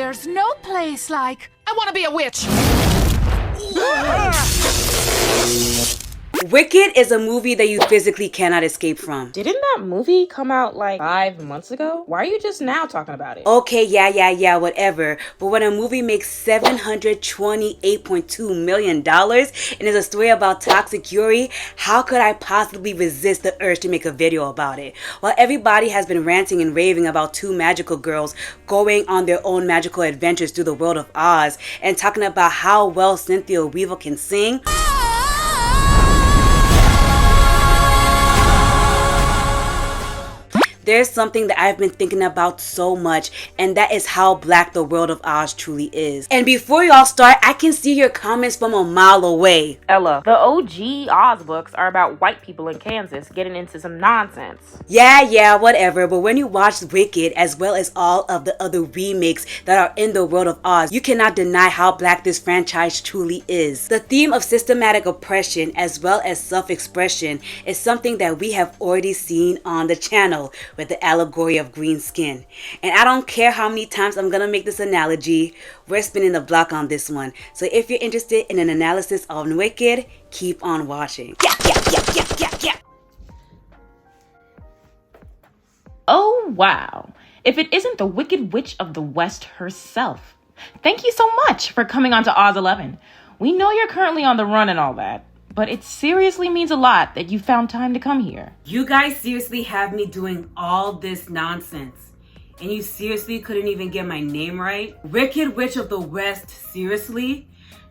There's no place like... I want to be a witch! Wicked is a movie that you physically cannot escape from. Didn't that movie come out like 5 months ago? Why are you just now talking about it? Okay, yeah, whatever. But when a movie makes $728.2 million and is a story about toxic Yuri, how could I possibly resist the urge to make a video about it? While everybody has been ranting and raving about two magical girls going on their own magical adventures through the world of Oz and talking about how well Cynthia Erivo can sing, there's something that I've been thinking about so much, and that is how black the world of Oz truly is. And before y'all start, I can see your comments from a mile away. Ella, the OG Oz books are about white people in Kansas getting into some nonsense. Yeah, whatever, but when you watch Wicked, as well as all of the other remakes that are in the world of Oz, you cannot deny how black this franchise truly is. The theme of systematic oppression, as well as self-expression, is something that we have already seen on the channel with the allegory of green skin. And I don't care how many times I'm gonna make this analogy, we're spinning the block on this one. So if you're interested in an analysis of Wicked, keep on watching. Yeah. Oh wow, if it isn't the Wicked Witch of the West herself. Thank you so much for coming on to Oz 11. We know you're currently on the run and all that, but it seriously means a lot that you found time to come here. You guys seriously have me doing all this nonsense, and you seriously couldn't even get my name right? Wicked Witch of the West, seriously?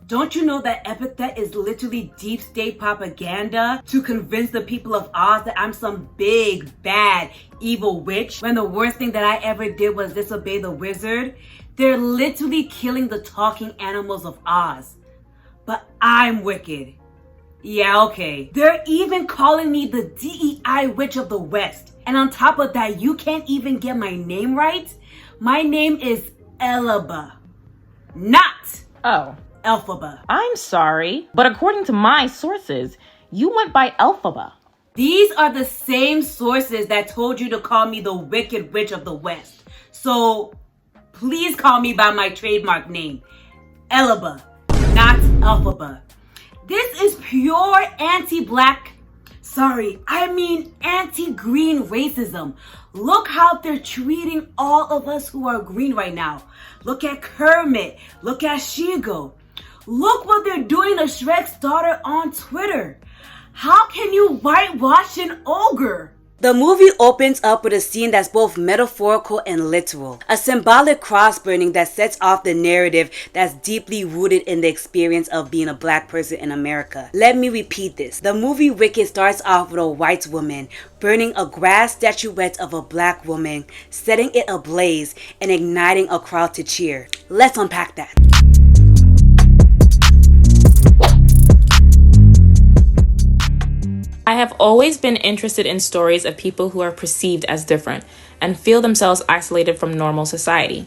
Don't you know that epithet is literally deep state propaganda to convince the people of Oz that I'm some big, bad, evil witch, when the worst thing that I ever did was disobey the wizard? They're literally killing the talking animals of Oz. But I'm wicked. Yeah, okay. They're even calling me the DEI Witch of the West. And on top of that, you can't even get my name right? My name is Ellapba, not Elphaba. I'm sorry, but according to my sources, you went by Elphaba. These are the same sources that told you to call me the Wicked Witch of the West. So please call me by my trademark name, Ellapba, not Elphaba. This is pure anti-green racism. Look how they're treating all of us who are green right now. Look at Kermit. Look at Shigo. Look what they're doing to Shrek's daughter on Twitter. How can you whitewash an ogre? The movie opens up with a scene that's both metaphorical and literal. A symbolic cross burning that sets off the narrative that's deeply rooted in the experience of being a black person in America. Let me repeat this. The movie Wicked starts off with a white woman burning a grass statuette of a black woman, setting it ablaze and igniting a crowd to cheer. Let's unpack that. I have always been interested in stories of people who are perceived as different and feel themselves isolated from normal society.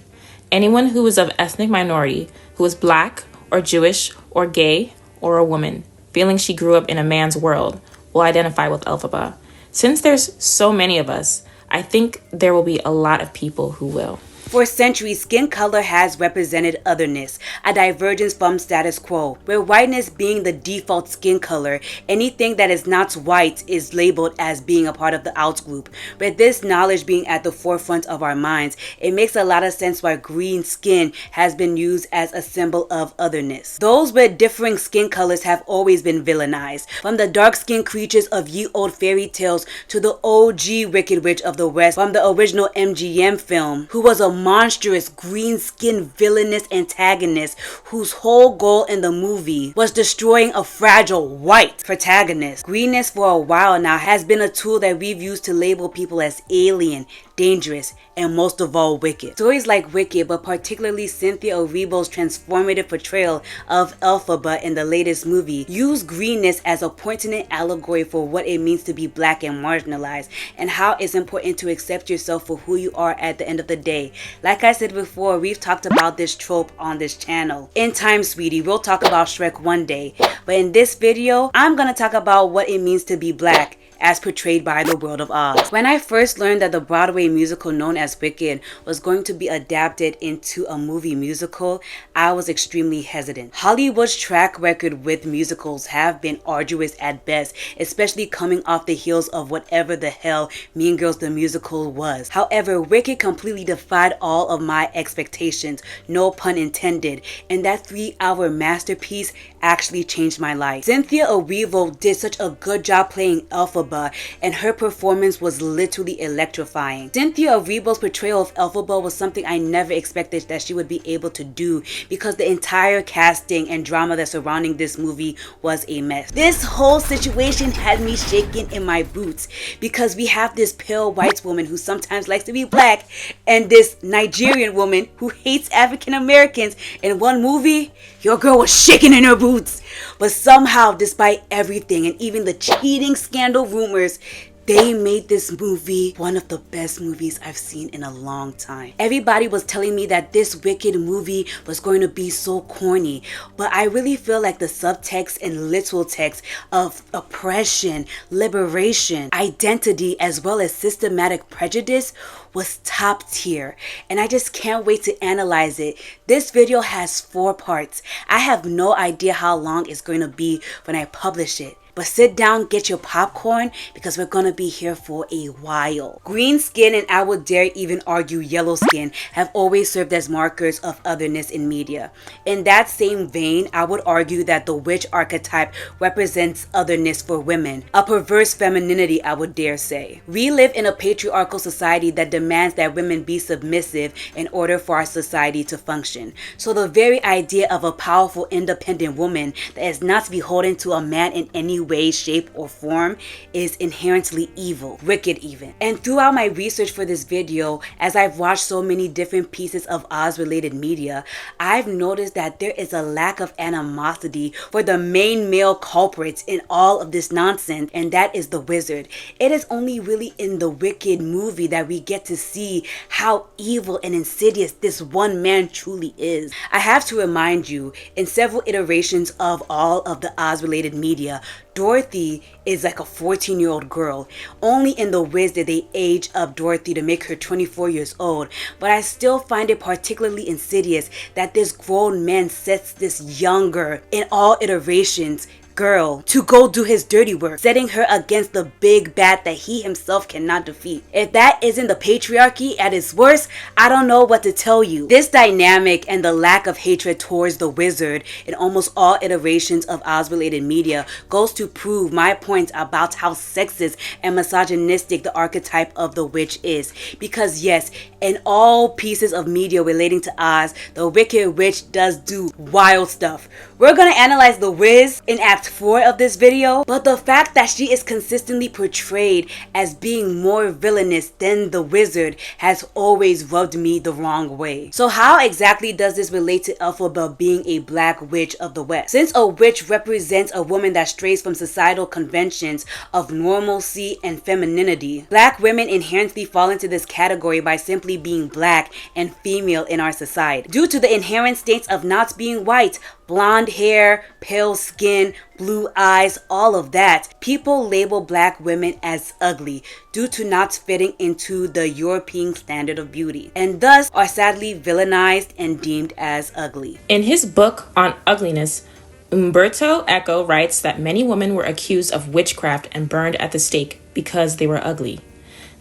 Anyone who is of ethnic minority, who is black or Jewish or gay or a woman, feeling she grew up in a man's world, will identify with Elphaba. Since there's so many of us, I think there will be a lot of people who will. For centuries, skin color has represented otherness, a divergence from status quo, where whiteness being the default skin color, anything that is not white is labeled as being a part of the outgroup. With this knowledge being at the forefront of our minds, it makes a lot of sense why green skin has been used as a symbol of otherness. Those with differing skin colors have always been villainized, from the dark-skinned creatures of ye old fairy tales to the OG Wicked Witch of the West from the original MGM film, who was a monstrous green-skinned villainous antagonist whose whole goal in the movie was destroying a fragile white protagonist. Greenness for a while now has been a tool that we've used to label people as alien, dangerous, and most of all wicked. Stories like Wicked, but particularly Cynthia Erivo's transformative portrayal of Elphaba in the latest movie, use greenness as a poignant allegory for what it means to be black and marginalized, and how it's important to accept yourself for who you are at the end of the day. Like I said before, we've talked about this trope on this channel. In time, sweetie, we'll talk about Shrek one day, but in this video, I'm gonna talk about what it means to be black as portrayed by the world of Oz. When I first learned that the Broadway musical known as Wicked was going to be adapted into a movie musical, I was extremely hesitant. Hollywood's track record with musicals have been arduous at best, especially coming off the heels of whatever the hell Mean Girls the musical was. However, Wicked completely defied all of my expectations, no pun intended, and that 3-hour masterpiece actually changed my life. Cynthia Erivo did such a good job playing Elphaba, and her performance was literally electrifying. Cynthia Erivo's portrayal of Elphaba was something I never expected that she would be able to do, because the entire casting and drama that surrounding this movie was a mess. This whole situation had me shaking in my boots, because we have this pale white woman who sometimes likes to be black, and this Nigerian woman who hates African Americans. In one movie, your girl was shaking in her boots. But somehow, despite everything and even the cheating scandal rumors, they made this movie one of the best movies I've seen in a long time. Everybody was telling me that this Wicked movie was going to be so corny, but I really feel like the subtext and literal text of oppression, liberation, identity, as well as systematic prejudice was top tier, and I just can't wait to analyze it. This video has 4 parts. I have no idea how long it's going to be when I publish it. But sit down, get your popcorn, because we're gonna be here for a while. Green skin, and I would dare even argue yellow skin, have always served as markers of otherness in media. In that same vein, I would argue that the witch archetype represents otherness for women, a perverse femininity, I would dare say. We live in a patriarchal society that demands that women be submissive in order for our society to function. So the very idea of a powerful, independent woman that is not beholden to a man in any way, shape, or form is inherently evil, wicked even. And throughout my research for this video, as I've watched so many different pieces of Oz related media, I've noticed that there is a lack of animosity for the main male culprits in all of this nonsense, and that is the wizard. It is only really in the Wicked movie that we get to see how evil and insidious this one man truly is. I have to remind you, in several iterations of all of the Oz related media, Dorothy is like a 14-year-old girl. Only in The Wiz did they age up Dorothy to make her 24 years old. But I still find it particularly insidious that this grown man sets this younger, in all iterations, girl to go do his dirty work, setting her against the big bad that he himself cannot defeat. If that isn't the patriarchy at its worst, I don't know what to tell you. This dynamic and the lack of hatred towards the wizard in almost all iterations of Oz related media goes to prove my point about how sexist and misogynistic the archetype of the witch is. Because yes, in all pieces of media relating to Oz, the Wicked Witch does do wild stuff. We're gonna analyze the Wiz in Act 4 of this video, but the fact that she is consistently portrayed as being more villainous than the wizard has always rubbed me the wrong way. So how exactly does this relate to Elphaba being a black witch of the West? Since a witch represents a woman that strays from societal conventions of normalcy and femininity, black women inherently fall into this category by simply being black and female in our society. Due to the inherent states of not being white, blonde hair, pale skin, blue eyes, all of that, people label black women as ugly due to not fitting into the European standard of beauty, and thus are sadly villainized and deemed as ugly. In his book on ugliness, Umberto Eco writes that many women were accused of witchcraft and burned at the stake because they were ugly.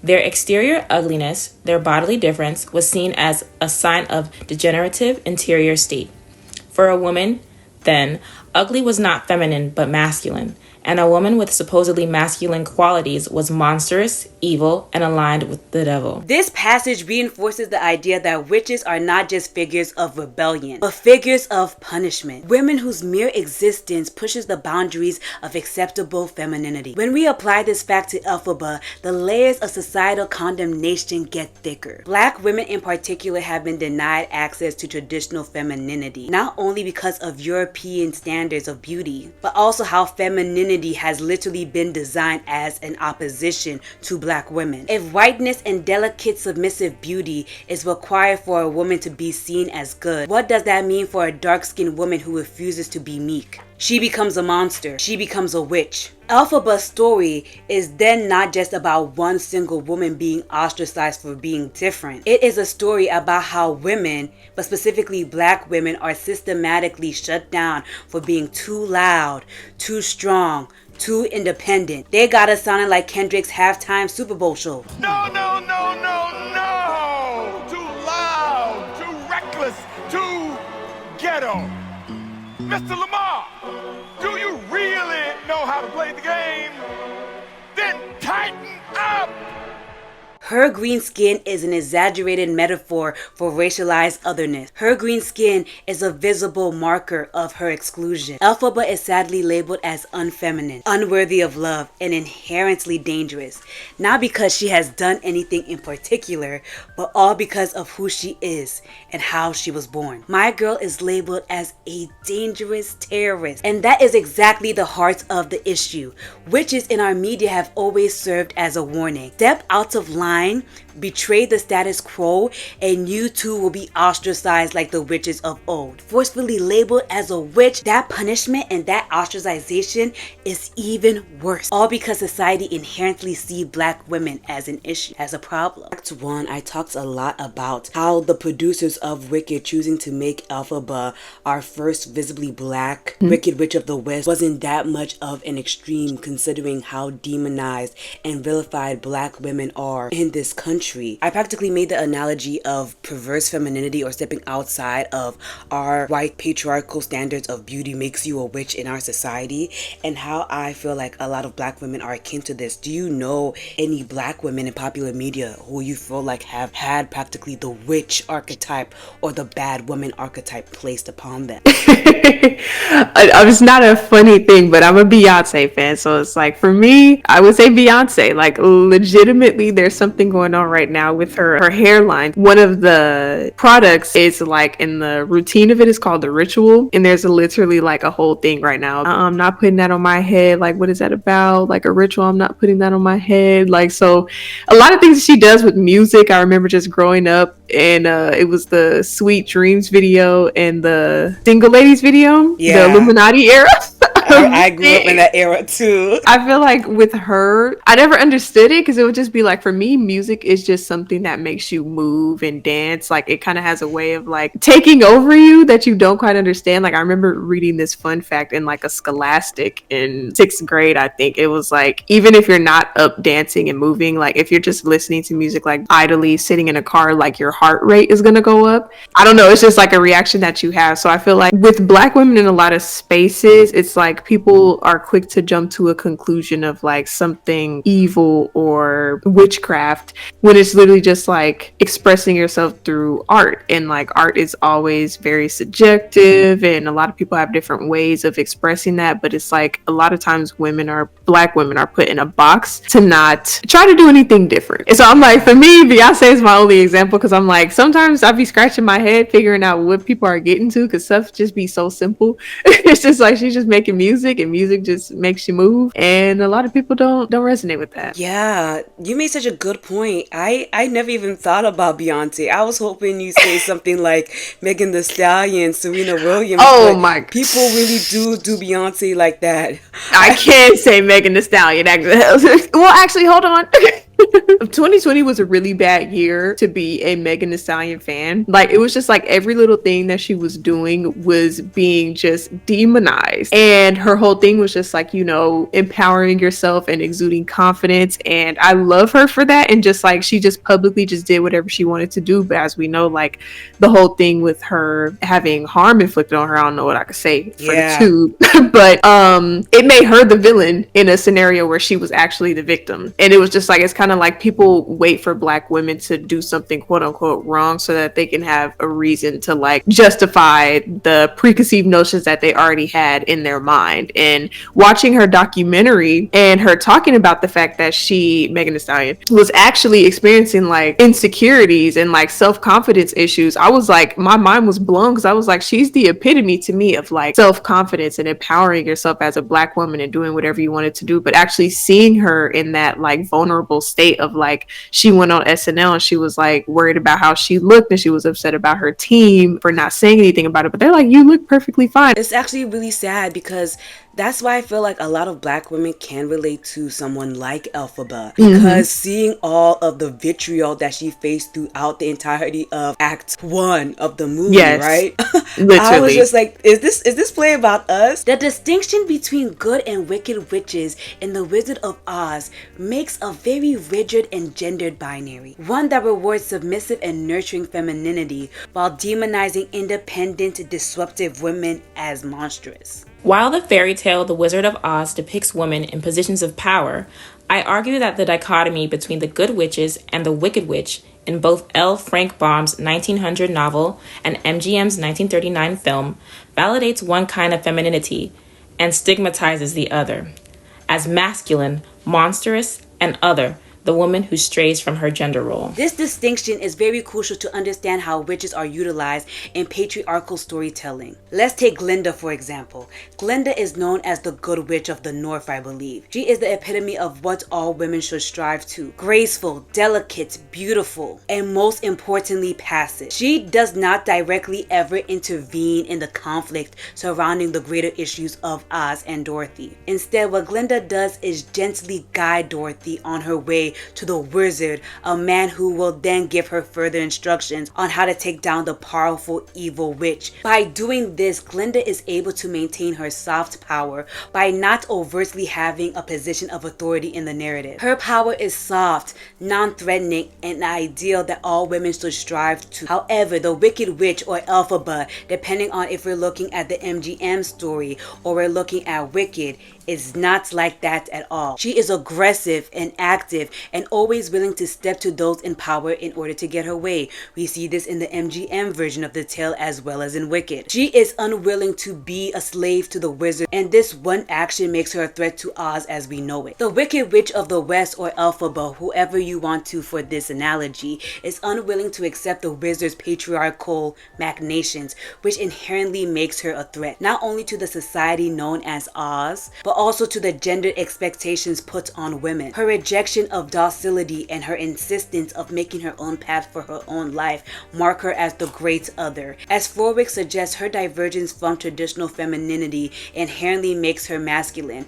Their exterior ugliness, their bodily difference, was seen as a sign of degenerative interior state. For a woman, then, ugly was not feminine but masculine, and a woman with supposedly masculine qualities was monstrous, evil, and aligned with the devil. This passage reinforces the idea that witches are not just figures of rebellion, but figures of punishment. Women whose mere existence pushes the boundaries of acceptable femininity. When we apply this fact to Elphaba, the layers of societal condemnation get thicker. Black women in particular have been denied access to traditional femininity, not only because of European standards of beauty, but also how femininity has literally been designed as an opposition to black women. If whiteness and delicate submissive beauty is required for a woman to be seen as good, what does that mean for a dark-skinned woman who refuses to be meek? She becomes a monster. She becomes a witch. Elphaba's story is then not just about one single woman being ostracized for being different. It is a story about how women, but specifically black women, are systematically shut down for being too loud, too strong, too independent. They got us sounding like Kendrick's halftime Super Bowl show. No, no, no, no, no! Too loud, too reckless, too ghetto. Mr. Lamar, do you really know how to play the game? Then tighten up! Her green skin is an exaggerated metaphor for racialized otherness. Her green skin is a visible marker of her exclusion. Elphaba is sadly labeled as unfeminine, unworthy of love, and inherently dangerous. Not because she has done anything in particular, but all because of who she is and how she was born. My girl is labeled as a dangerous terrorist, and that is exactly the heart of the issue. Witches in our media have always served as a warning. Step out of line, betray the status quo, and you too will be ostracized like the witches of old. Forcefully labeled as a witch, that punishment and that ostracization is even worse. All because society inherently sees black women as an issue, as a problem. Act 1, I talked a lot about how the producers of Wicked choosing to make Elphaba our first visibly black Wicked Witch of the West wasn't that much of an extreme considering how demonized and vilified black women are in this country. I practically made the analogy of perverse femininity or stepping outside of our white patriarchal standards of beauty makes you a witch in our society, and how I feel like a lot of black women are akin to this. Do you know any black women in popular media who you feel like have had practically the witch archetype or the bad woman archetype placed upon them? It's not a funny thing, but I'm a Beyonce fan, so it's like, for me, I would say Beyonce. Like, legitimately, there's something going on right now with her hairline. One of the products is like, in the routine of it is called the ritual, and there's literally like a whole thing right now. I'm not putting that on my head. Like, what is that about? Like a ritual, I'm not putting that on my head. Like, so a lot of things she does with music, I remember just growing up, and it was the Sweet Dreams video and the Single Ladies video, the Illuminati era. I grew up in that era too. I feel like with her, I never understood it because it would just be like, for me, music is just something that makes you move and dance. Like, it kind of has a way of like taking over you that you don't quite understand. Like, I remember reading this fun fact in like a Scholastic in 6th grade, I think. It was like, even if you're not up dancing and moving, like if you're just listening to music like idly sitting in a car, like your heart rate is gonna go up. I don't know, it's just like a reaction that you have. So I feel like with black women in a lot of spaces, it's like people are quick to jump to a conclusion of like something evil or witchcraft when it's literally just like expressing yourself through art. And like, art is always very subjective, and a lot of people have different ways of expressing that, but it's like a lot of times black women are put in a box to not try to do anything different. And so I'm like, for me, Beyonce is my only example, because I'm like, sometimes I'll be scratching my head figuring out what people are getting to, because stuff just be so simple. It's just like, she's just making music, and music just makes you move, and a lot of people don't resonate with that. Yeah, you made such a good point. I never even thought about Beyonce. I was hoping you say something like Megan Thee Stallion, Serena Williams. Oh my! People really do Beyonce like that. I can't say Megan Thee Stallion. Well, actually, hold on. 2020 was a really bad year to be a Megan Thee Stallion fan. Like, it was just like every little thing that she was doing was being just demonized, and her whole thing was just like, you know, empowering yourself and exuding confidence, and I love her for that. And just like, she just publicly just did whatever she wanted to do. But as we know, like, the whole thing with her having harm inflicted on her, I don't know what I could say for the two, but it made her the villain in a scenario where she was actually the victim. And it was just like, it's kind of like people wait for black women to do something quote unquote wrong so that they can have a reason to like justify the preconceived notions that they already had in their mind. And watching her documentary and her talking about the fact that Megan Thee Stallion, was actually experiencing like insecurities and like self-confidence issues, I was like, my mind was blown, because I was like, she's the epitome to me of like self-confidence and empowering yourself as a black woman and doing whatever you wanted to do. But actually seeing her in that like vulnerable state state of like, she went on SNL and she was like worried about how she looked and she was upset about her team for not saying anything about it. But they're like, you look perfectly fine. It's actually really sad because that's why I feel like a lot of black women can relate to someone like Elphaba, because seeing all of the vitriol that she faced throughout the entirety of Act 1 of the movie, right? Literally. I was just like, is this play about us? The distinction between good and wicked witches in The Wizard of Oz makes a very rigid and gendered binary, one that rewards submissive and nurturing femininity while demonizing independent, disruptive women as monstrous. While the fairy tale The Wizard of Oz depicts women in positions of power, I argue that the dichotomy between the good witches and the wicked witch in both L. Frank Baum's 1900 novel and MGM's 1939 film validates one kind of femininity and stigmatizes the other as masculine, monstrous, and other, the woman who strays from her gender role. This distinction is very crucial to understand how witches are utilized in patriarchal storytelling. Let's take Glinda for example. Glinda is known as the good witch of the north, I believe. She is the epitome of what all women should strive to. Graceful, delicate, beautiful, and most importantly, passive. She does not directly ever intervene in the conflict surrounding the greater issues of Oz and Dorothy. Instead, what Glinda does is gently guide Dorothy on her way to the wizard, a man who will then give her further instructions on how to take down the powerful evil witch. By doing this, Glinda is able to maintain her soft power by not overtly having a position of authority in the narrative. Her power is soft, non-threatening, and an ideal that all women should strive to. However, the Wicked Witch or Elphaba, depending on if we're looking at the MGM story or we're looking at Wicked, is not like that at all. She is aggressive and active and always willing to step to those in power in order to get her way. We see this in the MGM version of the tale as well as in Wicked. She is unwilling to be a slave to the wizard, and this one action makes her a threat to Oz as we know it. The Wicked Witch of the West, or Elphaba, whoever you want to for this analogy, is unwilling to accept the wizard's patriarchal machinations, which inherently makes her a threat, not only to the society known as Oz, but also to the gendered expectations put on women. Her rejection of docility and her insistence of making her own path for her own life mark her as the great other. As Florwick suggests, her divergence from traditional femininity inherently makes her masculine.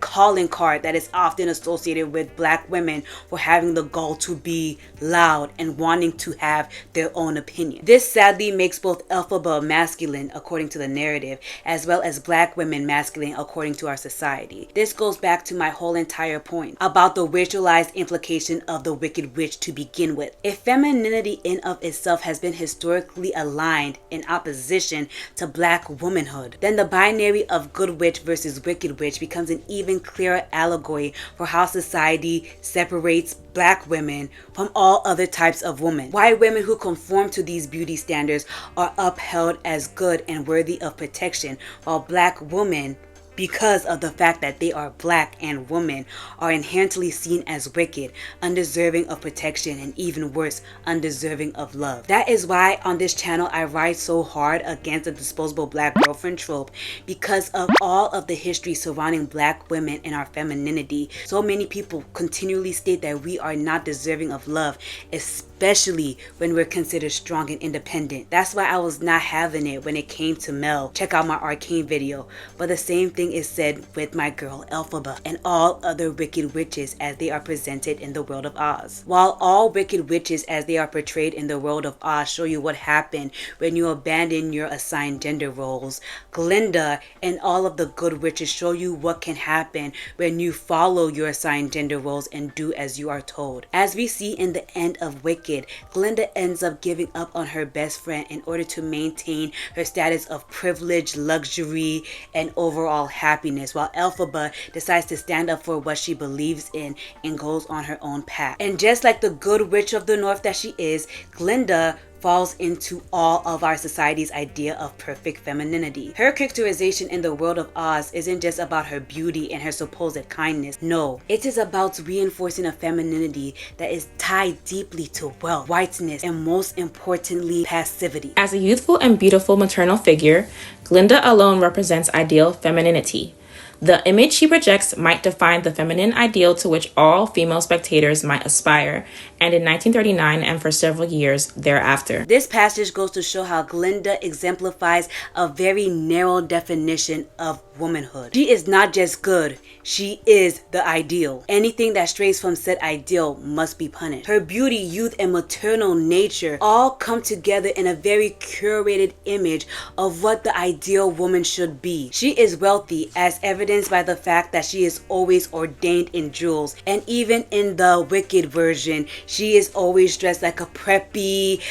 Calling card that is often associated with black women for having the gall to be loud and wanting to have their own opinion. This sadly makes both Elphaba masculine according to the narrative, as well as black women masculine according to our society. This goes back to my whole entire point about the ritualized implication of the Wicked Witch to begin with. If femininity in of itself has been historically aligned in opposition to black womanhood, then the binary of good witch versus wicked witch becomes an even clearer allegory for how society separates black women from all other types of women. White women who conform to these beauty standards are upheld as good and worthy of protection, while black women, because of the fact that they are black and women, are inherently seen as wicked, undeserving of protection, and even worse, undeserving of love. That is why on this channel I ride so hard against the disposable black girlfriend trope, because of all of the history surrounding black women and our femininity. So many people continually state that we are not deserving of love, especially when we're considered strong and independent. That's why I was not having it when it came to Mel. Check out my Arcane video. But the same thing is said with my girl Elphaba and all other wicked witches as they are presented in the world of Oz. While all wicked witches as they are portrayed in the world of Oz show you what happened when you abandon your assigned gender roles, Glinda and all of the good witches show you what can happen when you follow your assigned gender roles and do as you are told. As we see in the end of Wicked, Glinda ends up giving up on her best friend in order to maintain her status of privilege, luxury, and overall happiness, while Elphaba decides to stand up for what she believes in and goes on her own path. And just like the good witch of the north that she is, Glinda falls into all of our society's idea of perfect femininity. Her characterization in the world of Oz isn't just about her beauty and her supposed kindness. No, it is about reinforcing a femininity that is tied deeply to wealth, whiteness, and most importantly, passivity. As a youthful and beautiful maternal figure, Glinda alone represents ideal femininity. The image she projects might define the feminine ideal to which all female spectators might aspire, and in 1939 and for several years thereafter. This passage goes to show how Galinda exemplifies a very narrow definition of womanhood. She is not just good, she is the ideal. Anything that strays from said ideal must be punished. Her beauty, youth, and maternal nature all come together in a very curated image of what the ideal woman should be. She is wealthy, as evidenced by the fact that she is always ordained in jewels, and even in the Wicked version, she is always dressed like a preppy,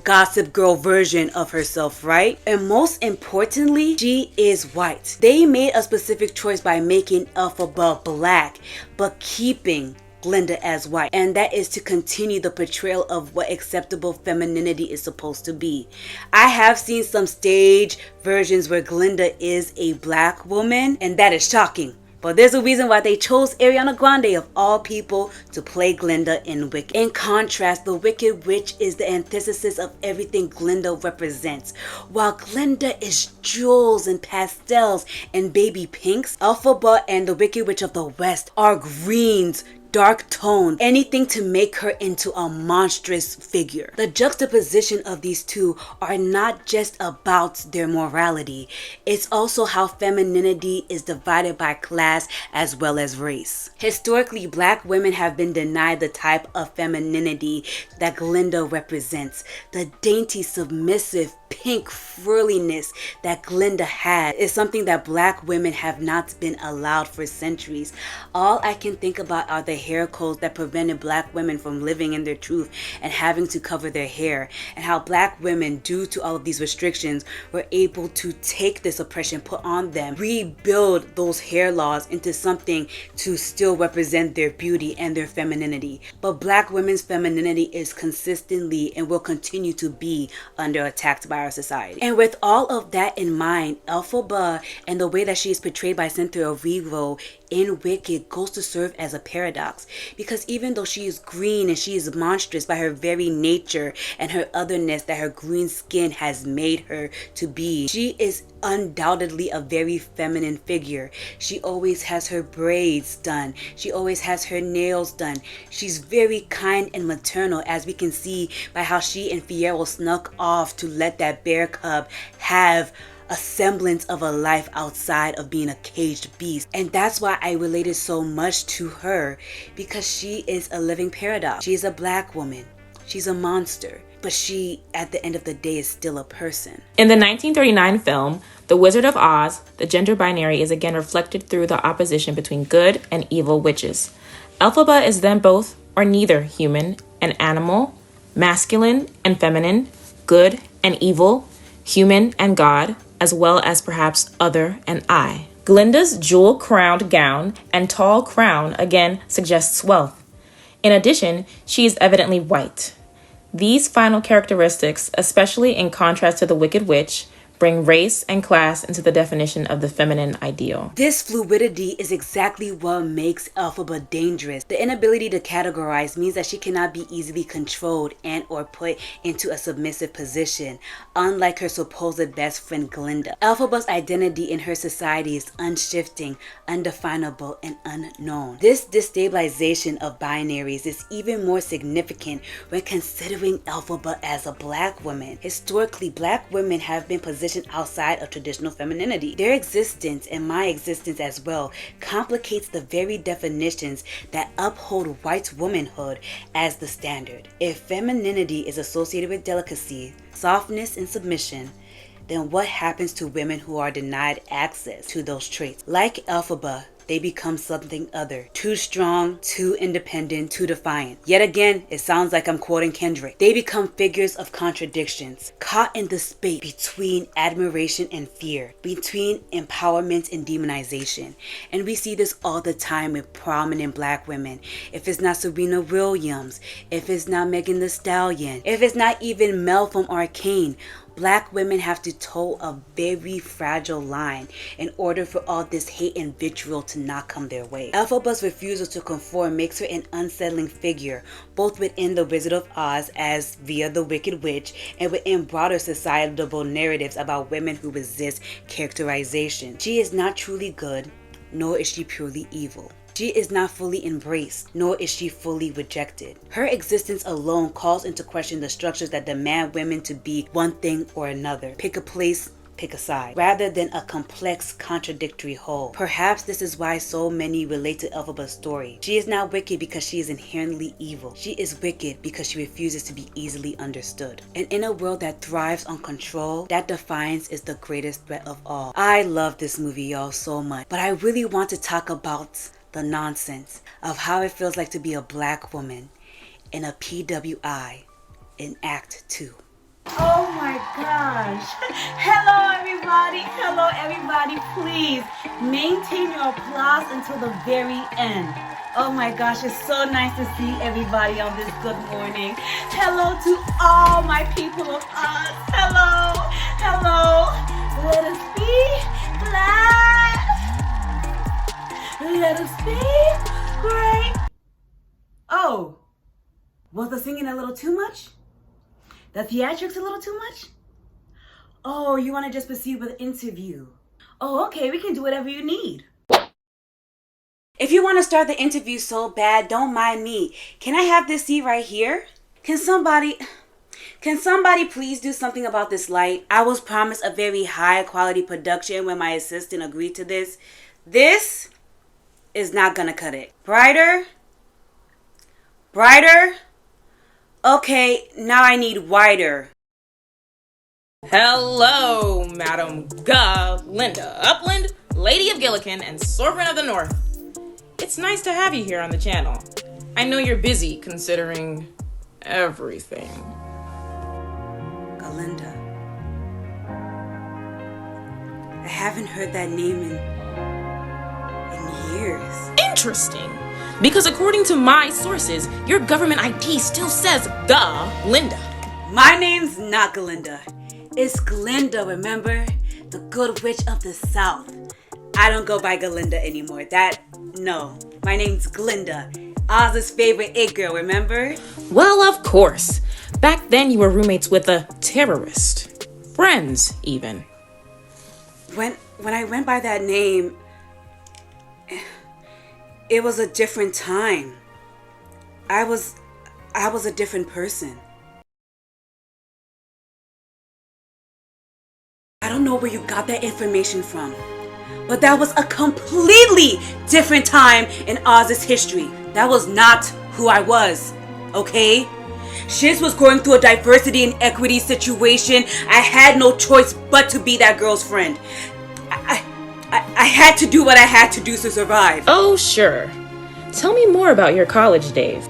gossip girl version of herself, right? And most importantly, she is white. They made a specific choice by making Elphaba black, but keeping Galinda as white, and that is to continue the portrayal of what acceptable femininity is supposed to be. I have seen some stage versions where Galinda is a black woman, and that is shocking. But there's a reason why they chose Ariana Grande of all people to play Galinda in Wicked. In contrast, the Wicked Witch is the antithesis of everything Galinda represents. While Galinda is jewels and pastels and baby pinks, Elphaba and the Wicked Witch of the West are greens, dark tone, anything to make her into a monstrous figure. The juxtaposition of these two are not just about their morality, it's also how femininity is divided by class as well as race. Historically, black women have been denied the type of femininity that Galinda represents. The dainty, submissive, pink frilliness that Galinda had is something that black women have not been allowed for centuries. All I can think about are the hair codes that prevented black women from living in their truth and having to cover their hair, and how black women, due to all of these restrictions, were able to take this oppression put on them, rebuild those hair laws into something to still represent their beauty and their femininity. But black women's femininity is consistently and will continue to be under attack by our society. And with all of that in mind, Elphaba and the way that she is portrayed by Cynthia Erivo in Wicked goes to serve as a paradox, because even though she is green and she is monstrous by her very nature and her otherness that her green skin has made her to be, she is undoubtedly a very feminine figure. She always has her braids done. She always has her nails done. She's very kind and maternal, as we can see by how she and Fiyero snuck off to let that bear cub have a semblance of a life outside of being a caged beast. And that's why I related so much to her, because she is a living paradox. She's a black woman. She's a monster. But she, at the end of the day, is still a person. In the 1939 film, The Wizard of Oz, the gender binary is again reflected through the opposition between good and evil witches. Elphaba is then both or neither human and animal, masculine and feminine, good and evil, human and God, as well as perhaps other and I. Galinda's jewel-crowned gown and tall crown again suggests wealth. In addition, she is evidently white. These final characteristics, especially in contrast to the Wicked Witch, bring race and class into the definition of the feminine ideal. This fluidity is exactly what makes Elphaba dangerous. The inability to categorize means that she cannot be easily controlled and or put into a submissive position, unlike her supposed best friend Galinda. Elphaba's identity in her society is unshifting, undefinable, and unknown. This destabilization of binaries is even more significant when considering Elphaba as a black woman. Historically, black women have been positioned outside of traditional femininity. Their existence, and my existence as well, complicates the very definitions that uphold white womanhood as the standard. If femininity is associated with delicacy, softness, and submission, then what happens to women who are denied access to those traits? Like Elphaba, they become something other. Too strong, too independent, too defiant. Yet again, it sounds like I'm quoting Kendrick. They become figures of contradictions, caught in the space between admiration and fear, between empowerment and demonization. And we see this all the time with prominent black women. If it's not Serena Williams, if it's not Megan Thee Stallion, if it's not even Mel from Arcane, black women have to toe a very fragile line in order for all this hate and vitriol to not come their way. Elphaba's refusal to conform makes her an unsettling figure, both within the Wizard of Oz as via the Wicked Witch, and within broader societal narratives about women who resist characterization. She is not truly good, nor is she purely evil. She is not fully embraced, nor is she fully rejected. Her existence alone calls into question the structures that demand women to be one thing or another. Pick a place, pick a side, rather than a complex, contradictory whole. Perhaps this is why so many relate to Elphaba's story. She is not wicked because she is inherently evil. She is wicked because she refuses to be easily understood. And in a world that thrives on control, that defiance is the greatest threat of all. I love this movie, y'all, so much. But I really want to talk about the nonsense of how it feels like to be a black woman in a PWI in Act 2. Oh my gosh. Hello everybody. Hello everybody. Please maintain your applause until the very end. Oh my gosh, it's so nice to see everybody on this good morning. Hello to all my people of us. Hello. Hello. Let us be black. Let us be great. Oh, was the singing a little too much? The theatrics a little too much? Oh, you want to just proceed with the interview? Oh, okay, we can do whatever you need. If you want to start the interview so bad, don't mind me. Can I have this seat right here? Can somebody please do something about this light? I was promised a very high quality production when my assistant agreed to this. This is not gonna cut it. Brighter? Brighter? Okay, now I need wider. Hello, Madam Galinda Upland, Lady of Gillikin, and Sovereign of the North. It's nice to have you here on the channel. I know you're busy considering everything. Galinda. I haven't heard that name in years. Interesting, because according to my sources, your government ID still says Galinda. My name's not Galinda. It's Glinda, remember? The good witch of the South. I don't go by Galinda anymore. No. My name's Glinda. Oz's favorite it girl, remember? Well, of course. Back then you were roommates with a terrorist. Friends, even. When I went by that name, it was a different time. I was a different person. I don't know where you got that information from, but that was a completely different time in Oz's history. That was not who I was, okay? Shiz was going through a diversity and equity situation. I had no choice but to be that girl's friend. I had to do what I had to do to survive. Oh, sure. Tell me more about your college days.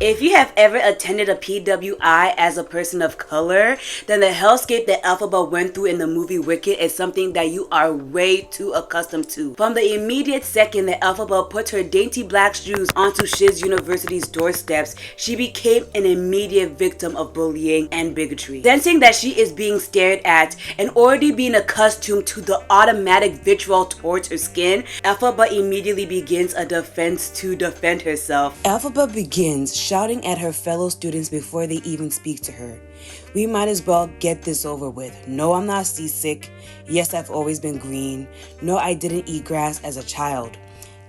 If you have ever attended a PWI as a person of color, then the hellscape that Elphaba went through in the movie Wicked is something that you are way too accustomed to. From the immediate second that Elphaba put her dainty black shoes onto Shiz University's doorsteps, she became an immediate victim of bullying and bigotry. Sensing that she is being stared at and already being accustomed to the automatic vitriol towards her skin, Elphaba immediately begins a defense to defend herself. Elphaba begins shouting at her fellow students before they even speak to her. We might as well get this over with. No, I'm not seasick. Yes, I've always been green. No, I didn't eat grass as a child.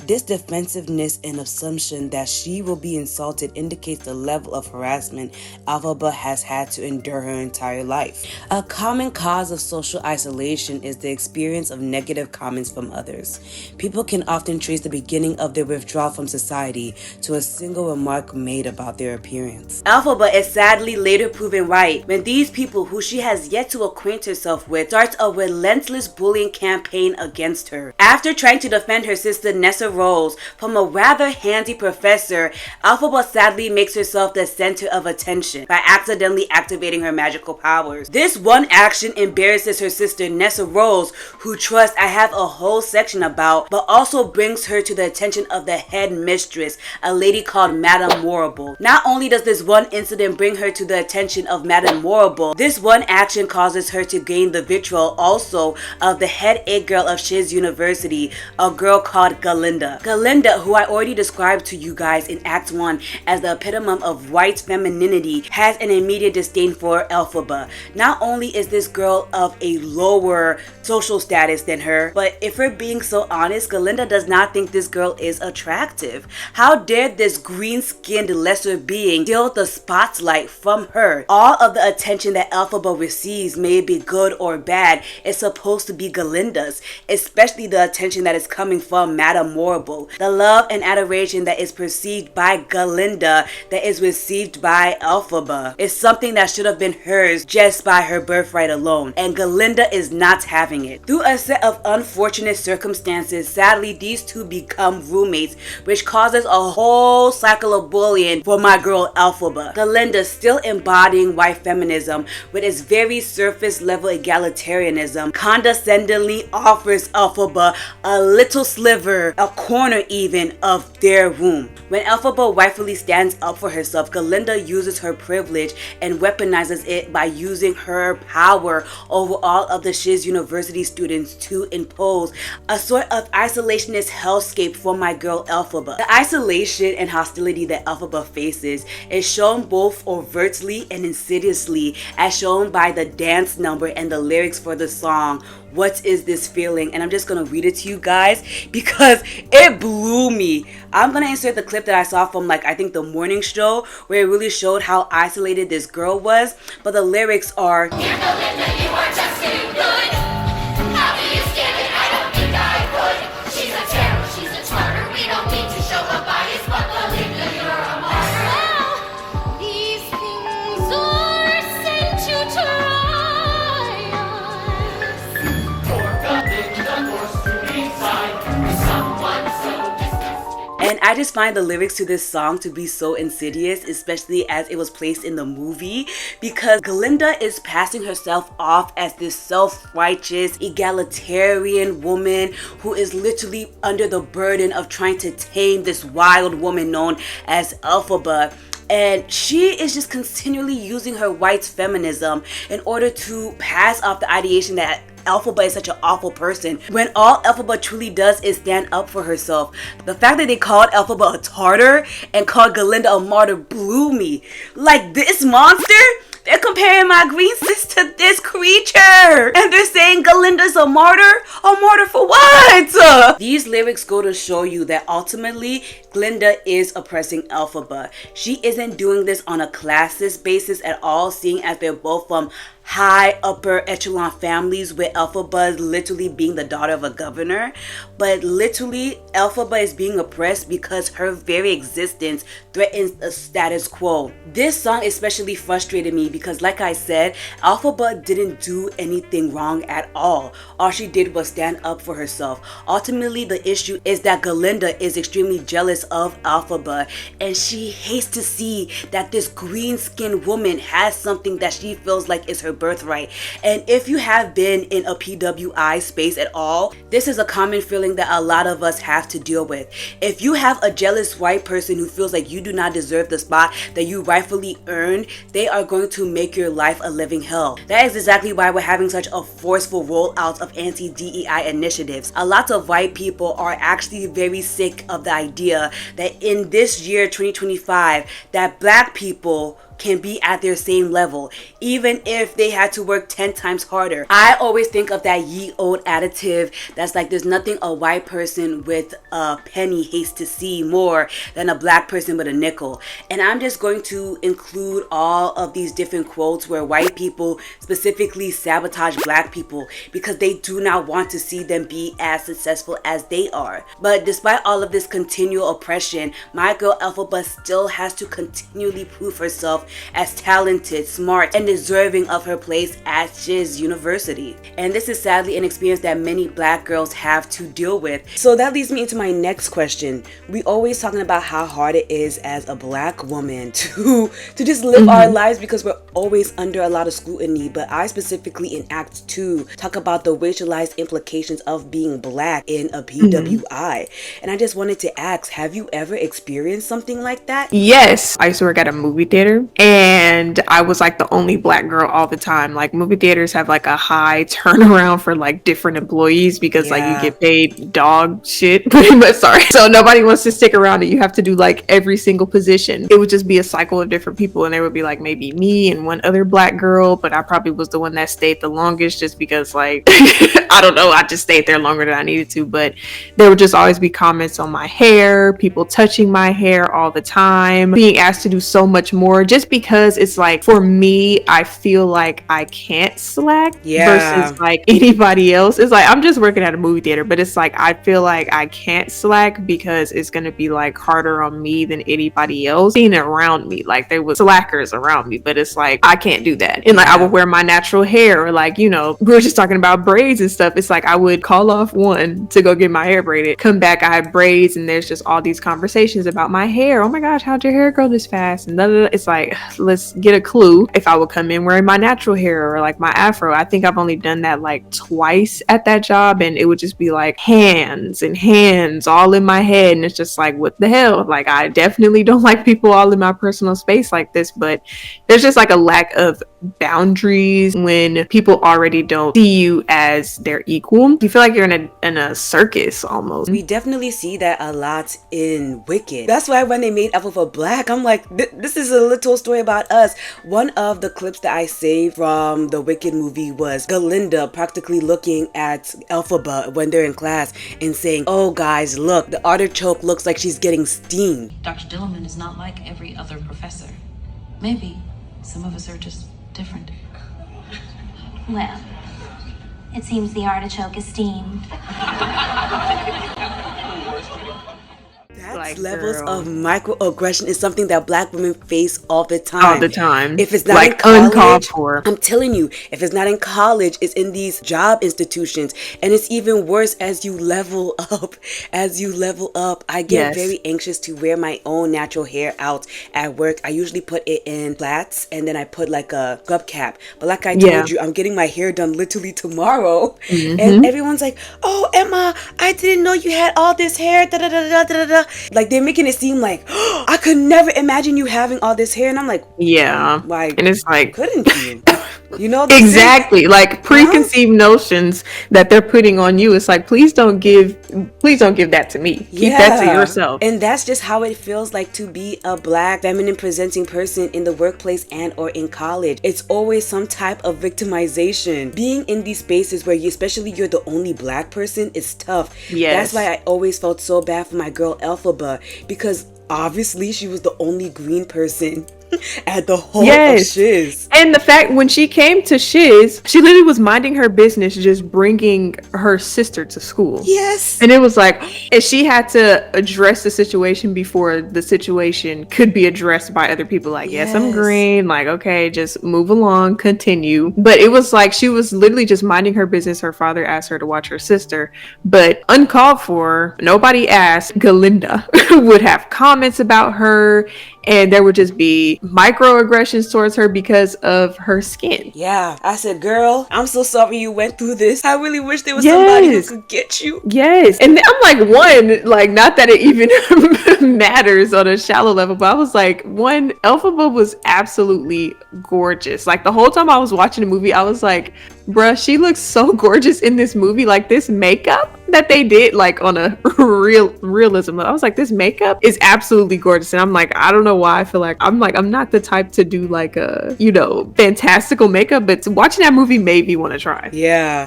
This defensiveness and assumption that she will be insulted indicates the level of harassment Elphaba has had to endure her entire life. A common cause of social isolation is the experience of negative comments from others. People can often trace the beginning of their withdrawal from society to a single remark made about their appearance. Elphaba is sadly later proven right when these people who she has yet to acquaint herself with starts a relentless bullying campaign against her. After trying to defend her sister Nessa Rose from a rather handy professor, Elphaba sadly makes herself the center of attention by accidentally activating her magical powers. This one action embarrasses her sister Nessa Rose, who trust I have a whole section about, but also brings her to the attention of the head mistress, a lady called Madame Morrible. Not only does this one incident bring her to the attention of Madame Morrible, this one action causes her to gain the vitriol also of the head it girl of Shiz University, a girl called Galinda Galinda. Galinda, who I already described to you guys in Act 1 as the epitome of white femininity, has an immediate disdain for Elphaba. Not only is this girl of a lower social status than her, but if we're being so honest, Galinda does not think this girl is attractive. How dare this green-skinned lesser being steal the spotlight from her? All of the attention that Elphaba receives, may it be good or bad, is supposed to be Galinda's, especially the attention that is coming from Madame Morrible. The love and adoration that is perceived by Galinda that is received by Elphaba is something that should have been hers just by her birthright alone, and Galinda is not having it. Through a set of unfortunate circumstances, sadly these two become roommates, which causes a whole cycle of bullying for my girl Elphaba. Galinda, still embodying white feminism with its very surface level egalitarianism, condescendingly offers Elphaba a little sliver, a corner even, of their room. When Elphaba rightfully stands up for herself, Galinda uses her privilege and weaponizes it by using her power over all of the Shiz University students to impose a sort of isolationist hellscape for my girl Elphaba. The isolation and hostility that Elphaba faces is shown both overtly and insidiously, as shown by the dance number and the lyrics for the song What Is This Feeling? And I'm just gonna read it to you guys because it blew me. I'm gonna insert the clip that I saw from I think the morning show, where it really showed how isolated this girl was, but the lyrics are, "Dear Galinda, you are just too good. How do you stand it? I don't think I could. She's a terror, she's a charter. We don't need to show a bias, but Galinda, you're a martyr." Well, these things are sent to try us. Poor Galinda forced to reside with someone so disgusting. And I just find the lyrics to this song to be so insidious, especially as it was placed in the movie, because Galinda is passing herself off as this self-righteous, egalitarian woman who is literally under the burden of trying to tame this wild woman known as Elphaba. And she is just continually using her white feminism in order to pass off the ideation that Elphaba is such an awful person, when all Elphaba truly does is stand up for herself. The fact that they called Elphaba a tartar and called Galinda a martyr blew me. Like, this monster? They're comparing my green sis to this creature, and they're saying Galinda's a martyr? A martyr for what? These lyrics go to show you that ultimately Galinda is oppressing Elphaba. She isn't doing this on a classist basis at all, seeing as they're both from high upper echelon families, with Elphaba literally being the daughter of a governor. But literally Elphaba is being oppressed because her very existence threatens the status quo. This song especially frustrated me because, like I said, Elphaba didn't do anything wrong at all. All she did was stand up for herself. Ultimately, the issue is that Galinda is extremely jealous of Elphaba, and she hates to see that this green-skinned woman has something that she feels like is her birthright. And if you have been in a PWI space at all, this is a common feeling that a lot of us have to deal with. If you have a jealous white person who feels like you do not deserve the spot that you rightfully earned, they are going to make your life a living hell. That is exactly why we're having such a forceful rollout of anti-DEI initiatives. A lot of white people are actually very sick of the idea that in this year 2025 that black people can be at their same level, even if they had to work 10 times harder. I always think of that ye old additive that's like, there's nothing a white person with a penny hates to see more than a black person with a nickel. And I'm just going to include all of these different quotes where white people specifically sabotage black people because they do not want to see them be as successful as they are. But despite all of this continual oppression, my girl Elphaba still has to continually prove herself as talented, smart, and deserving of her place at Shiz University. And this is sadly an experience that many black girls have to deal with. So that leads me into my next question. We always talking about how hard it is as a black woman to just live our lives because we're always under a lot of scrutiny. But I specifically in Act 2 talk about the racialized implications of being black in a PWI. And I just wanted to ask, have you ever experienced something like that? Yes. I used to work at a movie theater, and I was like the only black girl all the time. Like movie theaters have like a high turnaround for like different employees because like you get paid dog shit pretty much. Sorry. So nobody wants to stick around and you have to do like every single position. It would just be a cycle of different people, and there would be like maybe me and one other black girl, but I probably was the one that stayed the longest just because like I don't know, I just stayed there longer than I needed to. But there would just always be comments on my hair, people touching my hair all the time, being asked to do so much more just because it's like, for me, I feel like I can't slack versus like anybody else. It's like I'm just working at a movie theater, but it's like I feel like I can't slack because it's gonna be like harder on me than anybody else. Seeing it around me, like there was slackers around me, but it's like I can't do that. And like I would wear my natural hair, or like, you know, we were just talking about braids and stuff. It's like I would call off one to go get my hair braided, come back, I had braids, and there's just all these conversations about my hair. Oh my gosh, how'd your hair grow this fast? And it's like, let's get a clue. If I would come in wearing my natural hair or like my afro, I think I've only done that like twice at that job, and it would just be like hands and hands all in my head, and it's just like, what the hell? Like I definitely don't like people all in my personal space like this, but there's just like a lack of boundaries when people already don't see you as their equal. You feel like you're in a circus almost. We definitely see that a lot in Wicked. That's why when they made Elphaba black, I'm like, this is a little story about us. One of the clips that I saved from the Wicked movie was Galinda practically looking at Elphaba when they're in class and saying, oh guys, look, the artichoke looks like she's getting steamed. Dr. Dillerman is not like every other professor. Maybe some of us are just different. Well, it seems the artichoke is steamed. That's Like, levels girl. of microaggression is something that black women face all the time. All the time. If it's not like in college, uncalled for. I'm telling you, if it's not in college, it's in these job institutions. And it's even worse as you level up. As you level up, I get very anxious to wear my own natural hair out at work. I usually put it in plaits and then I put like a scrub cap. But like I told you, I'm getting my hair done literally tomorrow. And everyone's like, oh, Emma, I didn't know you had all this hair. Da, da, da, da, da, da. Like they're making it seem like, oh, I could never imagine you having all this hair. And I'm like, like, and it's like, couldn't you? You know, exactly, like preconceived notions that they're putting on you. It's like, please don't give that to me. Keep that to yourself. And that's just how it feels like to be a black feminine presenting person in the workplace and or in college. It's always some type of victimization. Being in these spaces where especially you're the only black person is tough. That's why I always felt so bad for my girl Elphaba, because obviously she was the only green person at the whole of Shiz. And the fact when she came to Shiz, she literally was minding her business, just bringing her sister to school. And it was like, and she had to address the situation before the situation could be addressed by other people. Like, yes, I'm green. Like, okay, just move along, continue. But it was like she was literally just minding her business. Her father asked her to watch her sister, but uncalled for, nobody asked. Galinda would have comments about her, and there would just be microaggressions towards her because of her skin. I said, girl, I'm so sorry you went through this. I really wish there was somebody who could get you. And I'm like, one, like, not that it even matters on a shallow level, but I was like, one, Elphaba was absolutely gorgeous. Like the whole time I was watching the movie, I was like, bruh, she looks so gorgeous in this movie. Like this makeup that they did, like on a realism. I was like, this makeup is absolutely gorgeous. And I'm like, I don't know why I feel like I'm not the type to do like a, you know, fantastical makeup, but watching that movie made me want to try.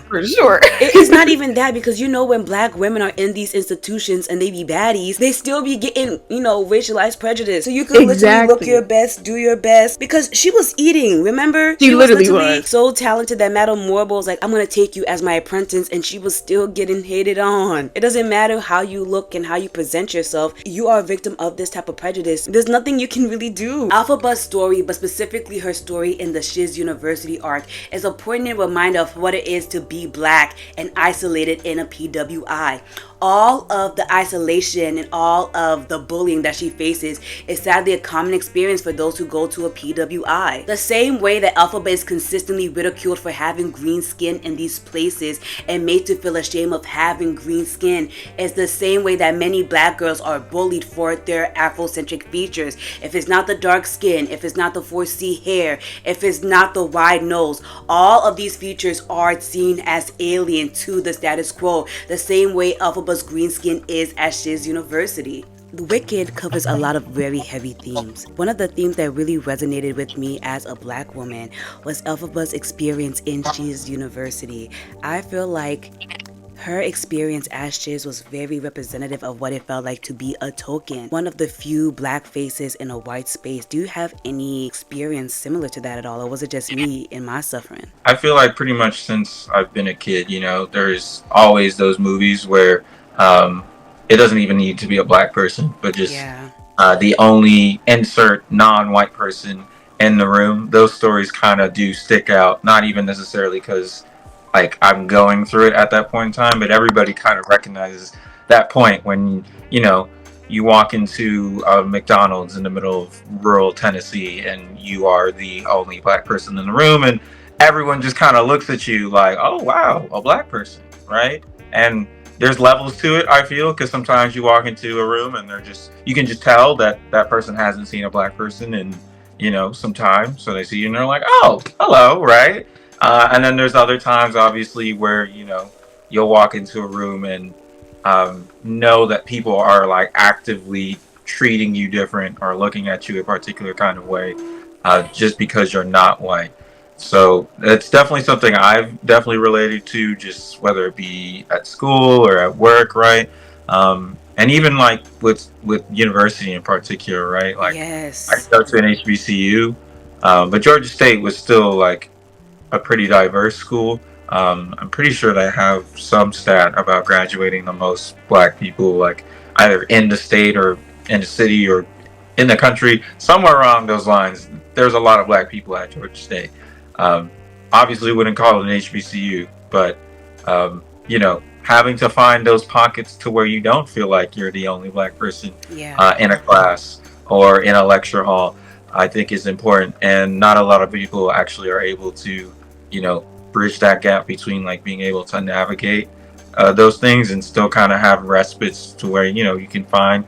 For sure. It's not even that, because you know, when black women are in these institutions and they be baddies, they still be getting, you know, racialized prejudice. So you could literally look your best, do your best, because she was eating, remember? She literally was so talented that Madame Morbo was like, I'm gonna take you as my apprentice, and she was still getting hated on. It doesn't matter how you look and how you present yourself. You are a victim of this type of prejudice. There's nothing you can really do. Elphaba's story, but specifically her story in the Shiz University arc, is a poignant reminder of what it is to be black and isolated in a PWI. All of the isolation and all of the bullying that she faces is sadly a common experience for those who go to a PWI. The same way that Elphaba is consistently ridiculed for having green skin in these places and made to feel ashamed of having green skin is the same way that many black girls are bullied for their Afrocentric features. If it's not the dark skin, if it's not the 4C hair, if it's not the wide nose, all of these features are seen as alien to the status quo, the same way Elphaba's green skin is at Shiz University. Wicked covers a lot of very heavy themes. One of the themes that really resonated with me as a black woman was Elphaba's experience in Shiz University. I feel like her experience as Shiz was very representative of what it felt like to be a token, one of the few black faces in a white space. Do you have any experience similar to that at all, or was it just me in my suffering? I feel like pretty much since I've been a kid, there's always those movies where it doesn't even need to be a black person, but just the only insert non-white person in the room. Those stories kind of do stick out, not even necessarily because I'm going through it at that point in time, but everybody kind of recognizes that point when you walk into a McDonald's in the middle of rural Tennessee and you are the only black person in the room, and everyone just kind of looks at you like, oh wow, a black person, right? And there's levels to it, I feel, because sometimes you walk into a room and you can just tell that that person hasn't seen a black person in some time, so they see you and they're like, oh, hello, right? And then there's other times, obviously, where you'll walk into a room and know that people are actively treating you different or looking at you a particular kind of way just because you're not white. So it's definitely something I've definitely related to, just whether it be at school or at work, right? And even with university in particular, right? Yes. I go to an HBCU, but Georgia State was still a pretty diverse school. I'm pretty sure they have some stat about graduating the most black people, either in the state or in the city or in the country, somewhere along those lines. There's a lot of black people at Georgia State. Obviously wouldn't call it an HBCU, but having to find those pockets to where you don't feel like you're the only black person in a class or in a lecture hall, I think is important. And not a lot of people actually are able to bridge that gap between being able to navigate those things and still kind of have respites to where you can find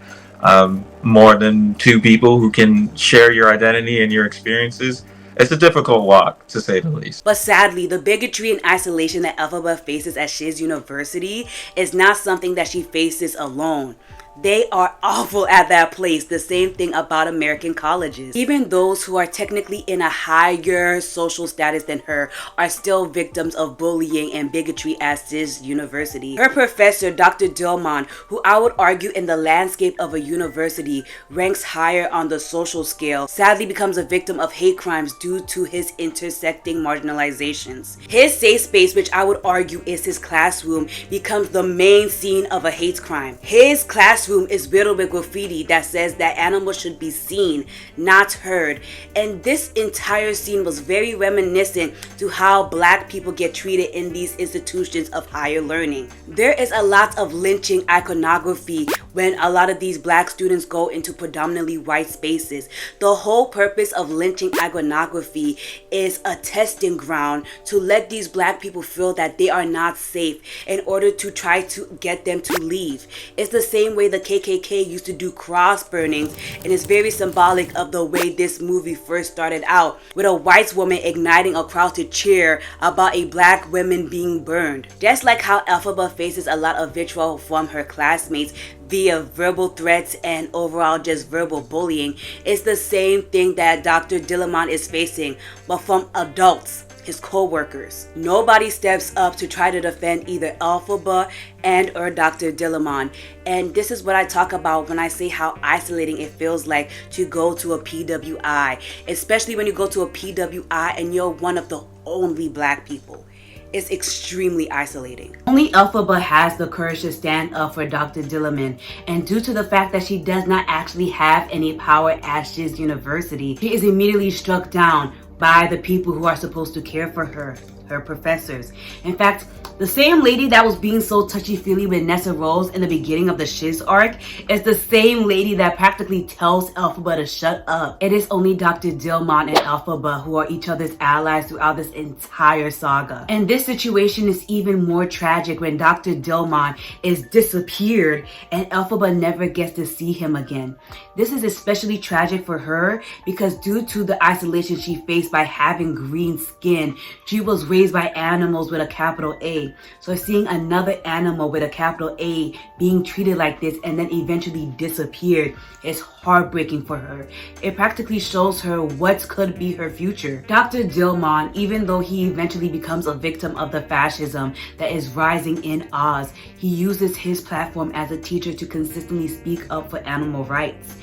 more than two people who can share your identity and your experiences. It's a difficult walk, to say the least. But sadly, the bigotry and isolation that Elphaba faces at Shiz University is not something that she faces alone. They are awful at that place. The same thing about American colleges. Even those who are technically in a higher social status than her are still victims of bullying and bigotry at Shiz University. Her professor, Dr. Dillman, who I would argue in the landscape of a university ranks higher on the social scale, sadly becomes a victim of hate crimes due to his intersecting marginalizations. His safe space, which I would argue is his classroom, becomes the main scene of a hate crime. His classroom is riddled with graffiti that says that animals should be seen, not heard. And this entire scene was very reminiscent to how black people get treated in these institutions of higher learning. There is a lot of lynching iconography when a lot of these black students go into predominantly white spaces. The whole purpose of lynching iconography is a testing ground to let these black people feel that they are not safe in order to try to get them to leave. It's the same way the KKK used to do cross burnings, and it's very symbolic of the way this movie first started out, with a white woman igniting a crowd to cheer about a black woman being burned. Just like how Elphaba faces a lot of vitriol from her classmates via verbal threats and overall just verbal bullying, it's the same thing that Dr. Dillman is facing, but from adults, his co-workers. Nobody steps up to try to defend either Elphaba and or Dr. Dillman. And this is what I talk about when I say how isolating it feels like to go to a PWI, especially when you go to a PWI and you're one of the only black people. It's extremely isolating. Only Elphaba has the courage to stand up for Dr. Dillman, and due to the fact that she does not actually have any power at Shiz University, she is immediately struck down by the people who are supposed to care for her. her professors. In fact, the same lady that was being so touchy-feely with Nessa Rose in the beginning of the Shiz arc is the same lady that practically tells Elphaba to shut up. It is only Dr. Dilmon and Elphaba who are each other's allies throughout this entire saga. And this situation is even more tragic when Dr. Dilmon is disappeared and Elphaba never gets to see him again. This is especially tragic for her because due to the isolation she faced by having green skin, she was raised by animals with a capital A. So seeing another animal with a capital A being treated like this and then eventually disappeared is heartbreaking for her. It practically shows her what could be her future. Dr. Dilmon, even though he eventually becomes a victim of the fascism that is rising in Oz, he uses his platform as a teacher to consistently speak up for animal rights.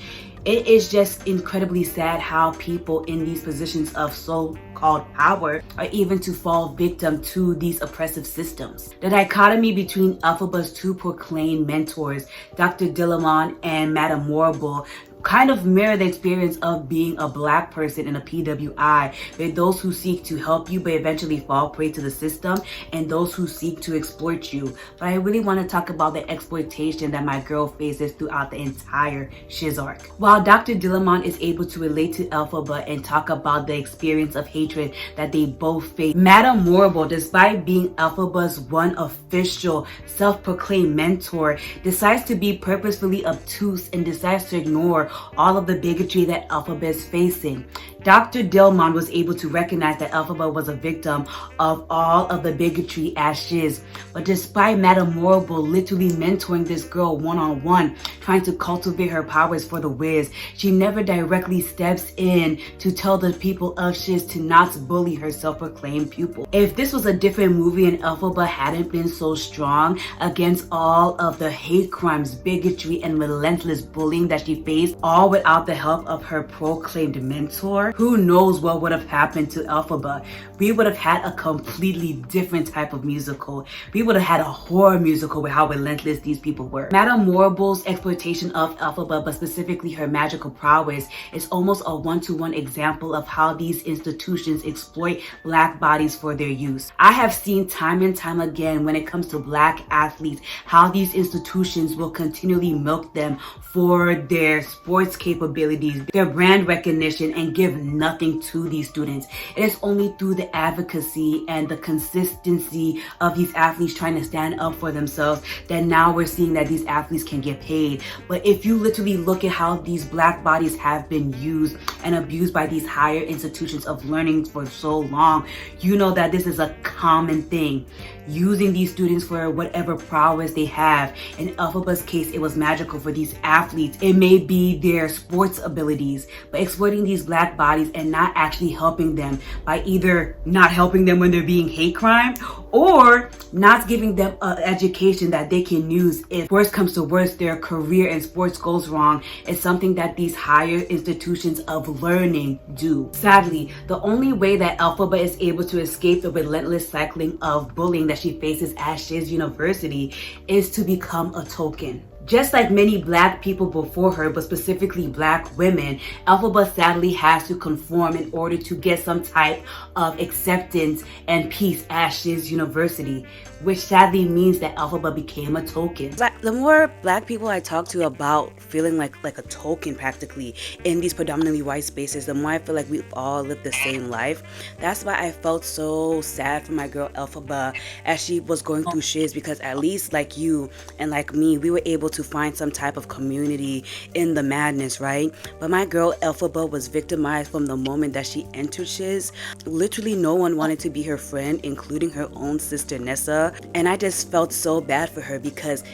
It is just incredibly sad how people in these positions of so-called power are even to fall victim to these oppressive systems. The dichotomy between Elphaba's two proclaimed mentors, Dr. Dillamon and Madame Morrible, kind of mirror the experience of being a black person in a PWI, with those who seek to help you but eventually fall prey to the system and those who seek to exploit you. But I really want to talk about the exploitation that my girl faces throughout the entire Shiz arc. While Dr. Dillamon is able to relate to Elphaba and talk about the experience of hatred that they both face, Madame Morrible, despite being Elphaba's one official self-proclaimed mentor, decides to be purposefully obtuse and decides to ignore all of the bigotry that Elphaba is facing. Dr. Dilmon was able to recognize that Elphaba was a victim of all of the bigotry as Shiz, but despite Madame Morrible literally mentoring this girl one-on-one, trying to cultivate her powers for the Wiz, she never directly steps in to tell the people of Shiz to not bully her self-proclaimed pupil. If this was a different movie and Elphaba hadn't been so strong against all of the hate crimes, bigotry, and relentless bullying that she faced, all without the help of her proclaimed mentor, who knows what would have happened to Elphaba? We would have had a completely different type of musical. We would have had a horror musical with how relentless these people were. Madame Morrible's exploitation of Elphaba, but specifically her magical prowess, is almost a one-to-one example of how these institutions exploit black bodies for their use. I have seen time and time again when it comes to black athletes, how these institutions will continually milk them for their sports capabilities, their brand recognition, and give nothing to these students. It is only through the advocacy and the consistency of these athletes trying to stand up for themselves that now we're seeing that these athletes can get paid. But if you literally look at how these black bodies have been used and abused by these higher institutions of learning for so long, you know that this is a common thing. Using these students for whatever prowess they have. In Elphaba's case, it was magical for these athletes. It may be their sports abilities, but exploiting these black bodies and not actually helping them by either not helping them when they're being hate crime or not giving them an education that they can use if worst comes to worst, their career in sports goes wrong, is something that these higher institutions of learning do. Sadly, the only way that Elphaba is able to escape the relentless cycling of bullying that she faces at Shiz University is to become a token. Just like many black people before her, but specifically black women, Elphaba sadly has to conform in order to get some type of acceptance and peace at Shiz University, which sadly means that Elphaba became a token. The more black people I talk to about feeling like a token practically in these predominantly white spaces, the more I feel like we've all lived the same life. That's why I felt so sad for my girl Elphaba as she was going through Shiz, because at least like you and like me, we were able to find some type of community in the madness, right? But my girl Elphaba was victimized from the moment that she entered Shiz. Literally no one wanted to be her friend, including her own sister Nessa. And I just felt so bad for her because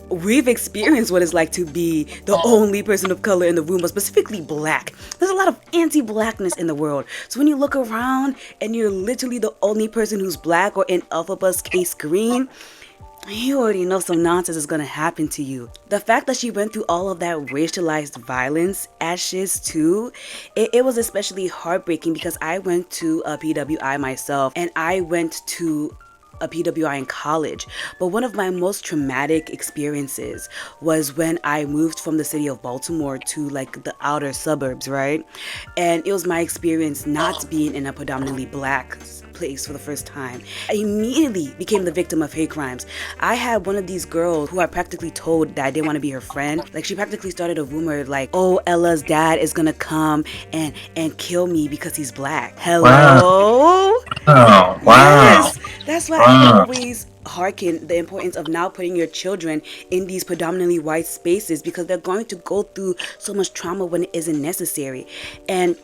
we've experienced what it's like to be the only person of color in the room, but specifically black. There's a lot of anti-blackness in the world. So when you look around and you're literally the only person who's black, or in Elphaba's case green, you already know some nonsense is gonna happen to you. The fact that she went through all of that racialized violence at Shiz too, it was especially heartbreaking because I went to a PWI myself, and I went to a PWI in college, but one of my most traumatic experiences was when I moved from the city of Baltimore to like the outer suburbs, right? And it was my experience not being in a predominantly black place for the first time. I immediately became the victim of hate crimes. I had one of these girls who I practically told that I didn't want to be her friend. Like, she practically started a rumor like, oh, Ella's dad is gonna come and kill me because he's black. Hello? Wow. Yes. That's why I always hearken the importance of now putting your children in these predominantly white spaces, because they're going to go through so much trauma when it isn't necessary. And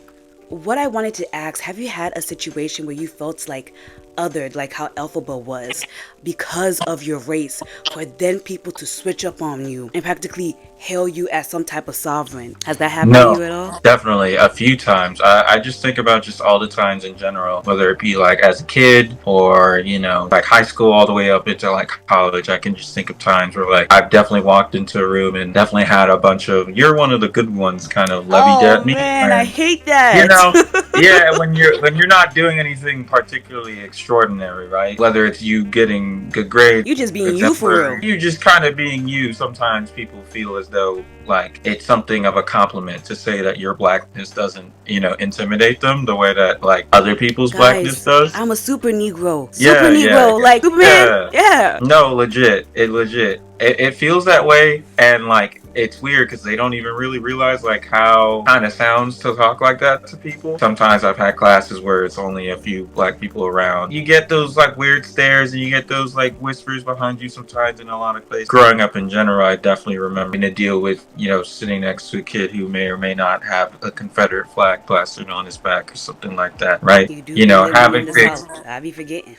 what I wanted to ask, have you had a situation where you felt like othered, like how Elphaba was, because of your race, for then people to switch up on you and practically hail you as some type of sovereign? Has that happened to you at all? Definitely a few times. I just think about just all the times in general, whether it be like as a kid or, you know, like high school all the way up into like college. I can just think of times where like I've definitely walked into a room and definitely had a bunch of "you're one of the good ones" kind of levy at me. Man, I hate that. You know, yeah, when you're not doing anything particularly extraordinary, right? Whether it's you getting good grades, you just being you for real. You just kind of being you. Sometimes people feel as though like it's something of a compliment to say that your blackness doesn't, you know, intimidate them the way that like other people's blackness does. I'm a super Negro. Super Negro, like Superman. Yeah. No, legit. It feels that way, and like it's weird because they don't even really realize like how kind of sounds to talk like that to people. Sometimes I've had classes where it's only a few black people around. You get those like weird stares and you get those like whispers behind you sometimes in a lot of places. Growing up in general, I definitely remember having to deal with, you know, sitting next to a kid who may or may not have a Confederate flag plastered on his back or something like that, right? You know, having things. I be forgetting.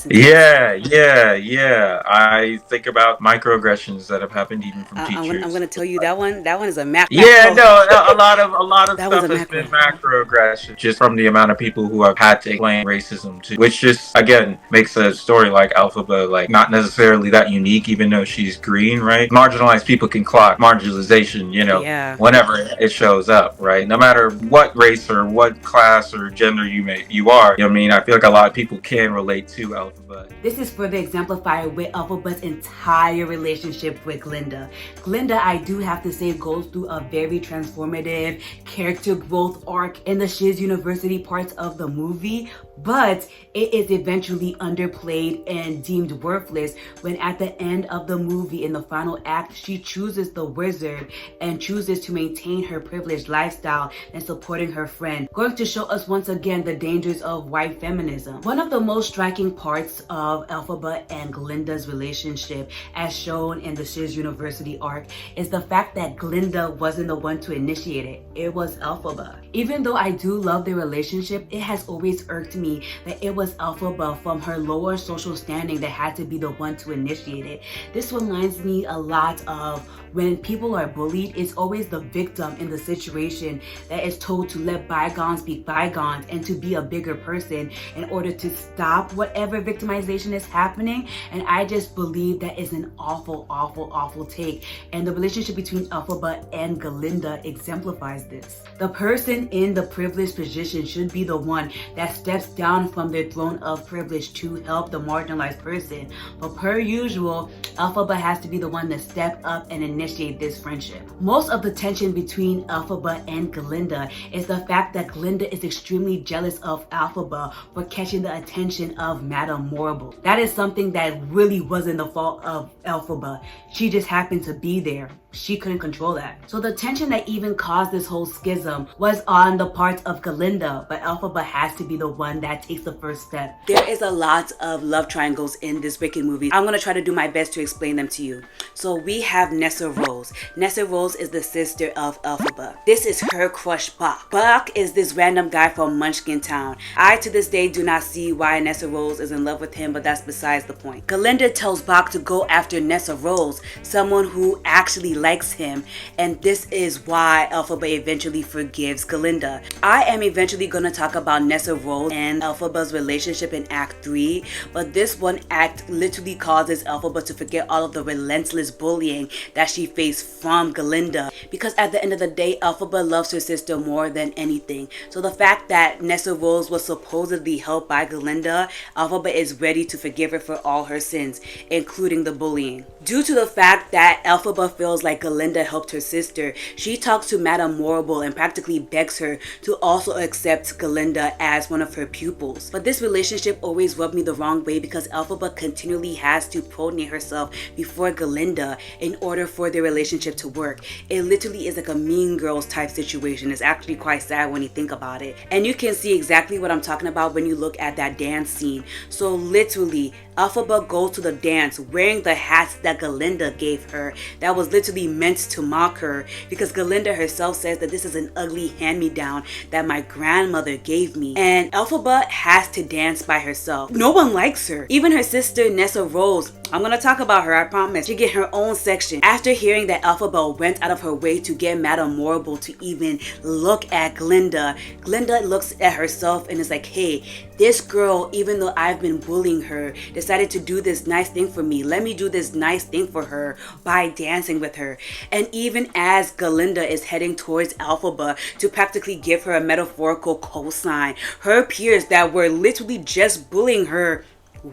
Yeah. I think about microaggressions that have happened even from teachers. I'm gonna tell you that one is a macro. Yeah, no, a lot of stuff has been macroaggression just from the amount of people who have had to explain racism to, which just again makes a story like Elphaba like not necessarily that unique, even though she's green, right? Marginalized people can clock marginalization, you know, whenever it shows up, right? No matter what race or what class or gender you are, you know what I mean? I feel like a lot of people can relate to Elphaba. This is further exemplified with Elphaba's entire relationship with Glinda. Glinda, I do have to say, goes through a very transformative character growth arc in the Shiz University parts of the movie, but it is eventually underplayed and deemed worthless when at the end of the movie, in the final act, she chooses the wizard and chooses to maintain her privileged lifestyle and supporting her friend, going to show us once again the dangers of white feminism. One of the most striking parts of Elphaba and Glinda's relationship, as shown in the Shiz University arc, is the fact that Glinda wasn't the one to initiate it. It was Elphaba. Even though I do love their relationship, it has always irked me that it was Elphaba from her lower social standing that had to be the one to initiate it. This reminds me a lot of when people are bullied, it's always the victim in the situation that is told to let bygones be bygones and to be a bigger person in order to stop whatever victimization is happening. And I just believe that is an awful take. And the relationship between Elphaba and Galinda exemplifies this. The person in the privileged position should be the one that steps down from their throne of privilege to help the marginalized person. But per usual, Elphaba has to be the one to step up and initiate this friendship. Most of the tension between Elphaba and Galinda is the fact that Galinda is extremely jealous of Elphaba for catching the attention of Madame Morrible. That is something that really wasn't the fault of Elphaba. She just happened to be there. She couldn't control that. So the tension that even caused this whole schism was on the part of Galinda, but Elphaba has to be the one that takes the first step. There is a lot of love triangles in this wicked movie. I'm gonna try to do my best to explain them to you. So we have Nessa Rose. Nessa Rose is the sister of Elphaba. This is her crush, Bach. Bach is this random guy from Munchkin Town. I to this day do not see why Nessa Rose is in love with him, but that's besides the point. Galinda tells Bach to go after Nessa Rose, someone who actually likes likes him, and this is why Elphaba eventually forgives Galinda. I am eventually going to talk about Nessa Rose and Elphaba's relationship in Act 3, but this one act literally causes Elphaba to forget all of the relentless bullying that she faced from Galinda, because at the end of the day, Elphaba loves her sister more than anything. So the fact that Nessa Rose was supposedly helped by Galinda, Elphaba is ready to forgive her for all her sins, including the bullying. Due to the fact that Elphaba feels like Galinda helped her sister, she talks to Madame Morrible and practically begs her to also accept Galinda as one of her pupils. But this relationship always rubbed me the wrong way, because Elphaba continually has to pronate herself before Galinda in order for their relationship to work. It literally is like a Mean Girls type situation. It's actually quite sad when you think about it. And you can see exactly what I'm talking about when you look at that dance scene. So literally, Elphaba goes to the dance wearing the hats that Galinda gave her that was literally meant to mock her, because Galinda herself says that this is an ugly hand-me-down that my grandmother gave me. And Elphaba has to dance by herself. No one likes her. Even her sister Nessa Rose, I'm gonna talk about her, I promise. She get her own section. After hearing that Elphaba went out of her way to get Madame Morrible to even look at Galinda, Galinda looks at herself and is like, hey, this girl, even though I've been bullying her, decided to do this nice thing for me. Let me do this nice thing for her by dancing with her. And even as Galinda is heading towards Elphaba to practically give her a metaphorical cosign, her peers that were literally just bullying her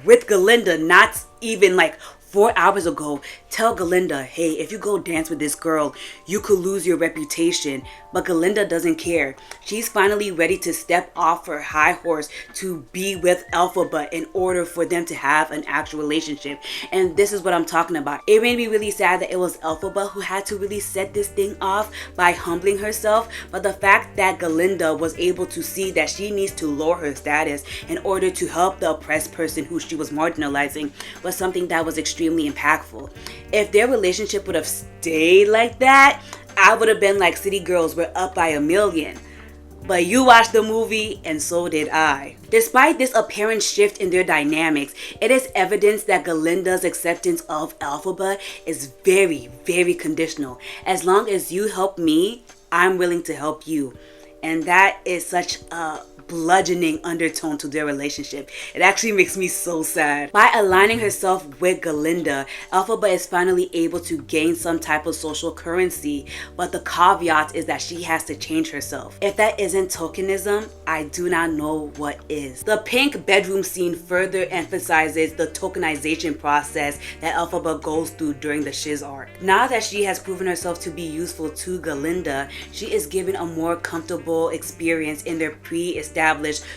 with Galinda not even like 4 hours ago tell Galinda, hey, if you go dance with this girl, you could lose your reputation. But Galinda doesn't care. She's finally ready to step off her high horse to be with Elphaba in order for them to have an actual relationship. And this is what I'm talking about. It made me really sad that it was Elphaba who had to really set this thing off by humbling herself. But the fact that Galinda was able to see that she needs to lower her status in order to help the oppressed person who she was marginalizing was something that was extremely impactful. If their relationship would have stayed like that, I would have been like, City Girls, we're up by 1,000,000. But you watched the movie and so did I. Despite this apparent shift in their dynamics, it is evidence that Galinda's acceptance of Elphaba is very, very conditional. As long as you help me, I'm willing to help you. And that is such a bludgeoning undertone to their relationship. It actually makes me so sad. By aligning herself with Galinda, Elphaba is finally able to gain some type of social currency, but the caveat is that she has to change herself. If that isn't tokenism, I do not know what is. The pink bedroom scene further emphasizes the tokenization process that Elphaba goes through during the shiz arc. Now that she has proven herself to be useful to Galinda, she is given a more comfortable experience in their pre-established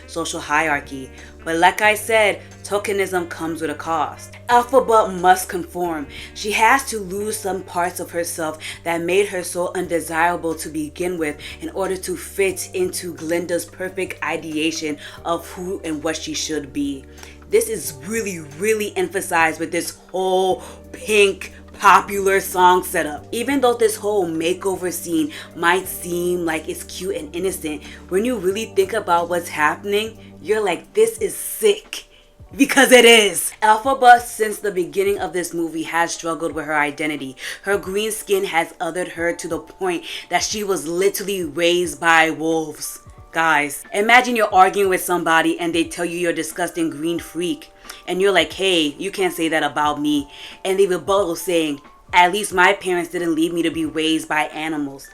social hierarchy. But like I said, tokenism comes with a cost. Elphaba must conform. She has to lose some parts of herself that made her so undesirable to begin with in order to fit into Galinda's perfect ideation of who and what she should be. This is really, really emphasized with this whole pink popular song setup. Even though this whole makeover scene might seem like it's cute and innocent, when you really think about what's happening, you're like, this is sick. Because it is. Elphaba, since the beginning of this movie, has struggled with her identity. Her green skin has othered her to the point that she was literally raised by wolves. Guys, imagine you're arguing with somebody and they tell you you're a disgusting green freak. And you're like, hey, you can't say that about me. And they rebuttal saying, at least my parents didn't leave me to be raised by animals.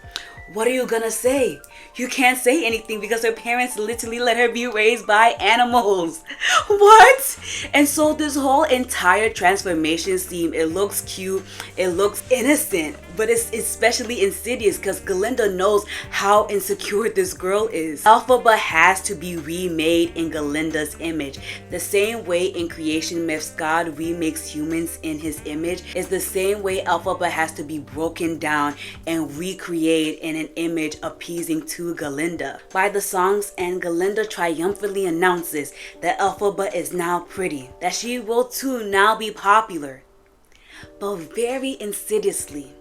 What are you gonna say? You can't say anything because her parents literally let her be raised by animals. What? And so this whole entire transformation scene, it looks cute, it looks innocent, but it's especially insidious because Galinda knows how insecure this girl is. Elphaba has to be remade in Galinda's image. The same way in creation myths God remakes humans in his image is the same way Elphaba has to be broken down and recreated in an image appeasing to Galinda. By the song's end, Galinda triumphantly announces that Elphaba is now pretty, that she will too now be popular, but very insidiously.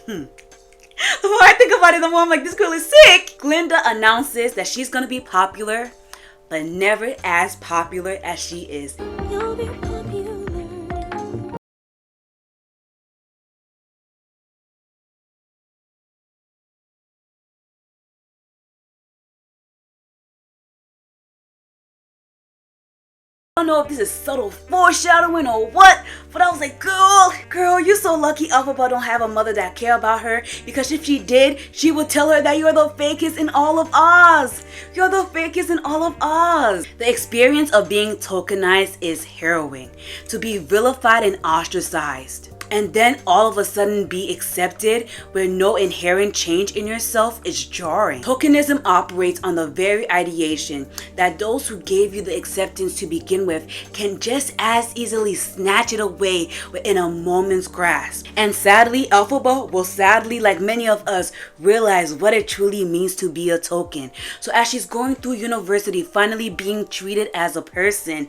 The more I think about it, the more I'm like, this girl is sick. Galinda announces that she's gonna be popular, but never as popular as she is. You'll be popular. I don't know if this is subtle foreshadowing or what, but I was like, girl, you're so lucky Elphaba don't have a mother that care about her, because if she did, she would tell her that you're the fakest in all of Oz. You're the fakest in all of Oz. The experience of being tokenized is harrowing. To be vilified and ostracized, and then all of a sudden be accepted where no inherent change in yourself is jarring. Tokenism operates on the very ideation that those who gave you the acceptance to begin with can just as easily snatch it away within a moment's grasp. And sadly, Elphaba will sadly, like many of us, realize what it truly means to be a token. So as she's going through university, finally being treated as a person,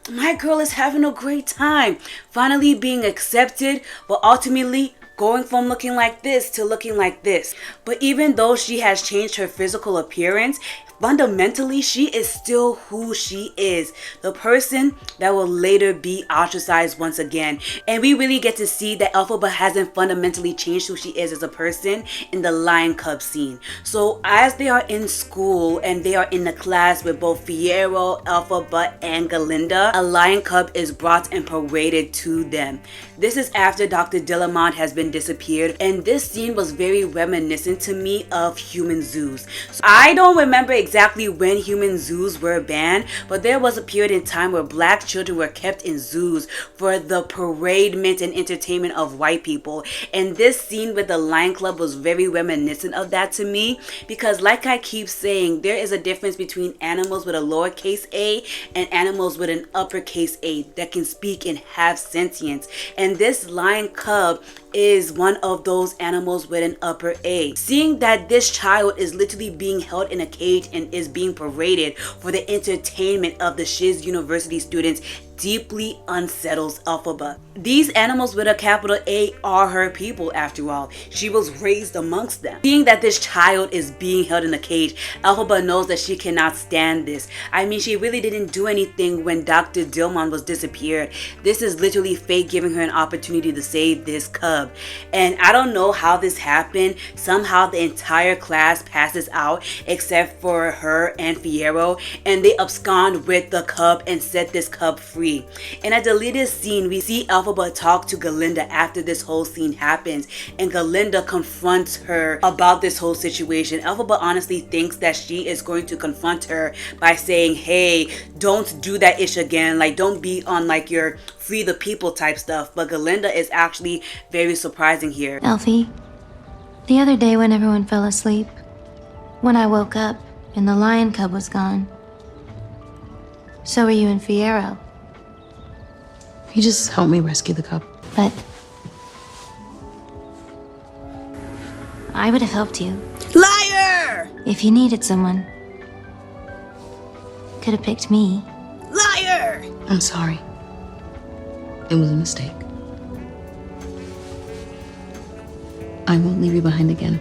my girl is having a great time, finally being accepted, but ultimately going from looking like this to looking like this. But even though she has changed her physical appearance, fundamentally she is still who she is, the person that will later be ostracized once again. And we really get to see that Elphaba hasn't fundamentally changed who she is as a person in the Lion Cub scene. So as they are in school and they are in the class with both Fiyero, Elphaba, and Galinda, a Lion Cub is brought and paraded to them. This is after Dr. Dillamond has been disappeared, and this scene was very reminiscent to me of human zoos. So I don't remember exactly when human zoos were banned, but there was a period in time where black children were kept in zoos for the paradement and entertainment of white people. And this scene with the Lion Club was very reminiscent of that to me, because like I keep saying, there is a difference between animals with a lowercase a and animals with an uppercase a that can speak and have sentience. And this Lion Cub is one of those animals with an upper A. Seeing that this child is literally being held in a cage and is being paraded for the entertainment of the Shiz University students deeply unsettles Elphaba. These animals with a capital A are her people after all. She was raised amongst them. Seeing that this child is being held in a cage, Elphaba knows that she cannot stand this. I mean, she really didn't do anything when Dr. Dillamond was disappeared. This is literally fate giving her an opportunity to save this cub. And I don't know how this happened. Somehow the entire class passes out except for her and Fiyero, and they abscond with the cub and set this cub free. In a deleted scene, we see Elphaba talk to Galinda after this whole scene happens, and Galinda confronts her about this whole situation. Elphaba honestly thinks that she is going to confront her by saying, hey, don't do that ish again, like don't be on like your free the people type stuff. But Galinda is actually very surprising here. Elphie, the other day when everyone fell asleep, when I woke up and the lion cub was gone, so were you and Fiyero. You just helped me rescue the cub. But I would have helped you. Liar! If you needed someone. Could have picked me. Liar! I'm sorry. It was a mistake. I won't leave you behind again.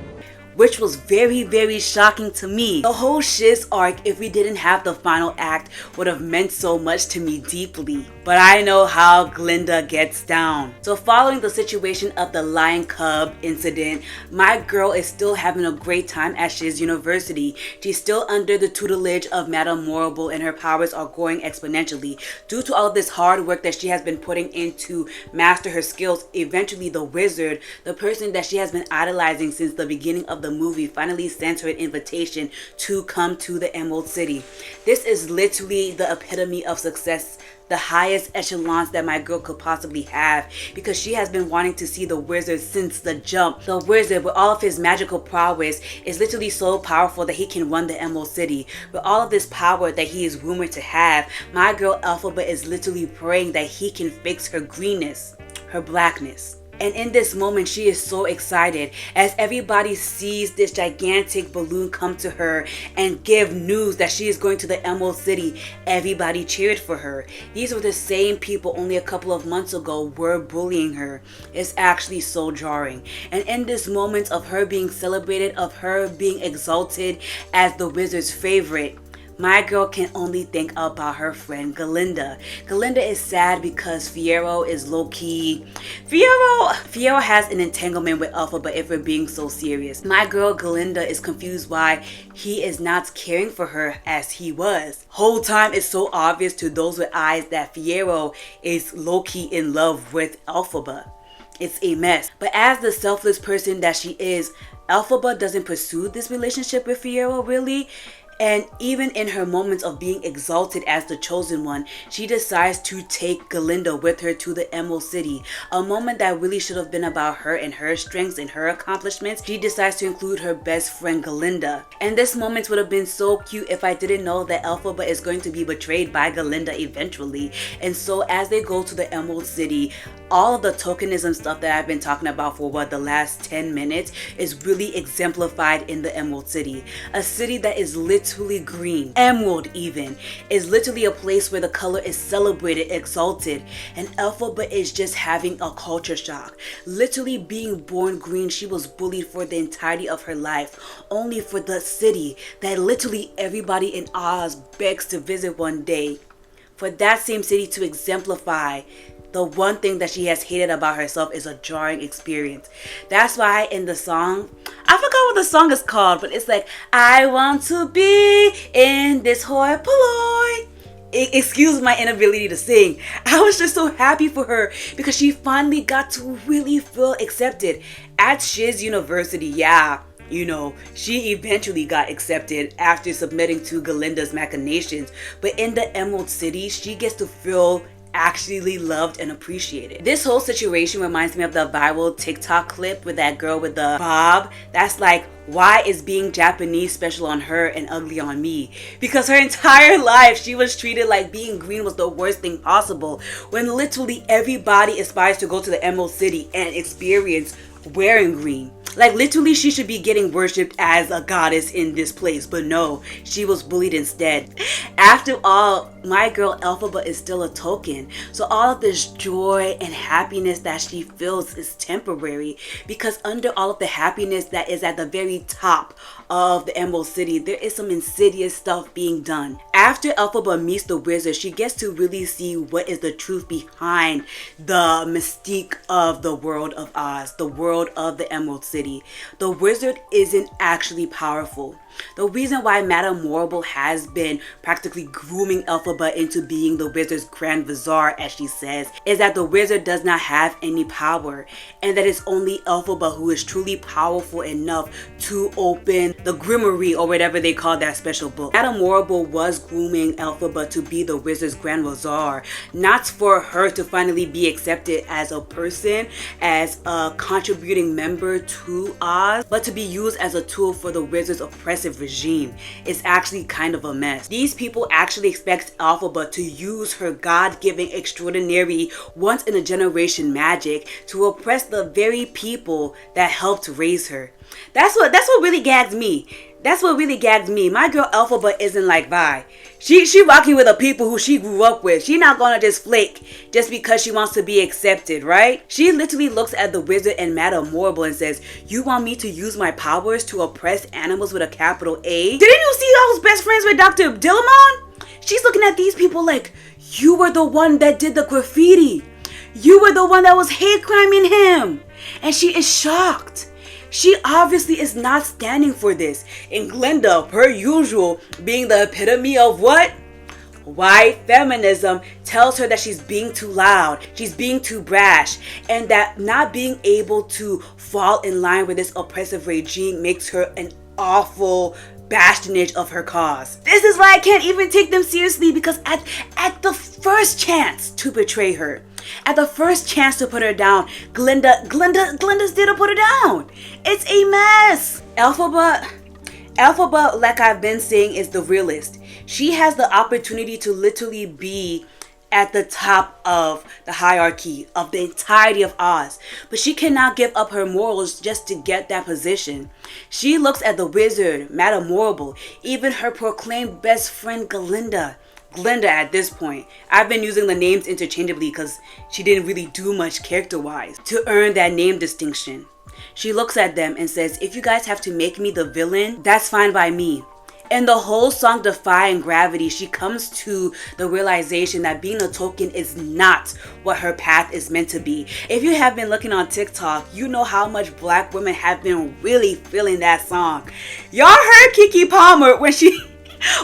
Which was very, very shocking to me. The whole Shiz arc, if we didn't have the final act, would have meant so much to me deeply. But I know how Glinda gets down. So following the situation of the Lion Cub incident, my girl is still having a great time at Shiz University. She's still under the tutelage of Madame Morrible, and her powers are growing exponentially. Due to all this hard work that she has been putting in to master her skills, eventually the wizard, the person that she has been idolizing since the beginning of the movie, finally sends her an invitation to come to the Emerald City. This is literally the epitome of success, the highest echelons that my girl could possibly have, because she has been wanting to see the wizard since the jump. The wizard, with all of his magical prowess, is literally so powerful that he can run the Emerald City. With all of this power that he is rumored to have, my girl Elphaba is literally praying that he can fix her greenness, her blackness. And in this moment, she is so excited as everybody sees this gigantic balloon come to her and give news that she is going to the Emerald City. Everybody cheered for her. These were the same people only a couple of months ago were bullying her. It's actually so jarring. And in this moment of her being celebrated, of her being exalted as the wizard's favorite, my girl can only think about her friend Galinda. Galinda is sad because Fiyero is low-key. Fiyero has an entanglement with Elphaba, if we're being so serious. My girl Galinda is confused why he is not caring for her as he was. Whole time it's so obvious to those with eyes that Fiyero is low-key in love with Elphaba. It's a mess. But as the selfless person that she is, Elphaba doesn't pursue this relationship with Fiyero really. And even in her moments of being exalted as the chosen one, she decides to take Galinda with her to the Emerald City. A moment that really should have been about her and her strengths and her accomplishments. She decides to include her best friend Galinda. And this moment would have been so cute if I didn't know that Elphaba is going to be betrayed by Galinda eventually. And so as they go to the Emerald City, all of the tokenism stuff that I've been talking about for the last 10 minutes is really exemplified in the Emerald City. A city that is literally green. Emerald even is literally a place where the color is celebrated, exalted, and Elphaba is just having a culture shock. Literally being born green, she was bullied for the entirety of her life, only for the city that literally everybody in Oz begs to visit one day. For that same city to exemplify the one thing that she has hated about herself is a jarring experience. That's why in the song, I forgot what the song is called, but it's like, I want to be in this hoi polloi. Excuse my inability to sing. I was just so happy for her because she finally got to really feel accepted at Shiz University. Yeah, you know, she eventually got accepted after submitting to Galinda's machinations. But in the Emerald City, she gets to feel actually loved and appreciated. This whole situation reminds me of the viral TikTok clip with that girl with the bob. That's like, why is being Japanese special on her and ugly on me? Because her entire life she was treated like being green was the worst thing possible, when literally everybody aspires to go to the Emerald City and experience wearing green. Like literally she should be getting worshipped as a goddess in this place, but no, she was bullied instead. After all, my girl Elphaba is still a token, so all of this joy and happiness that she feels is temporary, because under all of the happiness that is at the very top of the Emerald City, there is some insidious stuff being done. After Elphaba meets the wizard, she gets to really see what is the truth behind the mystique of the world of Oz, the world of the Emerald City. The wizard isn't actually powerful. The reason why Madame Morrible has been practically grooming Elphaba into being the wizard's grand vizier, as she says, is that the wizard does not have any power, and that it's only Elphaba who is truly powerful enough to open the grimoire, or whatever they call that special book. Madame Morrible was grooming Elphaba to be the wizard's grand vizier, not for her to finally be accepted as a person, as a contributing member to Oz, but to be used as a tool for the wizard's oppressive regime. Is actually kind of a mess. These people actually expect Elphaba to use her God-given extraordinary once-in-a-generation magic to oppress the very people that helped raise her. That's what really gags me. That's what really gags me. My girl Elphaba isn't like Vi. She rocking with the people who she grew up with. She not gonna just flake just because she wants to be accepted, right? She literally looks at the wizard and Madame Morrible and says, you want me to use my powers to oppress animals with a capital A? Didn't you see I was best friends with Dr. Dillamon? She's looking at these people like, you were the one that did the graffiti. You were the one that was hate criming him. And she is shocked. She obviously is not standing for this. And Glenda, per usual, being the epitome of what? White feminism, tells her that she's being too loud, she's being too brash, and that not being able to fall in line with this oppressive regime makes her an awful bastionage of her cause. This is why I can't even take them seriously, because at the first chance to betray her, at the first chance to put her down, Glenda's there to put her down. It's a mess. Elphaba, like I've been saying, is the realist. She has the opportunity to literally be at the top of the hierarchy of the entirety of Oz, but she cannot give up her morals just to get that position. She looks at the wizard, Madame Morrible, even her proclaimed best friend Glenda at this point. I've been using the names interchangeably because she didn't really do much character-wise to earn that name distinction. She looks at them and says, if you guys have to make me the villain, that's fine by me. In the whole song Defying Gravity, she comes to the realization that being a token is not what her path is meant to be. If you have been looking on TikTok, you know how much black women have been really feeling that song. Y'all heard Keke Palmer when she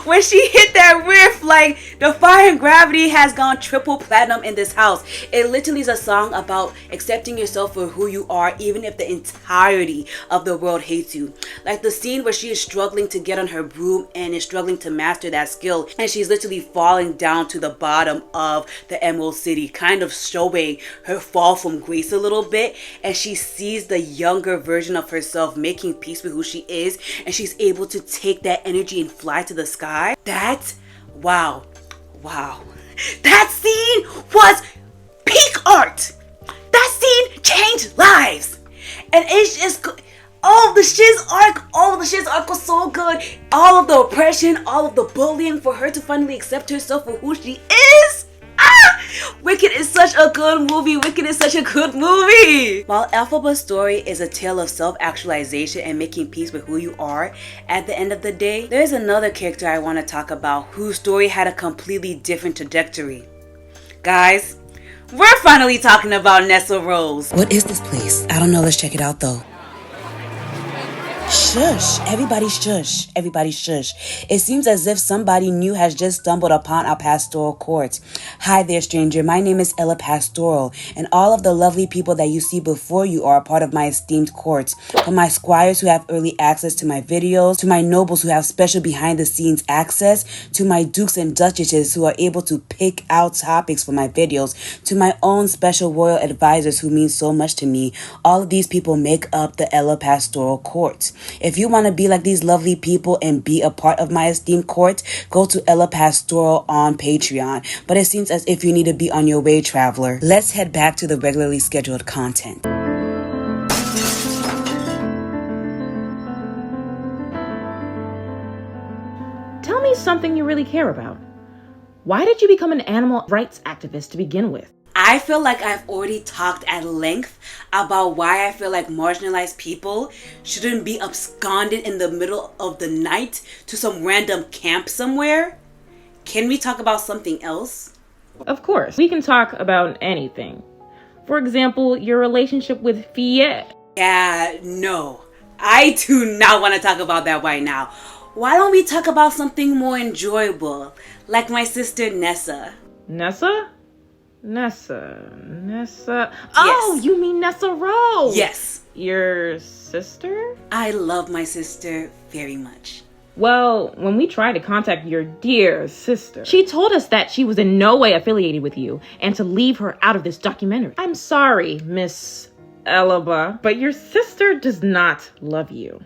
hit that riff, like Defying Gravity has gone triple platinum in this house. It literally is a song about accepting yourself for who you are, even if the entirety of the world hates you. Like the scene where she is struggling to get on her broom and is struggling to master that skill, and she's literally falling down to the bottom of the Emerald City, kind of showing her fall from grace a little bit, and she sees the younger version of herself making peace with who she is, and she's able to take that energy and fly to the sky. Wow. That scene was peak art. That scene changed lives. And it's just, the shiz arc was so good. All of the oppression, all of the bullying, for her to finally accept herself for who she is. Wicked is such a good movie. While Elphaba's story is a tale of self-actualization and making peace with who you are, at the end of the day, there's another character I want to talk about whose story had a completely different trajectory. Guys, we're finally talking about Nessa Rose. What is this place? I don't know. Let's check it out though. Shush. Everybody shush. It seems as if somebody new has just stumbled upon our pastoral court. Hi there, stranger. My name is Ella Pastoral, and all of the lovely people that you see before you are a part of my esteemed court. From my squires who have early access to my videos, to my nobles who have special behind-the-scenes access, to my dukes and duchesses who are able to pick out topics for my videos, to my own special royal advisors who mean so much to me. All of these people make up the Ella Pastoral court. If you want to be like these lovely people and be a part of my esteemed court, go to Ella Pastoral on Patreon. But it seems as if you need to be on your way, traveler. Let's head back to the regularly scheduled content. Tell me something you really care about. Why did you become an animal rights activist to begin with? I feel like I've already talked at length about why I feel like marginalized people shouldn't be absconded in the middle of the night to some random camp somewhere. Can we talk about something else? Of course, we can talk about anything. For example, your relationship with Fie. Yeah, no. I do not want to talk about that right now. Why don't we talk about something more enjoyable, like my sister Nessa? Nessa? Oh, Yes. you mean Nessa Rose? Yes. Your sister? I love my sister very much. Well, when we tried to contact your dear sister, she told us that she was in no way affiliated with you and to leave her out of this documentary. I'm sorry, Miss Ellapba, but your sister does not love you.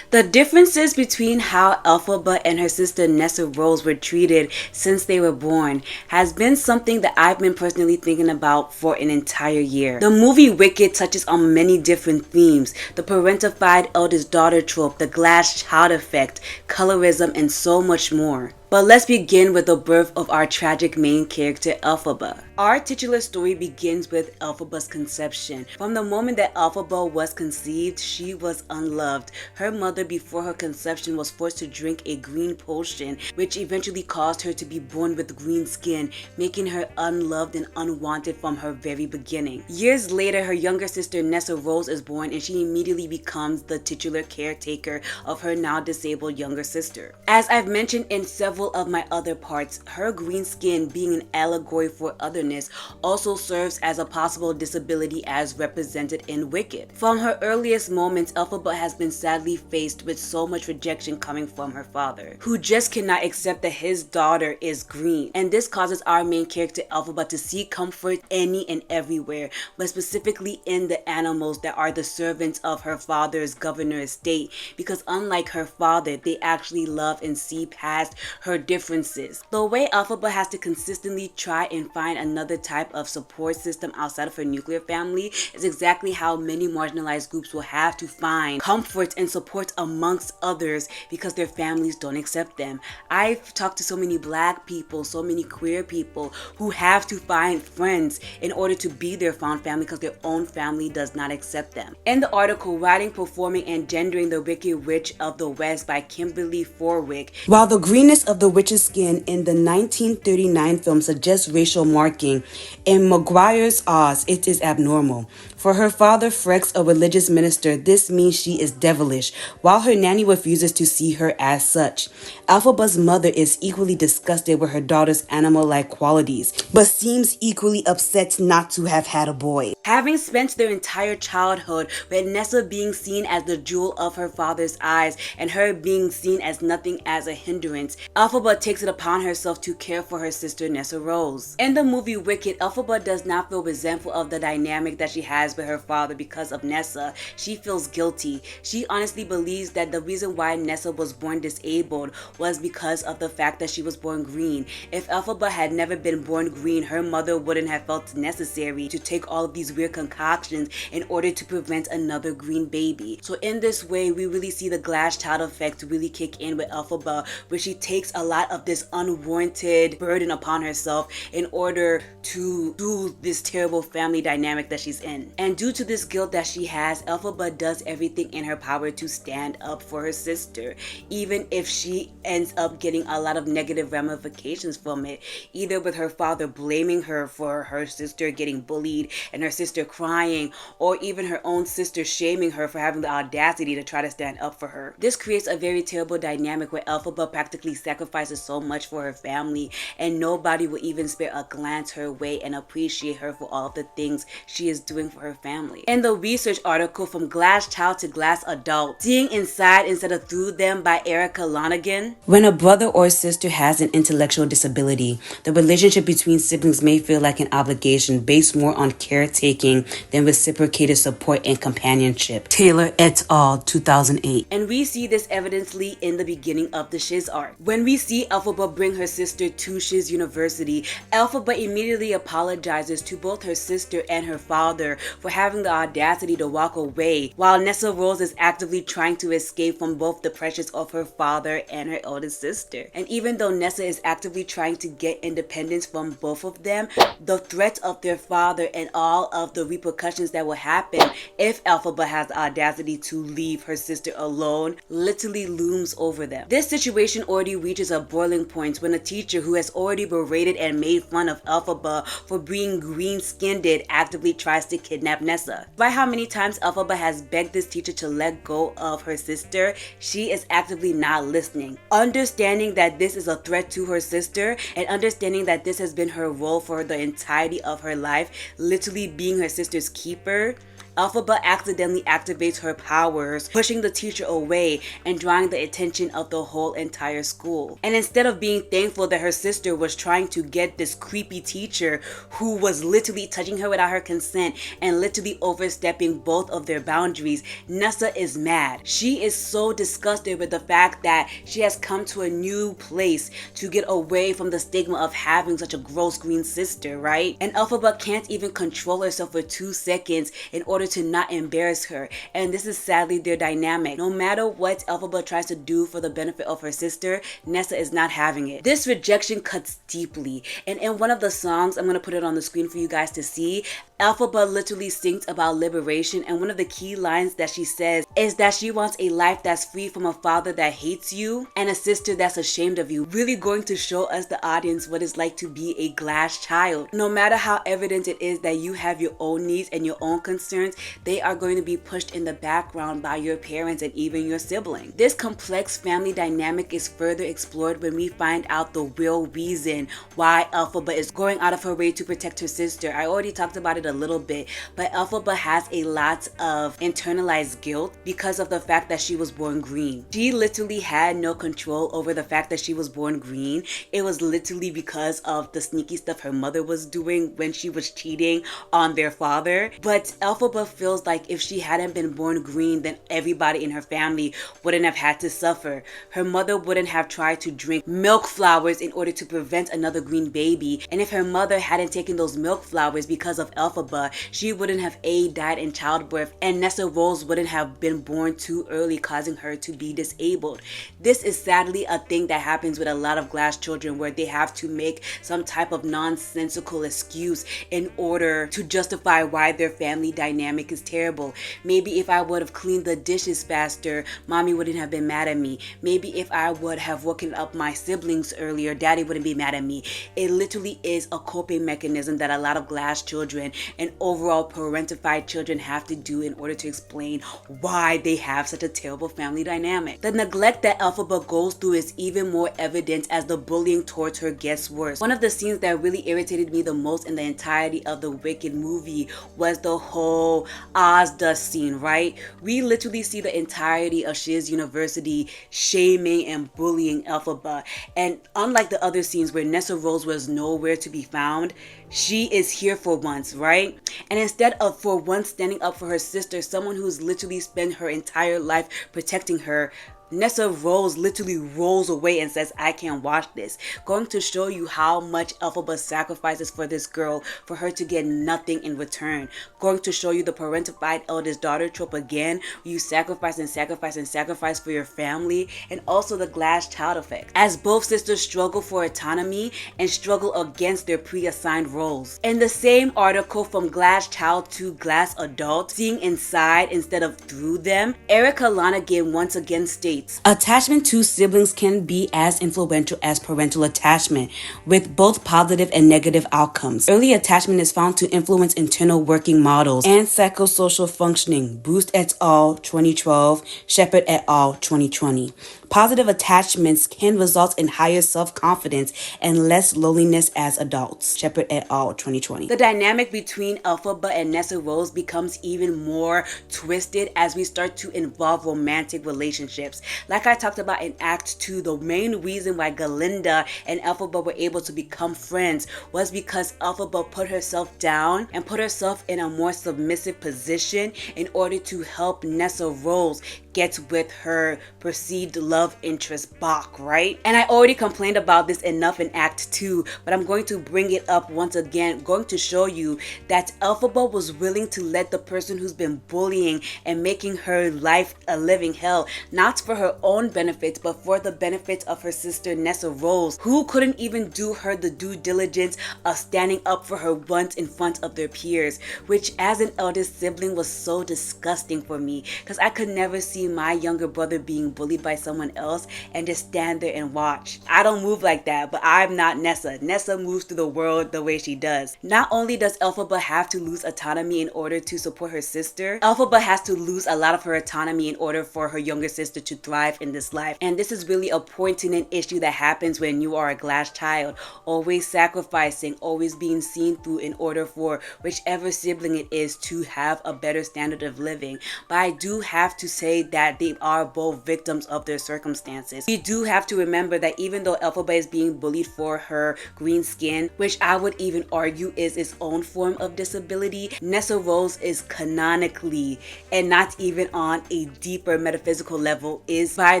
The differences between how Elphaba and her sister Nessa Rose were treated since they were born has been something that I've been personally thinking about for an entire year. The movie Wicked touches on many different themes: the parentified eldest daughter trope, the glass child effect, colorism, and so much more. But let's begin with the birth of our tragic main character, Elphaba. Our titular story begins with Elphaba's conception. From the moment that Elphaba was conceived, she was unloved. Her mother before her conception was forced to drink a green potion, which eventually caused her to be born with green skin, making her unloved and unwanted from her very beginning. Years later, her younger sister Nessa Rose is born, and she immediately becomes the titular caretaker of her now disabled younger sister. As I've mentioned in several of my other parts, her green skin being an allegory for otherness also serves as a possible disability as represented in Wicked. From her earliest moments, Elphaba has been sadly faced with so much rejection coming from her father, who just cannot accept that his daughter is green. And this causes our main character Elphaba to seek comfort any and everywhere, but specifically in the animals that are the servants of her father's governor estate, because unlike her father, they actually love and see past her her differences. The way Elphaba has to consistently try and find another type of support system outside of her nuclear family is exactly how many marginalized groups will have to find comfort and support amongst others because their families don't accept them. I've talked to so many black people, so many queer people who have to find friends in order to be their found family because their own family does not accept them. In the article Writing, Performing, and Gendering the Wicked Witch of the West by Kimberly Forwick, while the greenness of the witch's skin in the 1939 film suggests racial marking, in Maguire's Oz it is abnormal. For her father, Frex, a religious minister, this means she is devilish, while her nanny refuses to see her as such. Elphaba's mother is equally disgusted with her daughter's animal-like qualities, but seems equally upset not to have had a boy. Having spent their entire childhood with Nessa being seen as the jewel of her father's eyes and her being seen as nothing as a hindrance, Elphaba takes it upon herself to care for her sister Nessa Rose. In the movie Wicked, Elphaba does not feel resentful of the dynamic that she has with her father because of Nessa. She feels guilty. She honestly believes that the reason why Nessa was born disabled was because of the fact that she was born green. If Elphaba had never been born green, her mother wouldn't have felt necessary to take all of these weird concoctions in order to prevent another green baby. So in this way, we really see the glass child effect really kick in with Elphaba, where she takes a lot of this unwarranted burden upon herself in order to do this terrible family dynamic that she's in. And due to this guilt that she has, Elphaba does everything in her power to stand up for her sister, even if she ends up getting a lot of negative ramifications from it, either with her father blaming her for her sister getting bullied and her sister crying, or even her own sister shaming her for having the audacity to try to stand up for her. This creates a very terrible dynamic where Elphaba practically sacrifices so much for her family, and nobody will even spare a glance her way and appreciate her for all of the things she is doing for her family. In the research article From Glass Child to Glass Adult, Seeing Inside Instead of Through Them by Erica Lonergan. When a brother or sister has an intellectual disability, the relationship between siblings may feel like an obligation based more on caretaking than reciprocated support and companionship. Taylor et al. 2008. And we see this evidently in the beginning of the Shiz arc. When we see Elphaba bring her sister to Shiz University, Elphaba immediately apologizes to both her sister and her father for having the audacity to walk away, while Nessa Rose is actively trying to escape from both the pressures of her father and her oldest sister. And even though Nessa is actively trying to get independence from both of them, the threat of their father and all of the repercussions that will happen if Elphaba has the audacity to leave her sister alone literally looms over them. This situation already reaches a boiling point when a teacher who has already berated and made fun of Elphaba for being green-skinned actively tries to kidnap Nessa. By how many times Elphaba has begged this teacher to let go of her sister, she is actively not listening. Understanding that this is a threat to her sister and understanding that this has been her role for the entirety of her life, literally being her sister's keeper, Elphaba accidentally activates her powers, pushing the teacher away and drawing the attention of the whole entire school. And instead of being thankful that her sister was trying to get this creepy teacher who was literally touching her without her consent and literally overstepping both of their boundaries, Nessa is mad. She is so disgusted with the fact that she has come to a new place to get away from the stigma of having such a gross green sister, right? And Elphaba can't even control herself for 2 seconds in order to not embarrass her, and this is sadly their dynamic. No matter what Elphaba tries to do for the benefit of her sister, Nessa is not having it. This rejection cuts deeply, and in one of the songs, I'm going to put it on the screen for you guys to see, Elphaba literally sings about liberation, and one of the key lines that she says is that she wants a life that's free from a father that hates you and a sister that's ashamed of you, really going to show us, the audience, what it's like to be a glass child. No matter how evident it is that you have your own needs and your own concerns, they are going to be pushed in the background by your parents and even your siblings. This complex family dynamic is further explored when we find out the real reason why Elphaba is going out of her way to protect her sister. I already talked about it a a little bit, but Elphaba has a lot of internalized guilt because of the fact that she was born green. She literally had no control over the fact that she was born green. It was literally because of the sneaky stuff her mother was doing when she was cheating on their father. But Elphaba feels like if she hadn't been born green, then everybody in her family wouldn't have had to suffer. Her mother wouldn't have tried to drink milk flowers in order to prevent another green baby. And if her mother hadn't taken those milk flowers because of Elphaba, she wouldn't have died in childbirth, and Nessa Rose wouldn't have been born too early, causing her to be disabled. This is sadly a thing that happens with a lot of glass children, where they have to make some type of nonsensical excuse in order to justify why their family dynamic is terrible. Maybe if I would have cleaned the dishes faster, mommy wouldn't have been mad at me. Maybe if I would have woken up my siblings earlier, daddy wouldn't be mad at me. It literally is a coping mechanism that a lot of glass children and overall parentified children have to do in order to explain why they have such a terrible family dynamic. The neglect that Elphaba goes through is even more evident as the bullying towards her gets worse. One of the scenes that really irritated me the most in the entirety of the Wicked movie was the whole Oz dust scene, right? We literally see the entirety of Shiz University shaming and bullying Elphaba, and unlike the other scenes where Nessa Rose was nowhere to be found, she is here for once, right? And instead of for once standing up for her sister, someone who's literally spent her entire life protecting her, Nessa Rose literally rolls away and says, I can't watch this. Going to show you how much Elphaba sacrifices for this girl for her to get nothing in return. Going to show you the parentified eldest daughter trope again, where you sacrifice and sacrifice and sacrifice for your family, and also the glass child effect, as both sisters struggle for autonomy and struggle against their pre-assigned roles. In the same article, From Glass Child to Glass Adult, Seeing Inside Instead of Through Them, Erica Lanigan once again states, attachment to siblings can be as influential as parental attachment, with both positive and negative outcomes. Early attachment is found to influence internal working models and psychosocial functioning. Boost et al. 2012, Shepard et al. 2020. Positive attachments can result in higher self-confidence and less loneliness as adults. Shepard et al. 2020. The dynamic between Elphaba and Nessa Rose becomes even more twisted as we start to involve romantic relationships. Like I talked about in Act 2, the main reason why Galinda and Elphaba were able to become friends was because Elphaba put herself down and put herself in a more submissive position in order to help Nessa Rose get with her perceived love interest Bach, right? And I already complained about this enough in Act 2, but I'm going to bring it up once again, going to show you that Elphaba was willing to let the person who's been bullying and making her life a living hell, not for her own benefits, but for the benefits of her sister Nessa Rose, who couldn't even do her the due diligence of standing up for her once in front of their peers, which as an eldest sibling was so disgusting for me, because I could never see my younger brother being bullied by someone else and just stand there and watch. I don't move like that, but I'm not Nessa. Nessa moves through the world the way she does. Not only does Elphaba have to lose autonomy in order to support her sister, Elphaba has to lose a lot of her autonomy in order for her younger sister to thrive in this life. And this is really a poignant issue that happens when you are a glass child, always sacrificing, always being seen through in order for whichever sibling it is to have a better standard of living. But I do have to say that they are both victims of their circumstances. We do have to remember that even though Elphaba is being bullied for her green skin, which I would even argue is its own form of disability, Nessa Rose is canonically, and not even on a deeper metaphysical level, is by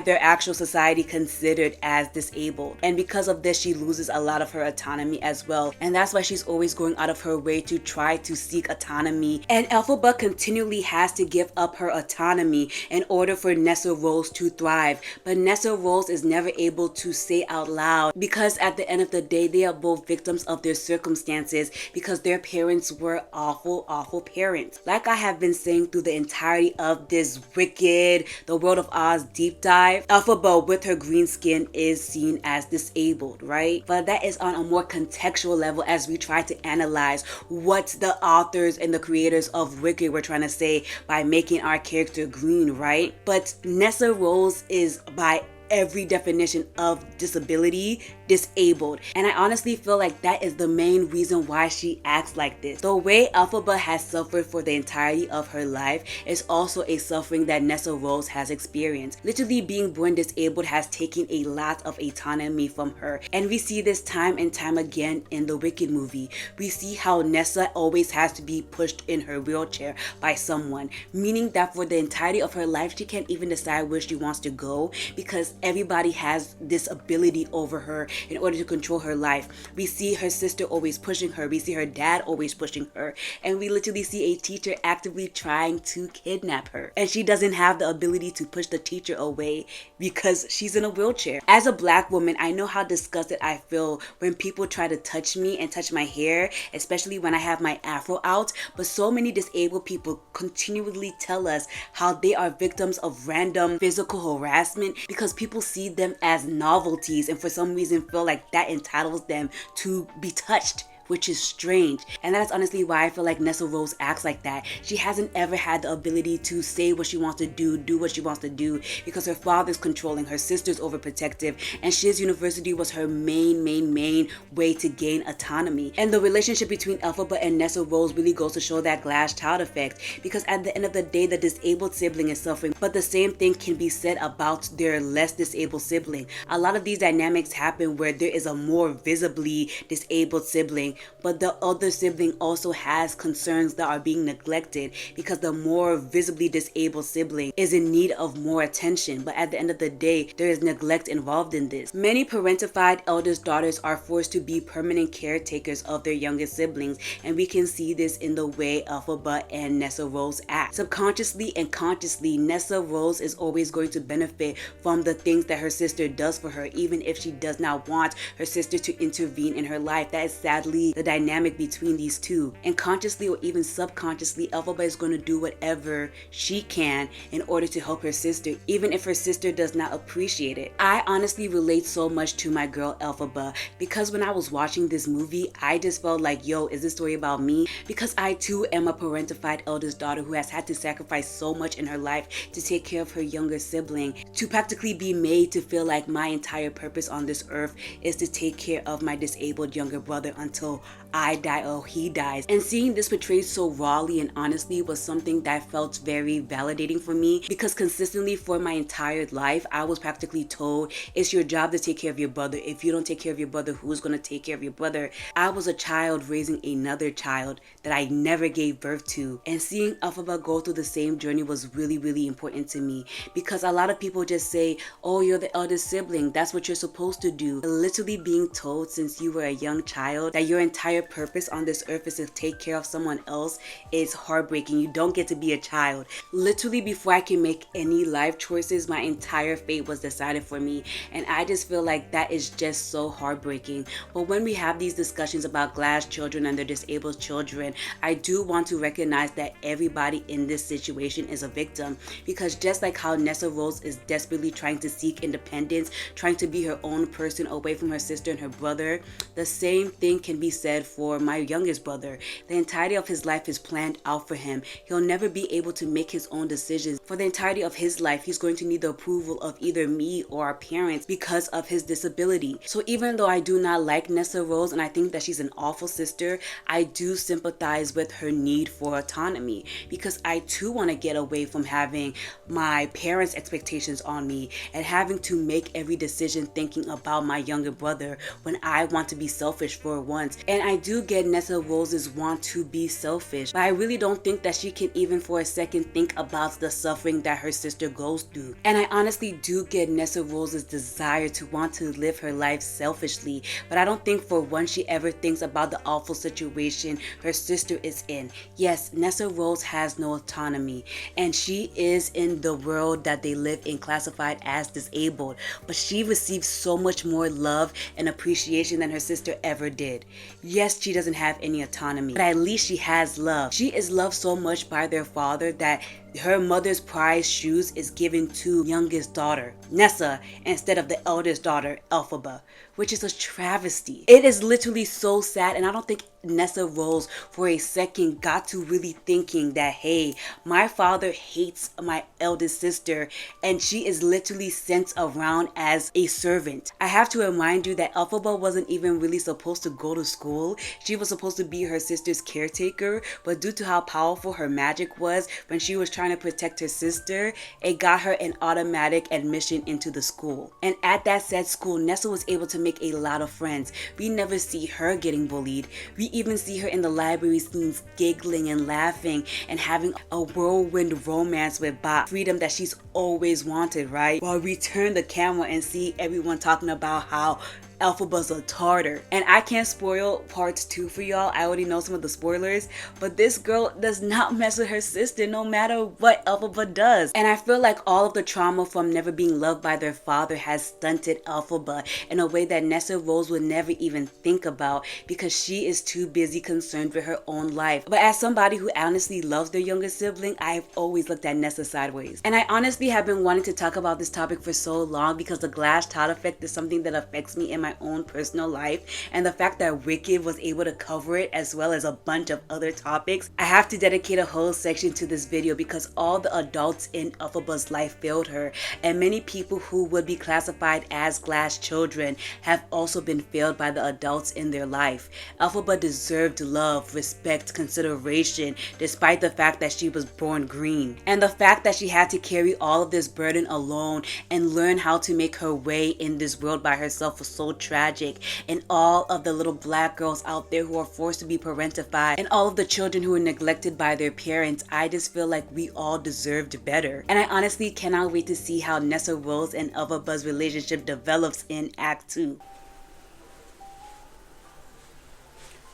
their actual society considered as disabled. And because of this, she loses a lot of her autonomy as well. And that's why she's always going out of her way to try to seek autonomy. And Elphaba continually has to give up her autonomy in order for Nessa Rose to thrive. But Nessa Rose is never able to say out loud, because at the end of the day, they are both victims of their circumstances, because their parents were awful, awful parents. Like I have been saying through the entirety of this Wicked, the World of Oz deep dive, Elphaba with her green skin is seen as disabled, right? But that is on a more contextual level as we try to analyze what the authors and the creators of Wicked were trying to say by making our character green, right? But Nessa Rose is, by every definition of disability, disabled. And I honestly feel like that is the main reason why she acts like this. The way Elphaba has suffered for the entirety of her life is also a suffering that Nessa Rose has experienced. Literally being born disabled has taken a lot of autonomy from her, and we see this time and time again in the Wicked movie. We see how Nessa always has to be pushed in her wheelchair by someone, meaning that for the entirety of her life she can't even decide where she wants to go because everybody has this ability over her in order to control her life. We see her sister always pushing her, we see her dad always pushing her, and we literally see a teacher actively trying to kidnap her, and she doesn't have the ability to push the teacher away because she's in a wheelchair. As a black woman, I know how disgusted I feel when people try to touch me and touch my hair, especially when I have my afro out, but so many disabled people continually tell us how they are victims of random physical harassment because people see them as novelties and for some reason feel like that entitles them to be touched, which is strange. And that's honestly why I feel like Nessa Rose acts like that. She hasn't ever had the ability to say what she wants to do what she wants to do, because her father's controlling, her sister's overprotective, and Shiz University was her main way to gain autonomy. And the relationship between Elphaba and Nessa Rose really goes to show that glass child effect, because at the end of the day, the disabled sibling is suffering, but the same thing can be said about their less disabled sibling. A lot of these dynamics happen where there is a more visibly disabled sibling, but the other sibling also has concerns that are being neglected because the more visibly disabled sibling is in need of more attention. But at the end of the day, there is neglect involved in this. Many parentified eldest daughters are forced to be permanent caretakers of their youngest siblings, and we can see this in the way Elphaba and Nessa Rose act. Subconsciously and consciously, Nessa Rose is always going to benefit from the things that her sister does for her, even if she does not want her sister to intervene in her life. That is sadly the dynamic between these two. And consciously or even subconsciously, Elphaba is going to do whatever she can in order to help her sister, even if her sister does not appreciate it. I honestly relate so much to my girl Elphaba, because when I was watching this movie, I just felt like, yo, is this story about me? Because I too am a parentified eldest daughter who has had to sacrifice so much in her life to take care of her younger sibling, to practically be made to feel like my entire purpose on this earth is to take care of my disabled younger brother until I die or he dies. And seeing this portrayed so rawly and honestly was something that felt very validating for me, because consistently for my entire life I was practically told it's your job to take care of your brother. If you don't take care of your brother, who's going to take care of your brother? I was a child raising another child that I never gave birth to, and seeing Elphaba go through the same journey was really important to me, because a lot of people just say, oh, you're the eldest sibling, that's what you're supposed to do. But literally being told since you were a young child that your entire purpose on this earth is to take care of someone else is heartbreaking. You don't get to be a child. Literally before I can make any life choices, my entire fate was decided for me, and I just feel like that is just so heartbreaking. But when we have these discussions about glass children and their disabled children, I do want to recognize that everybody in this situation is a victim, because just like how Nessa Rose is desperately trying to seek independence, trying to be her own person away from her sister and her brother, the same thing can be said for my youngest brother. The entirety of his life is planned out for him. He'll never be able to make his own decisions. For the entirety of his life, he's going to need the approval of either me or our parents because of his disability. So even though I do not like Nessa Rose and I think that she's an awful sister, I do sympathize with her need for autonomy, because I too want to get away from having my parents' expectations on me and having to make every decision thinking about my younger brother when I want to be selfish for once. And I do get Nessa Rose's want to be selfish, but I really don't think that she can even for a second think about the suffering that her sister goes through. And I honestly do get Nessa Rose's desire to want to live her life selfishly, but I don't think for once she ever thinks about the awful situation her sister is in. Yes, Nessa Rose has no autonomy, and she is in the world that they live in classified as disabled, but she receives so much more love and appreciation than her sister ever did. Yes, she doesn't have any autonomy, but at least she has love. She is loved so much by their father that her mother's prized shoes is given to youngest daughter Nessa instead of the eldest daughter Elphaba, which is a travesty. It is literally so sad, and I don't think Nessa Rose for a second got to really thinking that, hey, my father hates my eldest sister and she is literally sent around as a servant. I have to remind you that Elphaba wasn't even really supposed to go to school. She was supposed to be her sister's caretaker, but due to how powerful her magic was when she was trying to protect her sister, it got her an automatic admission into the school. And at that said school, Nessa was able to make a lot of friends. We never see her getting bullied. We even see her in the library scenes giggling and laughing and having a whirlwind romance with Bob. Freedom that she's always wanted, right? While we turn the camera and see everyone talking about how Elphaba's a tartar. And I can't spoil parts 2 for y'all. I already know some of the spoilers, but this girl does not mess with her sister no matter what Elphaba does. And I feel like all of the trauma from never being loved by their father has stunted Elphaba in a way that Nessa Rose would never even think about because she is too busy concerned with her own life. But as somebody who honestly loves their younger sibling, I've always looked at Nessa sideways. And I honestly have been wanting to talk about this topic for so long because the glass tot effect is something that affects me in my own personal life, and the fact that Wicked was able to cover it as well as a bunch of other topics. I have to dedicate a whole section to this video because all the adults in Elphaba's life failed her, and many people who would be classified as glass children have also been failed by the adults in their life. Elphaba deserved love, respect, consideration, despite the fact that she was born green. And the fact that she had to carry all of this burden alone and learn how to make her way in this world by herself was so tragic. And all of the little black girls out there who are forced to be parentified and all of the children who are neglected by their parents, I just feel like we all deserved better. And I honestly cannot wait to see how Nessa Rose and Elphaba's relationship develops in Act 2.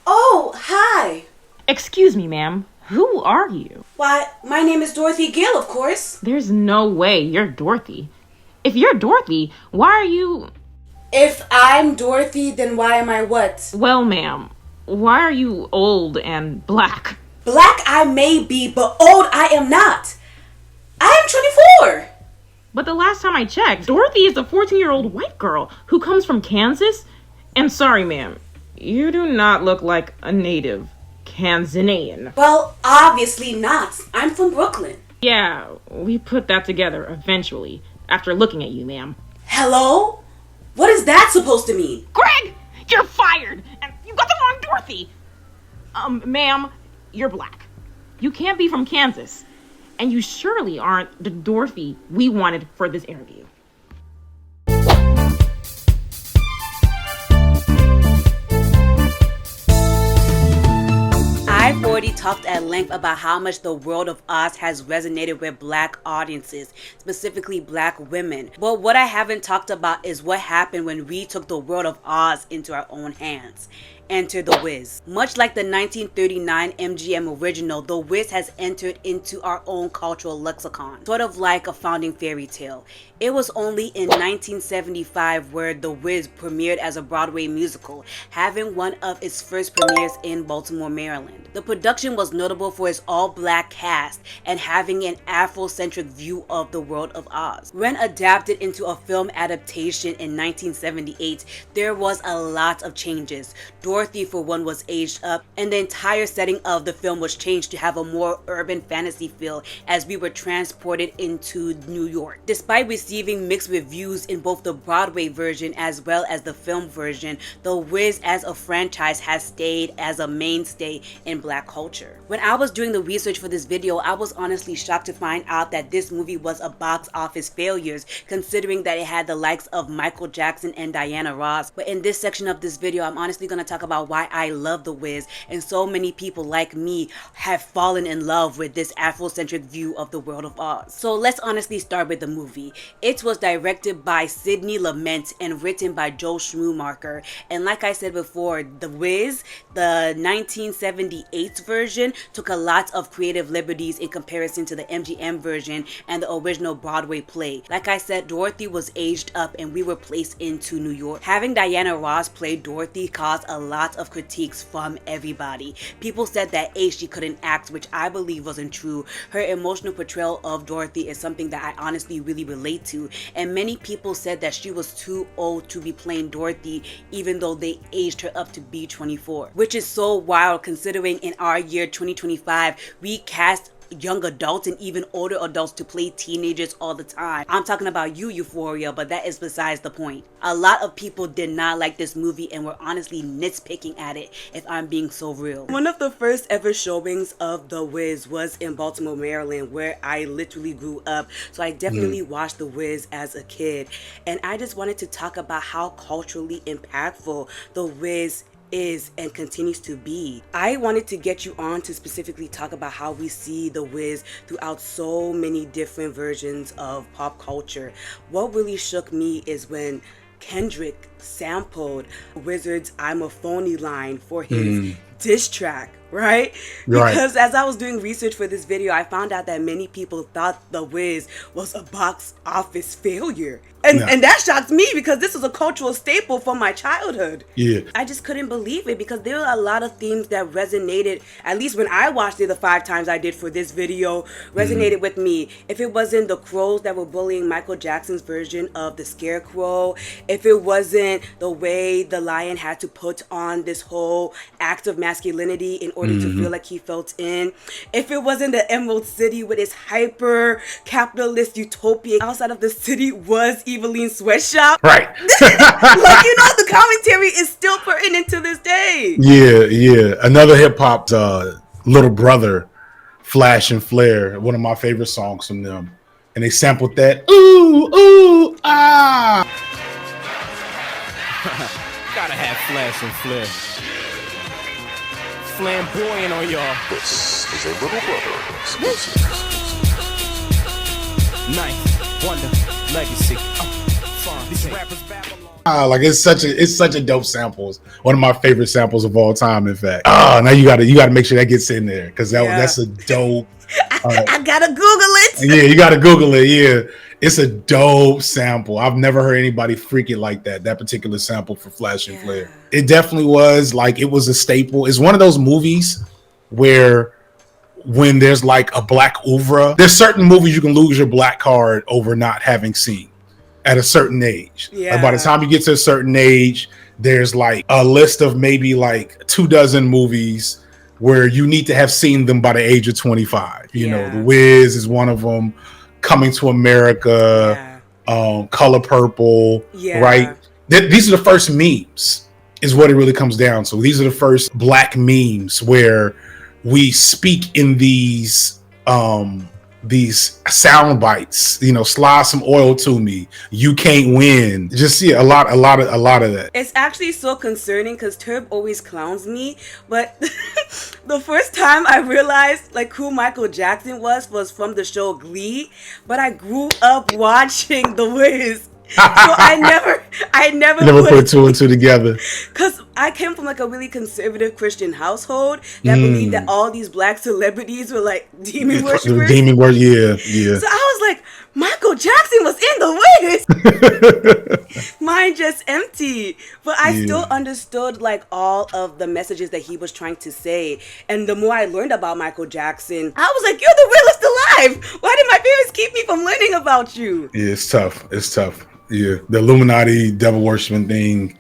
Oh, hi! Excuse me, ma'am. Who are you? Why, my name is Dorothy Gill, of course. There's no way you're Dorothy. If you're Dorothy, why are you... If I'm Dorothy, then why am I what? Well, ma'am, why are you old and black? Black I may be, but old I am not. I am 24. But the last time I checked, Dorothy is a 14-year-old white girl who comes from Kansas. And sorry, ma'am, you do not look like a native Kansanean. Well, obviously not. I'm from Brooklyn. Yeah, we put that together eventually, after looking at you, ma'am. Hello? What is that supposed to mean? Greg, you're fired, and you got the wrong Dorothy. Ma'am, you're black. You can't be from Kansas, and you surely aren't the Dorothy we wanted for this interview. I've already talked at length about how much the World of Oz has resonated with black audiences, specifically black women. But what I haven't talked about is what happened when we took the World of Oz into our own hands. Enter The Wiz. Much like the 1939 MGM original, The Wiz has entered into our own cultural lexicon, sort of like a founding fairy tale. It was only in 1975 where The Wiz premiered as a Broadway musical, having one of its first premieres in Baltimore, Maryland. The production was notable for its all-black cast and having an Afrocentric view of the World of Oz. When adapted into a film adaptation in 1978, there was a lot of changes. Dorothy, for one, was aged up, and the entire setting of the film was changed to have a more urban fantasy feel as we were transported into New York. Despite receiving mixed reviews in both the Broadway version as well as the film version, The Wiz as a franchise has stayed as a mainstay in black culture. When I was doing the research for this video, I was honestly shocked to find out that this movie was a box office failure, considering that it had the likes of Michael Jackson and Diana Ross. But in this section of this video, I'm honestly going to talk about why I love The Wiz, and so many people like me have fallen in love with this Afrocentric view of the World of Oz. So let's honestly start with the movie. It was directed by Sidney Lumet and written by Joel Schumacher, and like I said before, The Wiz, the 1978 version, took a lot of creative liberties in comparison to the MGM version and the original Broadway play. Like I said, Dorothy was aged up and we were placed into New York. Having Diana Ross play Dorothy caused a lot lot of critiques from everybody. People said that she couldn't act, which I believe wasn't true. Her emotional portrayal of Dorothy is something that I honestly really relate to, and many people said that she was too old to be playing Dorothy, even though they aged her up to be 24, which is so wild considering in our year 2025 we cast young adults and even older adults to play teenagers all the time. I'm talking about you, Euphoria, but that is besides the point. A lot of people did not like this movie and were honestly nitpicking at it, if I'm being so real. One of the first ever showings of The Wiz was in Baltimore, Maryland, where I literally grew up. So I definitely watched The Wiz as a kid. And I just wanted to talk about how culturally impactful The Wiz is and continues to be. I wanted to get you on to specifically talk about how we see The Wiz throughout so many different versions of pop culture. What really shook me is when Kendrick sampled Wizard's "I'm a Phony" line for his diss track, right? Because as I was doing research for this video, I found out that many people thought The Wiz was a box office failure. And that shocked me because this was a cultural staple from my childhood. Yeah. I just couldn't believe it because there were a lot of themes that resonated, at least when I watched it the 5 times I did for this video, resonated with me. If it wasn't the crows that were bullying Michael Jackson's version of the Scarecrow, if it wasn't the way the lion had to put on this whole act of masculinity in order to feel like he felt in, if it wasn't the Emerald City with its hyper capitalist utopia outside of the city was Evillene Sweatshop. Right. Like, you know, the commentary is still pertinent to this day. Yeah. Another hip hop little brother, Flash and Flare, one of my favorite songs from them. And they sampled that. Ooh, ah. Gotta have Flash and Flare. Flamboyant on y'all. This is a little brother exclusive. Nice, wonder, legacy. These rappers Like it's such a dope sample. It's one of my favorite samples of all time, in fact. Now you gotta make sure that gets in there because that's a dope. I gotta Google it. Yeah, you gotta Google it. Yeah, it's a dope sample. I've never heard anybody freak it like that. That particular sample for Flash and Flare. It definitely was like it was a staple. It's one of those movies where when there's like a black oeuvre, there's certain movies you can lose your black card over not having seen at a certain age. Like by the time you get to a certain age, there's like a list of maybe like 24 movies where you need to have seen them by the age of 25. You know, The Wiz is one of them. Coming to America, Color Purple, right? These are the first memes, is what it really comes down to. These are the first black memes where we speak in these sound bites. You know, slide some oil to me. You can't win. Just see a lot of that. It's actually so concerning because tirrb always clowns me, but the first time I realized like who Michael Jackson was from the show Glee, but I grew up watching The Wiz. So I never put 2 and 2 together. Because I came from like a really conservative Christian household that believed that all these black celebrities were like demon worshippers. Yeah. So I was like, Michael Jackson was in The Wiz. Mine just empty. But I still understood like all of the messages that he was trying to say. And the more I learned about Michael Jackson, I was like, you're the realest alive. Why did my parents keep me from learning about you? Yeah, it's tough. Yeah, the Illuminati devil worshiping thing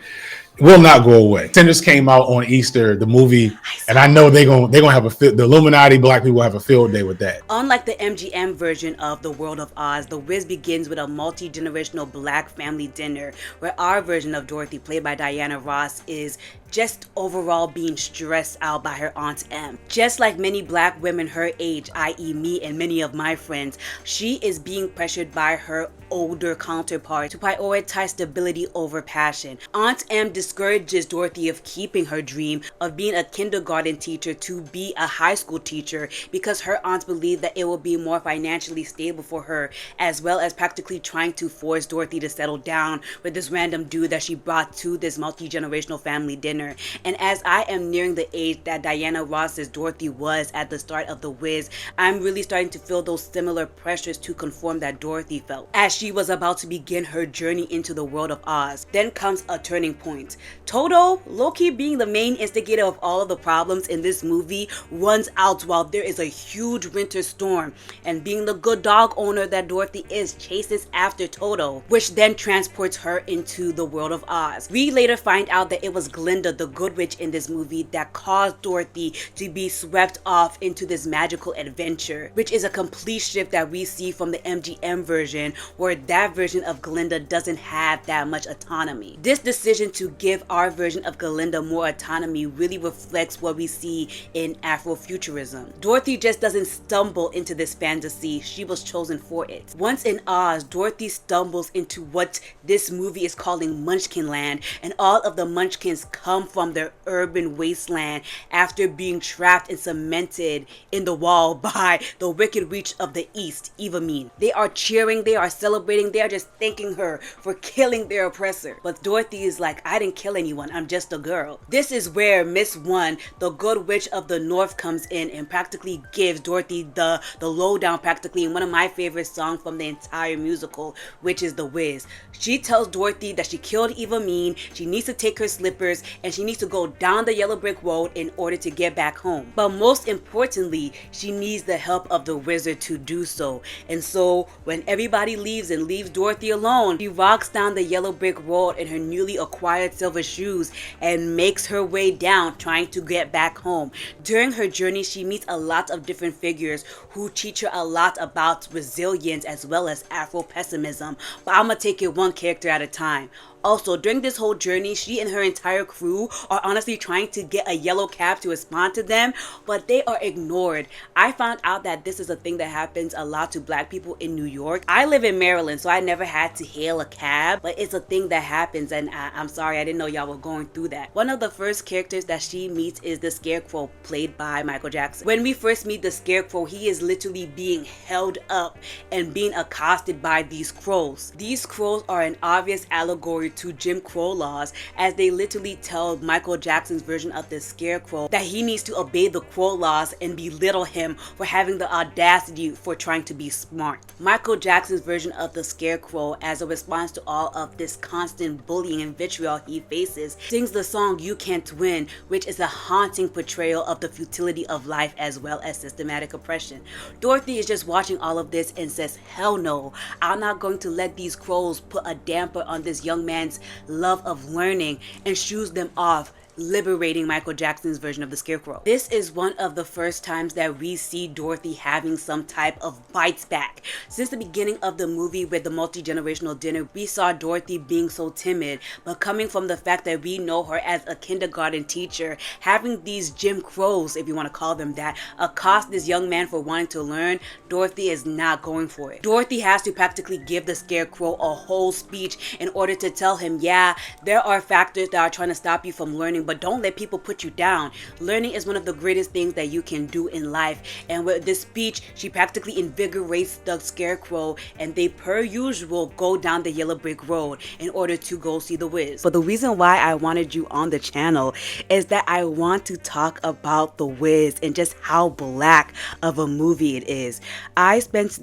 will not go away. Tenders came out on Easter, the movie, and I know they're gonna have the Illuminati black people have a field day with that. Unlike the MGM version of The World of Oz, The Wiz begins with a multi-generational black family dinner, where our version of Dorothy, played by Diana Ross, is just overall being stressed out by her Aunt Em. Just like many black women her age, i.e. me and many of my friends, she is being pressured by her older counterpart to prioritize stability over passion. Aunt Em discourages Dorothy of keeping her dream of being a kindergarten teacher to be a high school teacher because her aunts believe that it will be more financially stable for her, as well as practically trying to force Dorothy to settle down with this random dude that she brought to this multi-generational family dinner. beginner. And as I am nearing the age that Diana Ross's Dorothy was at the start of The Wiz, I'm really starting to feel those similar pressures to conform that Dorothy felt as she was about to begin her journey into the world of Oz. Then comes a turning point. Toto, low-key being the main instigator of all of the problems in this movie, runs out while there is a huge winter storm, and being the good dog owner that Dorothy is, chases after Toto, which then transports her into the world of Oz. We later find out that it was Glinda, the good witch in this movie, that caused Dorothy to be swept off into this magical adventure, which is a complete shift that we see from the MGM version, where that version of Glinda doesn't have that much autonomy. This decision to give our version of Glinda more autonomy really reflects what we see in Afrofuturism. Dorothy just doesn't stumble into this fantasy, she was chosen for it. Once in Oz, Dorothy stumbles into what this movie is calling Munchkin Land, and all of the Munchkins come from their urban wasteland after being trapped and cemented in the wall by the Wicked Witch of the East, Evillene. They are cheering, they are celebrating, they are just thanking her for killing their oppressor. But Dorothy is like, I didn't kill anyone, I'm just a girl. This is where Miss One, the good witch of the north, comes in and practically gives Dorothy the lowdown practically in one of my favorite songs from the entire musical, which is The Wiz. She tells Dorothy that she killed Evillene, she needs to take her slippers, and she needs to go down the yellow brick road in order to get back home. But most importantly, she needs the help of the wizard to do so. And so when everybody leaves and leaves Dorothy alone, she walks down the yellow brick road in her newly acquired silver shoes and makes her way down trying to get back home. During her journey, she meets a lot of different figures who teach her a lot about resilience as well as Afro-pessimism, but I'm gonna take it one character at a time. Also, during this whole journey, she and her entire crew are honestly trying to get a yellow cab to respond to them, but they are ignored. I found out that this is a thing that happens a lot to black people in New York. I live in Maryland, so I never had to hail a cab, but it's a thing that happens, and I'm sorry, I didn't know y'all were going through that. One of the first characters that she meets is the Scarecrow, played by Michael Jackson. When we first meet the Scarecrow, he is literally being held up and being accosted by these crows. These crows are an obvious allegory to Jim Crow laws, as they literally tell Michael Jackson's version of the Scarecrow that he needs to obey the Crow laws and belittle him for having the audacity for trying to be smart. Michael Jackson's version of the Scarecrow, as a response to all of this constant bullying and vitriol he faces, sings the song You Can't Win, which is a haunting portrayal of the futility of life as well as systematic oppression. Dorothy is just watching all of this and says, hell no, I'm not going to let these crows put a damper on this young man's love of learning, and shoos them off, liberating Michael Jackson's version of the Scarecrow. This is one of the first times that we see Dorothy having some type of bites back. Since the beginning of the movie with the multi-generational dinner, we saw Dorothy being so timid, but coming from the fact that we know her as a kindergarten teacher, having these Jim Crows, if you want to call them that, accost this young man for wanting to learn, Dorothy is not going for it. Dorothy has to practically give the Scarecrow a whole speech in order to tell him, yeah, there are factors that are trying to stop you from learning, but don't let people put you down. Learning is one of the greatest things that you can do in life. And with this speech, she practically invigorates the Scarecrow, and they, per usual, go down the yellow brick road in order to go see the Wiz. But the reason why I wanted you on the channel is that I want to talk about the Wiz and just how black of a movie it is. I spent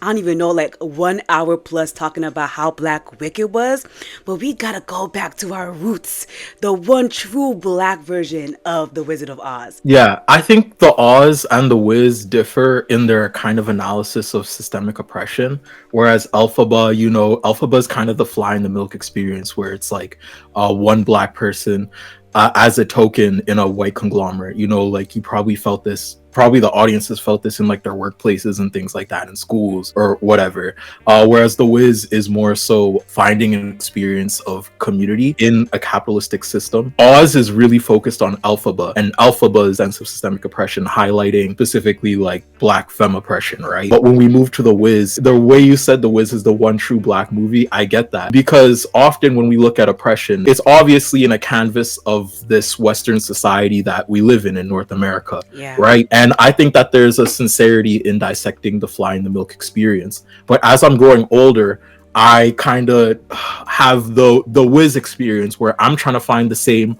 I don't even know, like 1 hour plus talking about how black Wicked was, but we gotta go back to our roots, the one true black version of The Wizard of Oz. Yeah, I think the Oz and the Wiz differ in their kind of analysis of systemic oppression, whereas Elphaba, Elphaba is kind of the fly in the milk experience, where it's like one black person as a token in a white conglomerate. Like you probably felt this. Probably the audiences felt this in like their workplaces and things like that, in schools or whatever. Whereas The Wiz is more so finding an experience of community in a capitalistic system. Oz is really focused on Elphaba and Elphaba's sense of systemic oppression, highlighting specifically like black femme oppression, right? But when we move to The Wiz, the way you said The Wiz is the one true black movie, I get that. Because often when we look at oppression, it's obviously in a canvas of this Western society that we live in North America, right? And I think that there's a sincerity in dissecting the fly in the milk experience. But as I'm growing older, I kind of have the Wiz experience where I'm trying to find the same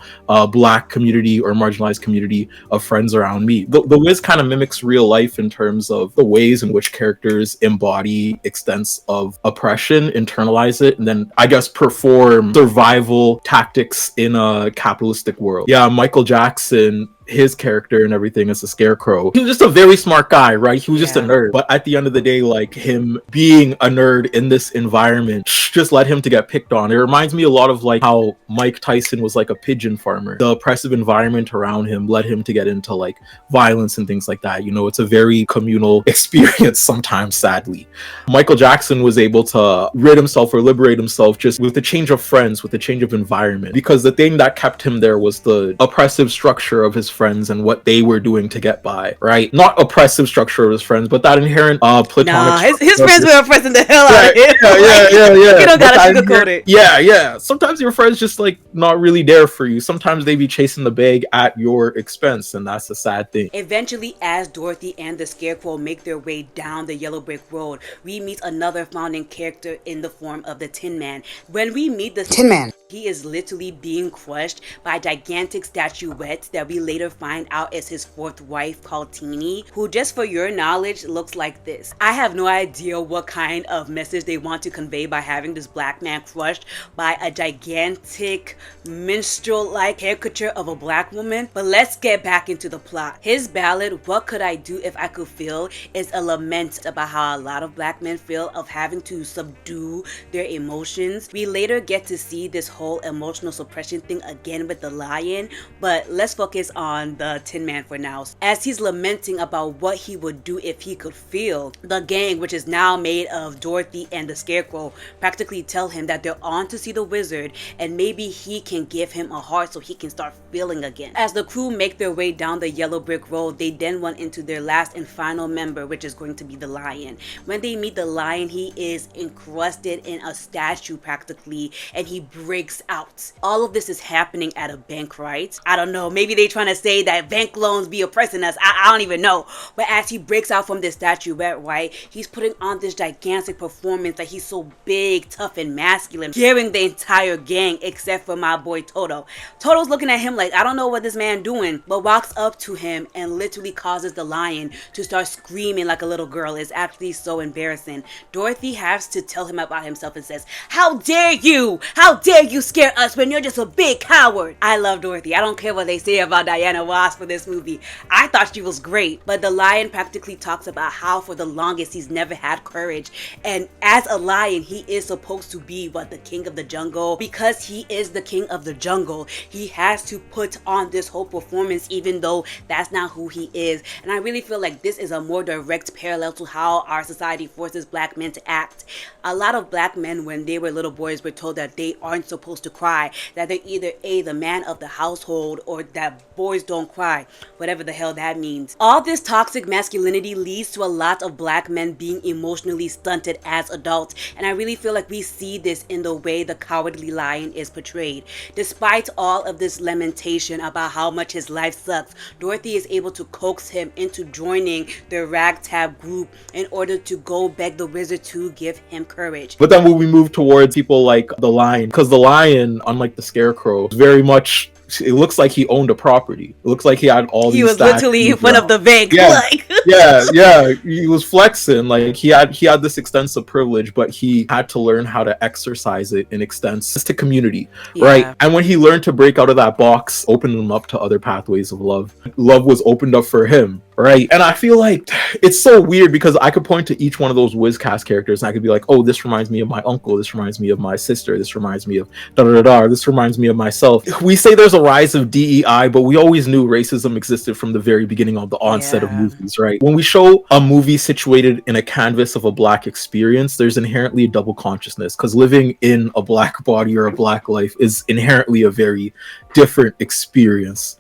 black community or marginalized community of friends around me. The Wiz kind of mimics real life in terms of the ways in which characters embody extents of oppression, internalize it, and then I guess perform survival tactics in a capitalistic world. Yeah, Michael Jackson, his character and everything as a scarecrow, he was just a very smart guy, right? He was just a nerd, but at the end of the day, like, him being a nerd in this environment just led him to get picked on. It reminds me a lot of like how Mike Tyson was like a pigeon farmer. The oppressive environment around him led him to get into like violence and things like that. You know, it's a very communal experience sometimes, sadly. Michael Jackson was able to rid himself or liberate himself just with the change of friends, with the change of environment, because the thing that kept him there was the oppressive structure of his friends and what they were doing to get by, right? Not oppressive structure of his friends, but that inherent platonic. Nah, his friends were oppressing the hell out of him. Yeah. You don't gotta sugarcoat it. Yeah. Sometimes your friends just like not really there for you. Sometimes they be chasing the bag at your expense, and that's a sad thing. Eventually, as Dorothy and the Scarecrow make their way down the yellow brick road, we meet another founding character in the form of the Tin Man. When we meet the Tin Man, he is literally being crushed by gigantic statuettes that we later find out is his fourth wife called Teeny, who, just for your knowledge, looks like this. I have no idea what kind of message they want to convey by having this black man crushed by a gigantic minstrel-like caricature of a black woman, but let's get back into the plot. His ballad, What Could I Do If I Could Feel, is a lament about how a lot of black men feel of having to subdue their emotions. We later get to see this whole emotional suppression thing again with the lion, but let's focus on the Tin Man for now. As he's lamenting about what he would do if he could feel, the gang, which is now made of Dorothy and the Scarecrow, practically tell him that they're on to see the wizard and maybe he can give him a heart so he can start feeling again. As the crew make their way down the yellow brick road, they then run into their last and final member, which is going to be the lion. When they meet the lion, he is encrusted in a statue practically, and he breaks out. All of this is happening at a bank, right? I don't know, maybe they trying to say that bank loans be oppressing us. I don't even know. But as he breaks out from this statuette, right, he's putting on this gigantic performance that he's so big, tough, and masculine, scaring the entire gang except for my boy Toto. Toto's looking at him like, I don't know what this man doing, but walks up to him and literally causes the lion to start screaming like a little girl. It's actually so embarrassing. Dorothy has to tell him about himself and says, how dare you? How dare you scare us when you're just a big coward? I love Dorothy. I don't care what they say about Diana Ross for this movie. I thought she was great. But the lion practically talks about how for the longest he's never had courage. And as a lion, he is supposed to be the king of the jungle. Because he is the king of the jungle, he has to put on this whole performance even though that's not who he is. And I really feel like this is a more direct parallel to how our society forces black men to act. A lot of black men, when they were little boys, were told that they aren't supposed to cry, that they're either the man of the household or that boys don't cry, whatever the hell that means. All this toxic masculinity leads to a lot of black men being emotionally stunted as adults, and I really feel like we see this in the way the cowardly lion is portrayed. Despite all of this lamentation about how much his life sucks, Dorothy is able to coax him into joining the ragtag group in order to go beg the wizard to give him courage. But then when we move towards people like the lion, because the lion, unlike the Scarecrow, very much, it looks like he owned a property. It looks like he had all these. He was literally in front of the bank. Yeah, he was flexing. Like he had this extensive privilege, but he had to learn how to exercise it in extents to community, right? And when he learned to break out of that box, open him up to other pathways of love. Love was opened up for him, right? And I feel like it's so weird because I could point to each one of those WizCast characters and I could be like, oh, this reminds me of my uncle. This reminds me of my sister. This reminds me of da-da-da-da. This reminds me of myself. We say there's a rise of DEI, but we always knew racism existed from the very beginning of the onset of movies, right? When we show a movie situated in a canvas of a black experience, there's inherently a double consciousness because living in a black body or a black life is inherently a very different experience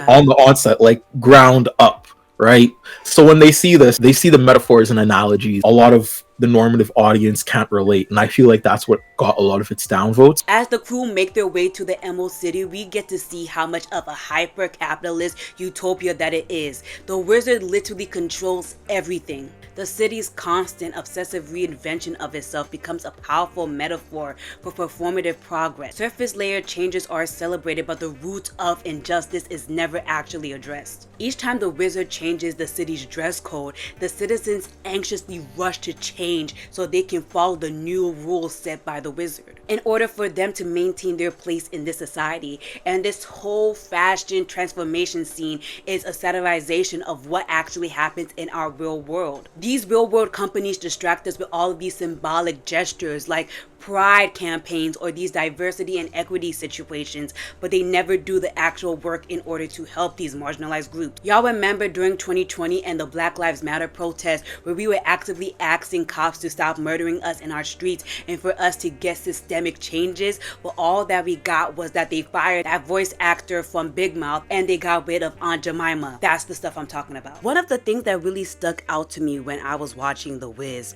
on the onset, like ground up. Right? So when they see this, they see the metaphors and analogies. A lot of the normative audience can't relate. And I feel like that's what got a lot of its downvotes. As the crew make their way to the Emerald City, we get to see how much of a hyper-capitalist utopia that it is. The wizard literally controls everything. The city's constant, obsessive reinvention of itself becomes a powerful metaphor for performative progress. Surface layer changes are celebrated, but the root of injustice is never actually addressed. Each time the wizard changes the city's dress code, the citizens anxiously rush to change so they can follow the new rules set by the wizard, in order for them to maintain their place in this society. And this whole fashion transformation scene is a satirization of what actually happens in our real world. These real world companies distract us with all of these symbolic gestures like pride campaigns or these diversity and equity situations, but they never do the actual work in order to help these marginalized groups. Y'all remember during 2020 and the Black Lives Matter protests where we were actively asking cops to stop murdering us in our streets and for us to get systemic changes? But all that we got was that they fired that voice actor from Big Mouth and they got rid of Aunt Jemima. That's the stuff I'm talking about. One of the things that really stuck out to me when I was watching The Wiz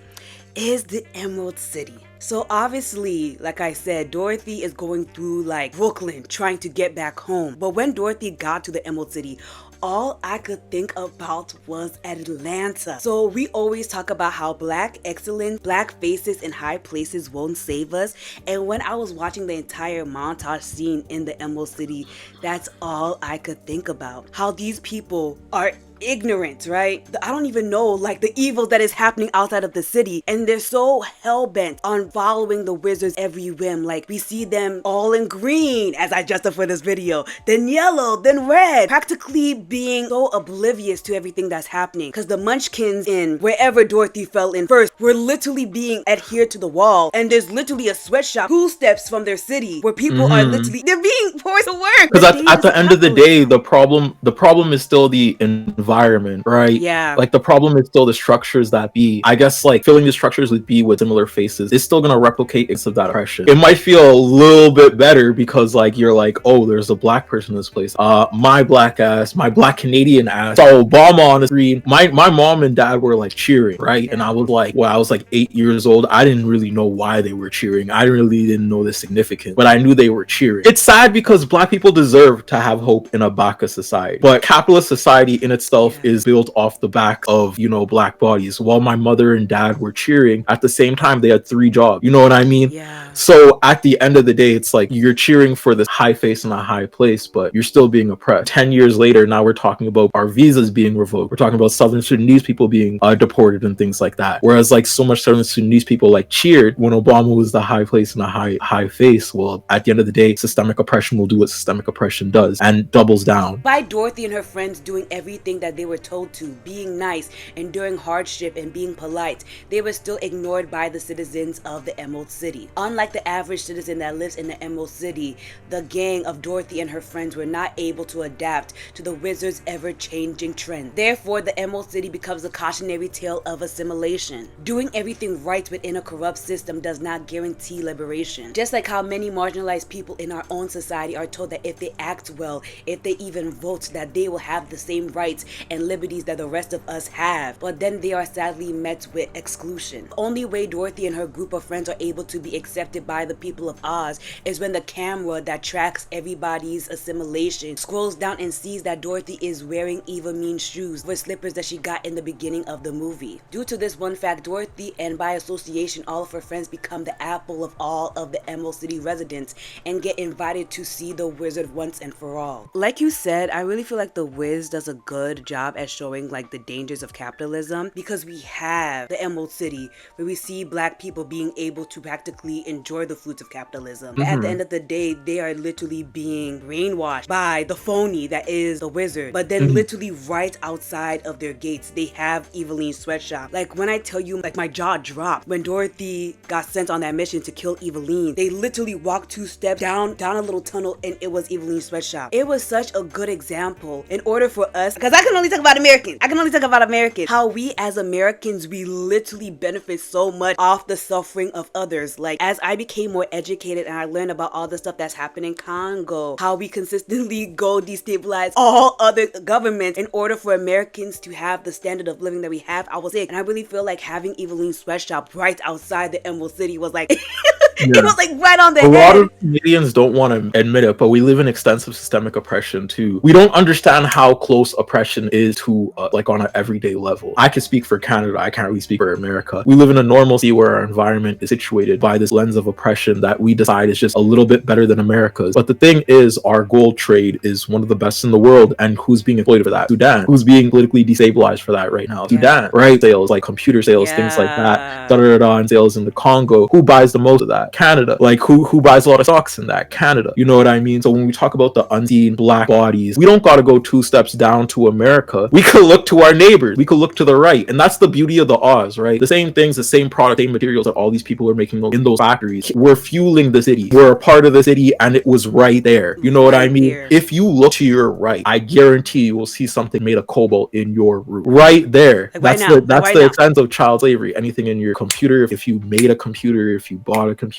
is the Emerald City. So obviously, like I said, Dorothy is going through like Brooklyn trying to get back home. But when Dorothy got to the Emerald City, all I could think about was Atlanta. So we always talk about how black excellence, black faces in high places won't save us. And when I was watching the entire montage scene in the Emerald City, that's all I could think about. How these people are ignorant, right? I don't even know like the evil that is happening outside of the city, and they're so hell-bent on following the wizard's every whim. Like we see them all in green as I adjusted for this video, then yellow, then red, practically being so oblivious to everything that's happening, because the munchkins in wherever Dorothy fell in first were literally being adhered to the wall, and there's literally a sweatshop 2 steps from their city where people are literally, they're being forced to work. Because at the end of the day, the problem is still the environment, right? Yeah. Like the problem is still the structures that be. I guess like filling the structures with B with similar faces is still gonna replicate bits of that oppression. It might feel a little bit better because like you're like, oh, there's a black person in this place. My black ass, my black Canadian ass saw Obama on the screen. My mom and dad were like cheering, right? And I was like, well, I was like 8 years old. I didn't really know why they were cheering. I really didn't know the significance, but I knew they were cheering. It's sad because black people deserve to have hope in a Baka society, but capitalist society in itself is built off the back of, you know, black bodies. While my mother and dad were cheering, at the same time they had 3 jobs. You know what I mean? Yeah. So at the end of the day, it's like you're cheering for this high face and a high place, but you're still being oppressed. 10 years later, now we're talking about our visas being revoked. We're talking about Southern Sudanese people being deported and things like that. Whereas like so much Southern Sudanese people like cheered when Obama was the high place and a high face. Well, at the end of the day, systemic oppression will do what systemic oppression does and doubles down. By Dorothy and her friends doing everything that they were told to, being nice, enduring hardship, and being polite, they were still ignored by the citizens of the Emerald City. Unlike the average citizen that lives in the Emerald City, the gang of Dorothy and her friends were not able to adapt to the wizard's ever-changing trend. Therefore, the Emerald City becomes a cautionary tale of assimilation. Doing everything right within a corrupt system does not guarantee liberation. Just like how many marginalized people in our own society are told that if they act well, if they even vote, that they will have the same rights and liberties that the rest of us have, but then they are sadly met with exclusion. The only way Dorothy and her group of friends are able to be accepted by the people of Oz is when the camera that tracks everybody's assimilation scrolls down and sees that Dorothy is wearing evillene shoes with slippers that she got in the beginning of the movie. Due to this one fact, Dorothy and by association all of her friends become the apple of all of the Emerald City residents and get invited to see the wizard once and for all. Like you said, I really feel like the Wiz does a good job at showing like the dangers of capitalism, because we have the Emerald City where we see black people being able to practically enjoy the fruits of capitalism. But at the end of the day, they are literally being brainwashed by the phony that is the wizard. But then literally right outside of their gates, they have Evillene sweatshop. Like when I tell you, like my jaw dropped when Dorothy got sent on that mission to kill Evillene. They literally walked 2 steps down a little tunnel and it was Evillene sweatshop. It was such a good example in order for us, because I could can only talk about Americans. I can only talk about Americans. How we as Americans, we literally benefit so much off the suffering of others. Like, as I became more educated and I learned about all the stuff that's happening in Congo, how we consistently go destabilize all other governments in order for Americans to have the standard of living that we have, I was sick. And I really feel like having Evellene's sweatshop right outside the Emerald City was like, it was like right on the head. A lot of Canadians don't want to admit it, but we live in extensive systemic oppression too. We don't understand how close oppression is to like on an everyday level. I can speak for Canada. I can't really speak for America. We live in a normalcy where our environment is situated by this lens of oppression that we decide is just a little bit better than America's. But the thing is, our gold trade is one of the best in the world, and who's being exploited for that? Sudan. Who's being politically destabilized for that right now? Sudan, right? Sales, like computer sales, things like that. And sales in the Congo. Who buys the most of that? Canada. Like who buys a lot of stocks in that? Canada. You know what I mean? So when we talk about the unseen black bodies, we don't got to go 2 steps down to America. We could look to our neighbors. We could look to the right. And that's the beauty of the Oz, right? The same things, the same product, same materials that all these people are making in those factories. We're fueling the city. We're a part of the city, and it was right there. You know what I mean? Here. If you look to your right, I guarantee you will see something made of cobalt in your room. Right there. Like that's the extent of child slavery. Anything in your computer, if you made a computer, if you bought a computer,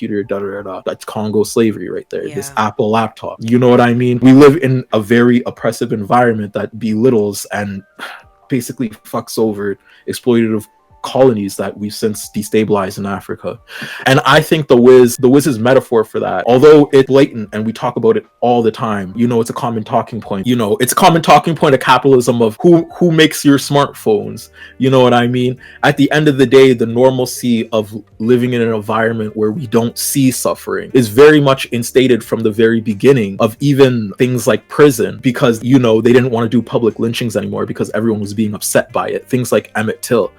that's Congo slavery right there. This Apple laptop. You know what I mean? We live in a very oppressive environment that belittles and basically fucks over exploitative colonies that we've since destabilized in Africa. And I think the Wiz's metaphor for that, although it's blatant and we talk about it all the time, you know, it's a common talking point. You know, it's a common talking point of capitalism of who makes your smartphones. You know what I mean? At the end of the day, the normalcy of living in an environment where we don't see suffering is very much instated from the very beginning of even things like prison, because, you know, they didn't want to do public lynchings anymore because everyone was being upset by it. Things like Emmett Till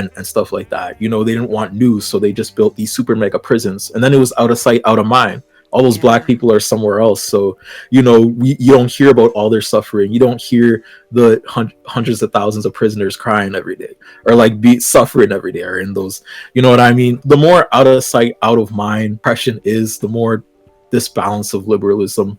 and stuff like that. You know, they didn't want news, so they just built these super mega prisons, and then it was out of sight, out of mind. All those black people are somewhere else, so you know, you don't hear about all their suffering. You don't hear the hundreds of thousands of prisoners crying every day, or like suffering every day, or in those, you know what I mean? The more out of sight, out of mind oppression is, the more this balance of liberalism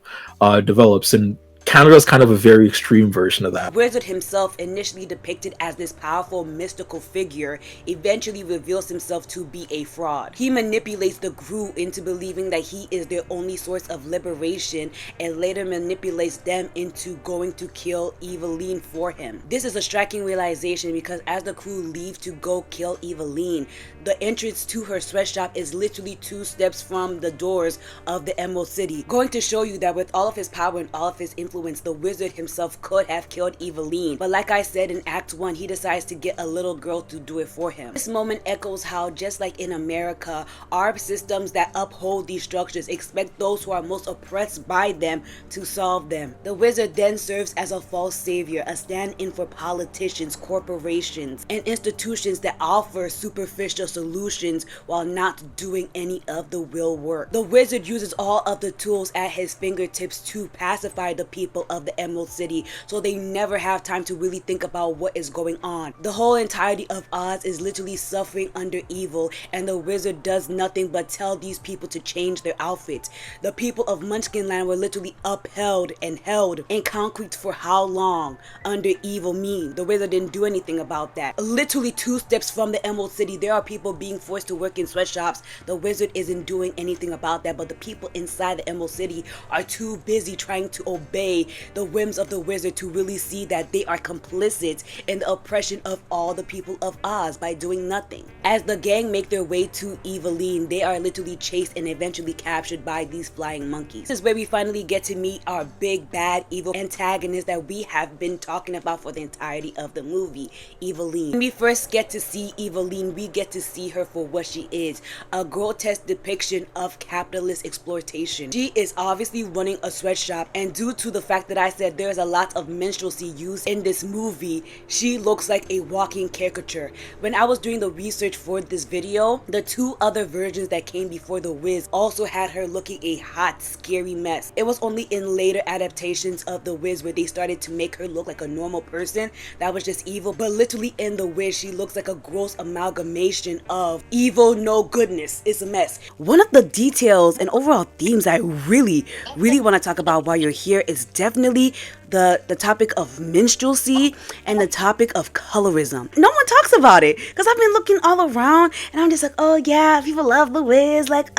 develops. And Canada's kind of a very extreme version of that. Wizard himself, initially depicted as this powerful mystical figure, eventually reveals himself to be a fraud. He manipulates the crew into believing that he is their only source of liberation, and later manipulates them into going to kill Evillene for him. This is a striking realization because as the crew leave to go kill Evillene, the entrance to her sweatshop is literally 2 steps from the doors of the Emerald City, going to show you that with all of his power and all of his influence, the wizard himself could have killed Evillene. But like I said, in Act 1, he decides to get a little girl to do it for him. This moment echoes how, just like in America, our systems that uphold these structures expect those who are most oppressed by them to solve them. The wizard then serves as a false savior, a stand-in for politicians, corporations, and institutions that offer superficial solutions while not doing any of the real work. The wizard uses all of the tools at his fingertips to pacify the people of the Emerald City, so they never have time to really think about what is going on. The whole entirety of Oz is literally suffering under evil, and the wizard does nothing but tell these people to change their outfits. The people of Munchkinland were literally upheld and held in concrete for how long? Under evil mean. The wizard didn't do anything about that. Literally 2 steps from the Emerald City, there are people being forced to work in sweatshops. The wizard isn't doing anything about that, but the people inside the Emerald City are too busy trying to obey the whims of the wizard to really see that they are complicit in the oppression of all the people of Oz by doing nothing. As the gang make their way to Evillene, they are literally chased and eventually captured by these flying monkeys. This is where we finally get to meet our big bad evil antagonist that we have been talking about for the entirety of the movie, Evillene. When we first get to see Evillene, we get to see her for what she is, a grotesque depiction of capitalist exploitation. She is obviously running a sweatshop, and due to the fact that I said there's a lot of minstrelsy used in this movie, she looks like a walking caricature. When I was doing the research for this video, the 2 other versions that came before The Wiz also had her looking a hot, scary mess. It was only in later adaptations of The Wiz where they started to make her look like a normal person that was just evil, but literally in The Wiz, she looks like a gross amalgamation of evil, no goodness. It's a mess. One of the details and overall themes I really want to talk about while you're here is definitely the topic of minstrelsy and the topic of colorism. No one talks about it because I've been looking all around and I'm just like, oh yeah, people love the Wiz, like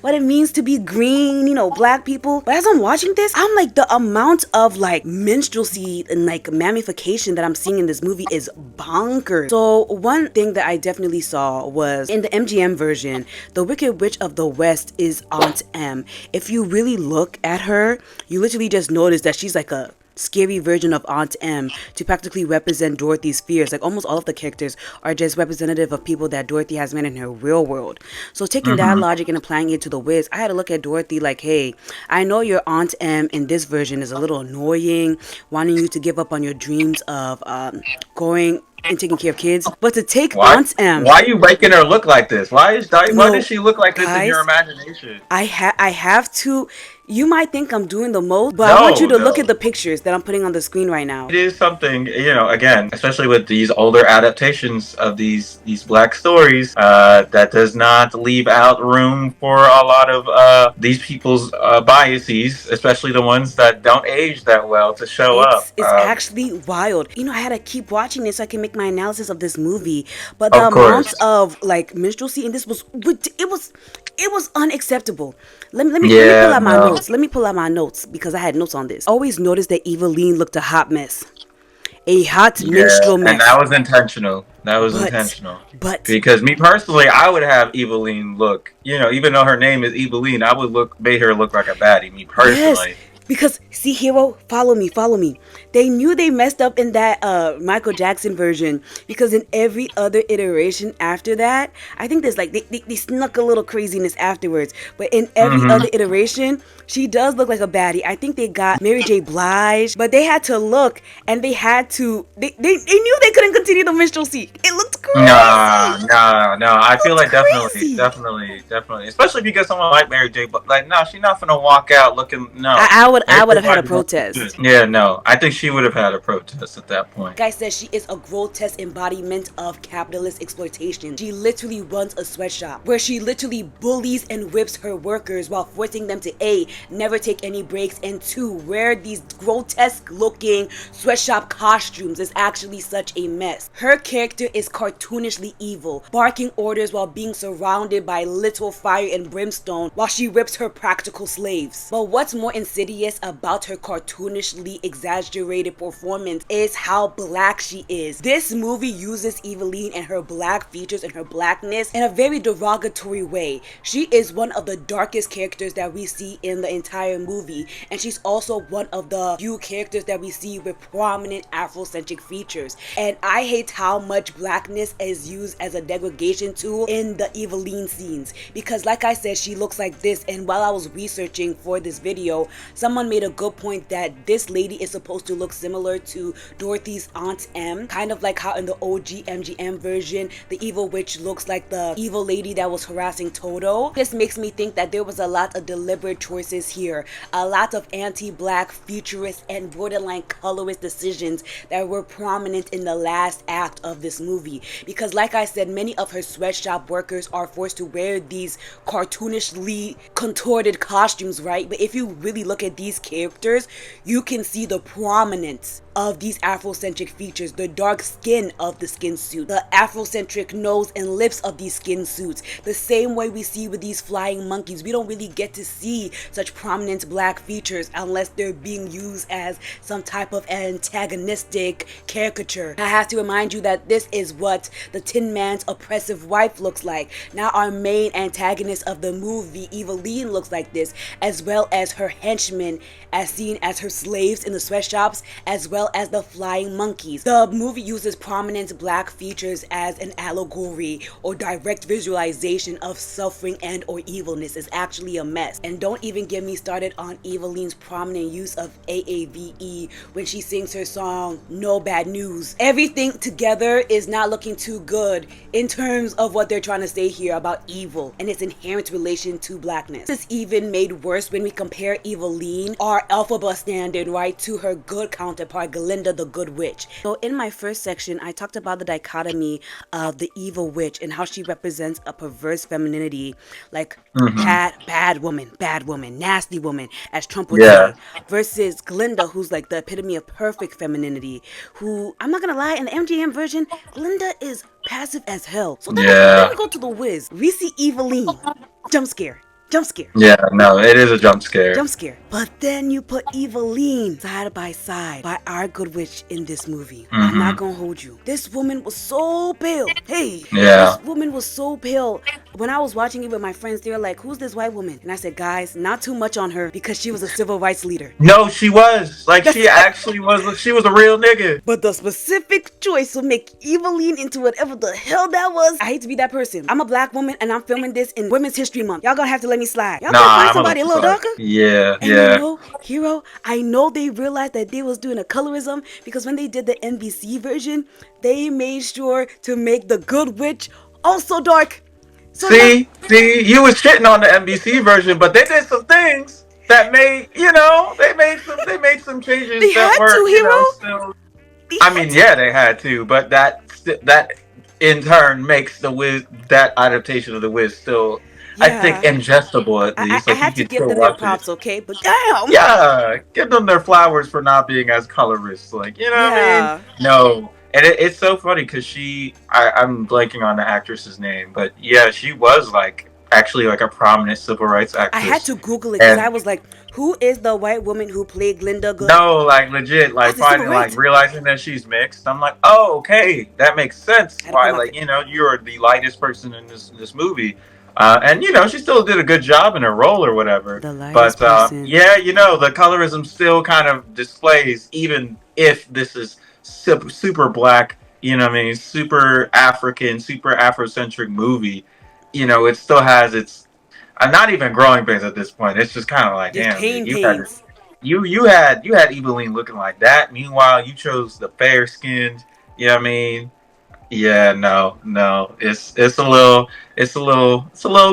what it means to be green, you know, black people. But as I'm watching this, I'm like, the amount of like minstrelsy and like mammification that I'm seeing in this movie is bonkers. So one thing that I definitely saw was in the MGM version, the Wicked Witch of the West is Aunt M. If you really look at her, you literally just notice that she's like a scary version of Aunt M to practically represent Dorothy's fears. Like almost all of the characters are just representative of people that Dorothy has met in her real world. So taking that logic and applying it to the Wiz, I had to look at Dorothy like, hey, I know your Aunt M in this version is a little annoying, wanting you to give up on your dreams of going and taking care of kids, but to take Aunt M. Why are you making her look like this? Why does she look like this in your imagination? I have to. You might think I'm doing the most, but I want you to look at the pictures that I'm putting on the screen right now. It is something, you know, again, especially with these older adaptations of these black stories, that does not leave out room for a lot of these people's biases, especially the ones that don't age that well, to show up. It's actually wild. You know, I had to keep watching this so I can make my analysis of this movie. But the amount of like minstrelsy in this was unacceptable. Let me pull out my notes. Let me pull out my notes because I had notes on this. Always noticed that Evillene looked a hot mess. A hot minstrel mess. And that was intentional. But because me personally, I would have Evillene look, you know, even though her name is Evillene, I would make her look like a baddie, me personally. Yes. Because, see, Hiro, follow me. They knew they messed up in that Michael Jackson version because in every other iteration after that, I think there's like, they snuck a little craziness afterwards. But in every other iteration, she does look like a baddie. I think they got Mary J. Blige, but they had to look and they knew they couldn't continue the minstrelsy. It looked crazy. No. I feel like definitely. Especially because someone like Mary J. Blige, like, no, she's not gonna walk out looking, no. I would have had a protest. Yeah, no. I think she would have had a protest at that point. Guy says she is a grotesque embodiment of capitalist exploitation. She literally runs a sweatshop where she literally bullies and whips her workers while forcing them to A, never take any breaks, and 2, wear these grotesque looking sweatshop costumes. Is actually such a mess. Her character is cartoonishly evil, barking orders while being surrounded by little fire and brimstone while she whips her practical slaves. But what's more insidious about her cartoonishly exaggerated performance is how black she is. This movie uses Evillene and her black features and her blackness in a very derogatory way. She is one of the darkest characters that we see in the entire movie, and she's also one of the few characters that we see with prominent Afrocentric features. And I hate how much blackness is used as a degradation tool in the Evillene scenes, because like I said, she looks like this. And while I was researching for this video, someone made a good point that this lady is supposed to look similar to Dorothy's Aunt M, kind of like how in the OG MGM version, the evil witch looks like the evil lady that was harassing Toto. This makes me think that there was a lot of deliberate choices here, a lot of anti-black, futurist, and borderline colorist decisions that were prominent in the last act of this movie. Because like I said, many of her sweatshop workers are forced to wear these cartoonishly contorted costumes, right? But if you really look at these characters, you can see the prominence of these Afrocentric features, the dark skin of the skin suit, the Afrocentric nose and lips of these skin suits. The same way we see with these flying monkeys, we don't really get to see such prominent black features unless they're being used as some type of antagonistic caricature. I have to remind you that this is what the Tin Man's oppressive wife looks like. Now our main antagonist of the movie, Evillene, looks like this, as well as her henchmen as seen as her slaves in the sweatshops, as well as the flying monkeys. The movie uses prominent black features as an allegory or direct visualization of suffering and or evilness. Is actually a mess. And don't even get me started on Evillene's prominent use of AAVE when she sings her song No Bad News. Everything together is not looking too good in terms of what they're trying to say here about evil and its inherent relation to blackness. This is even made worse when we compare Evillene, our Elphaba standard, right, to her good counterpart Galinda the Good Witch. So in my first section, I talked about the dichotomy of the evil witch and how she represents a perverse femininity, like bad woman, nasty woman, as Trump would say, versus Galinda, who's like the epitome of perfect femininity, who, I'm not gonna lie, in the MGM version, Galinda is passive as hell. So then we go to the Wiz. We see Evillene. Jump scare. Yeah, no, it is a jump scare. But then you put Evillene side by side by our good witch in this movie. I'm not gonna hold you. This woman was so pale. This woman was so pale. When I was watching it with my friends, they were like, who's this white woman? And I said, guys, not too much on her because she was a civil rights leader. No, she was. Like, she actually was. She was a real nigga. But the specific choice to make Evillene into whatever the hell that was, I hate to be that person. I'm a black woman and I'm filming this in Women's History Month. Y'all gonna have to let me slide. Y'all gonna find somebody a little darker? Yeah, and you know, Hiro, I know they realized that they was doing a colorism because when they did the NBC version, they made sure to make the good witch also dark. So see, you was shitting on the NBC version, but they did some things that made, they made some changes they that had were, to, Hiro? still. I mean, yeah, they had to, but that in turn makes the Wiz, that adaptation of the Wiz still, I think, ingestible at least. I had to give them their props, okay? But damn! Yeah, give them their flowers for not being as colorist. Like, you know what I mean? No. And it's so funny because I'm blanking on the actress's name, but yeah, she was actually a prominent civil rights actress. I had to Google it because I was like, who is the white woman who played Glinda Good? No, legit, finding, realizing that she's mixed. I'm like, oh, okay, that makes sense. Why, you're the lightest person in this movie. And she still did a good job in her role or whatever. But the colorism still kind of displays, even if this is super black, super African, super Afrocentric movie, it still has its not even growing pains at this point. It's just kind of like, damn, you had Evillene looking like that. Meanwhile, you chose the fair skinned, Yeah, no. It's a little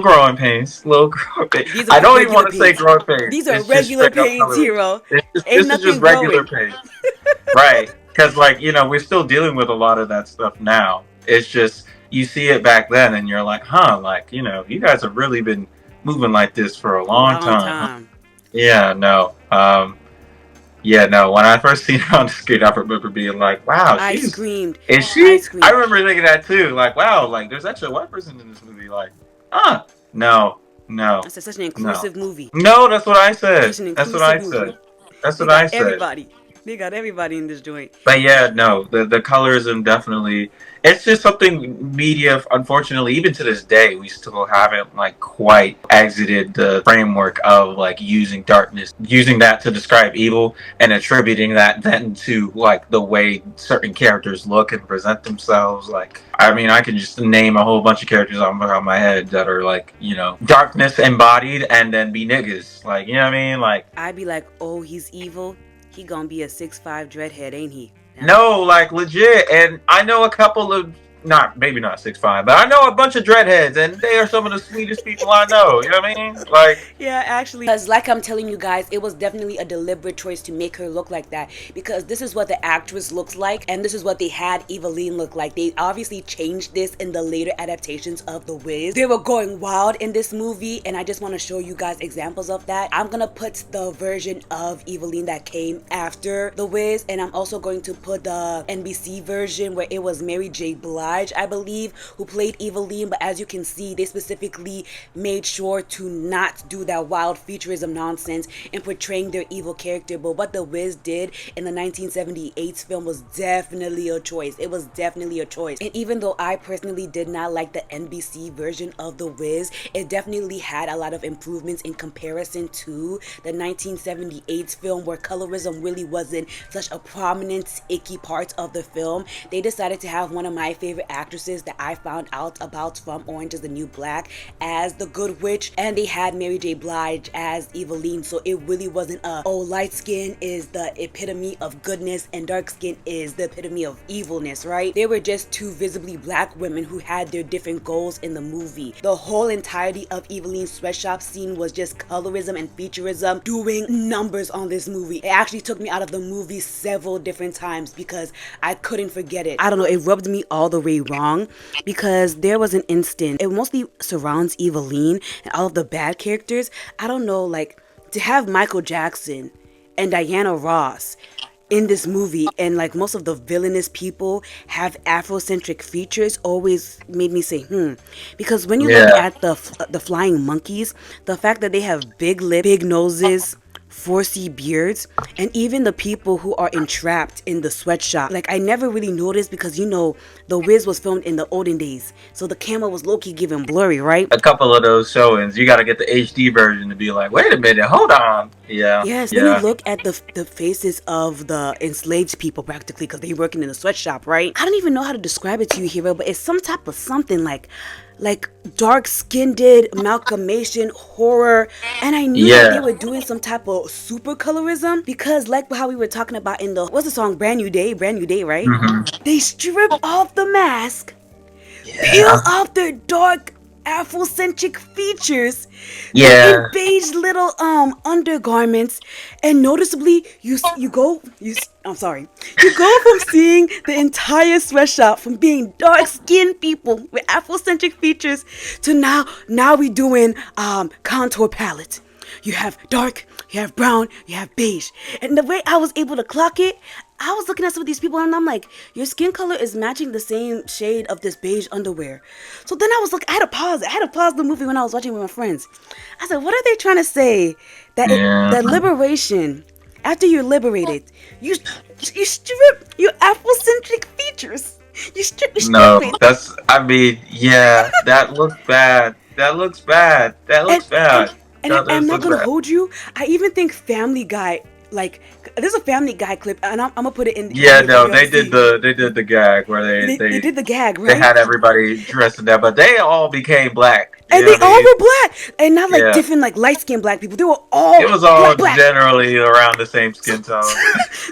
growing pains. I don't even want to say growing pains. These are regular pains, Hiro. This is just regular pains. Right. Because we're still dealing with a lot of that stuff now. It's just you see it back then and you're like, you guys have really been moving like this for a long time. Yeah, no. When I first seen her on the screen, I remember being like, wow, I screamed. Is she? I remember thinking that too. Like, wow, there's actually a white person in this movie. Like, no. That's such an inclusive movie. No, that's what I said. That's what I said. Everybody. They got everybody in this joint. But yeah, no, the colorism definitely, it's just something media, unfortunately, even to this day, we still haven't quite exited the framework of using darkness, using that to describe evil and attributing that then to the way certain characters look and present themselves. I can just name a whole bunch of characters on my head that are darkness embodied and then be niggas. You know what I mean? I'd be like, oh, he's evil. He gonna be a 6'5" dreadhead, ain't he? No, legit. And I know a couple of, maybe not 6'5", but I know a bunch of dreadheads, and they are some of the sweetest people I know. You know what I mean? Yeah, actually, because I'm telling you guys, it was definitely a deliberate choice to make her look like that, because this is what the actress looks like, and this is what they had Evillene look like. They obviously changed this in the later adaptations of The Wiz. They were going wild in this movie, and I just want to show you guys examples of that. I'm gonna put the version of Evillene that came after The Wiz, and I'm also going to put the NBC version where it was Mary J. Blige, I believe, who played Evillene. But as you can see, they specifically made sure to not do that wild futurism nonsense in portraying their evil character. But what The Wiz did in the 1978 film was definitely a choice. It was definitely a choice. And even though I personally did not like the NBC version of The Wiz, it definitely had a lot of improvements in comparison to the 1978 film, where colorism really wasn't such a prominent, icky part of the film. They decided to have one of my favorite favorite actresses that I found out about from Orange is the New Black as the Good Witch, and they had Mary J. Blige as Evillene, so it really wasn't light skin is the epitome of goodness and dark skin is the epitome of evilness, right? They were just two visibly black women who had their different goals in the movie. The whole entirety of Evellene's sweatshop scene was just colorism and featureism doing numbers on this movie. It actually took me out of the movie several different times because I couldn't forget it. I don't know, it rubbed me all the way wrong because there was an instant, it mostly surrounds Evillene and all of the bad characters. I don't know, like, to have Michael Jackson and Diana Ross in this movie and like most of the villainous people have Afrocentric features always made me say because when you look at the flying monkeys, the fact that they have big lips, big noses, 4C beards, and even the people who are entrapped in the sweatshop, like I never really noticed because you know The Wiz was filmed in the olden days, so the camera was low-key given blurry, right? A couple of those showings, you got to get the HD version to be like, wait a minute, hold on. Yes, then you look at the faces of the enslaved people practically because they're working in the sweatshop, right? I don't even know how to describe it to you, Hiro, but it's some type of something like dark-skinned amalgamation horror, and I knew that they were doing some type of super colorism because like how we were talking about in the what's the song Brand New Day, right? They strip off the mask, peel off their dark Afrocentric features, in beige little undergarments, and noticeably you go from seeing the entire sweatshop from being dark-skinned people with Afrocentric features to now we doing contour palette. You have dark, you have brown, you have beige, and the way I was able to clock it, I was looking at some of these people and I'm like, your skin color is matching the same shade of this beige underwear. So then I had to pause the movie when I was watching with my friends. I said, what are they trying to say? That liberation, after you're liberated, you strip your Afrocentric features. You strip it. That looks bad. That looks bad. And I'm not gonna hold you. I even think Family Guy, like, there's a Family Guy clip, and I'm gonna put it in. They did the gag where they did the gag, right? They had everybody dressed in that, but they all became black. And they all were black, and not like different like light skinned black people. They were all. It was all black. generally around the same skin tone.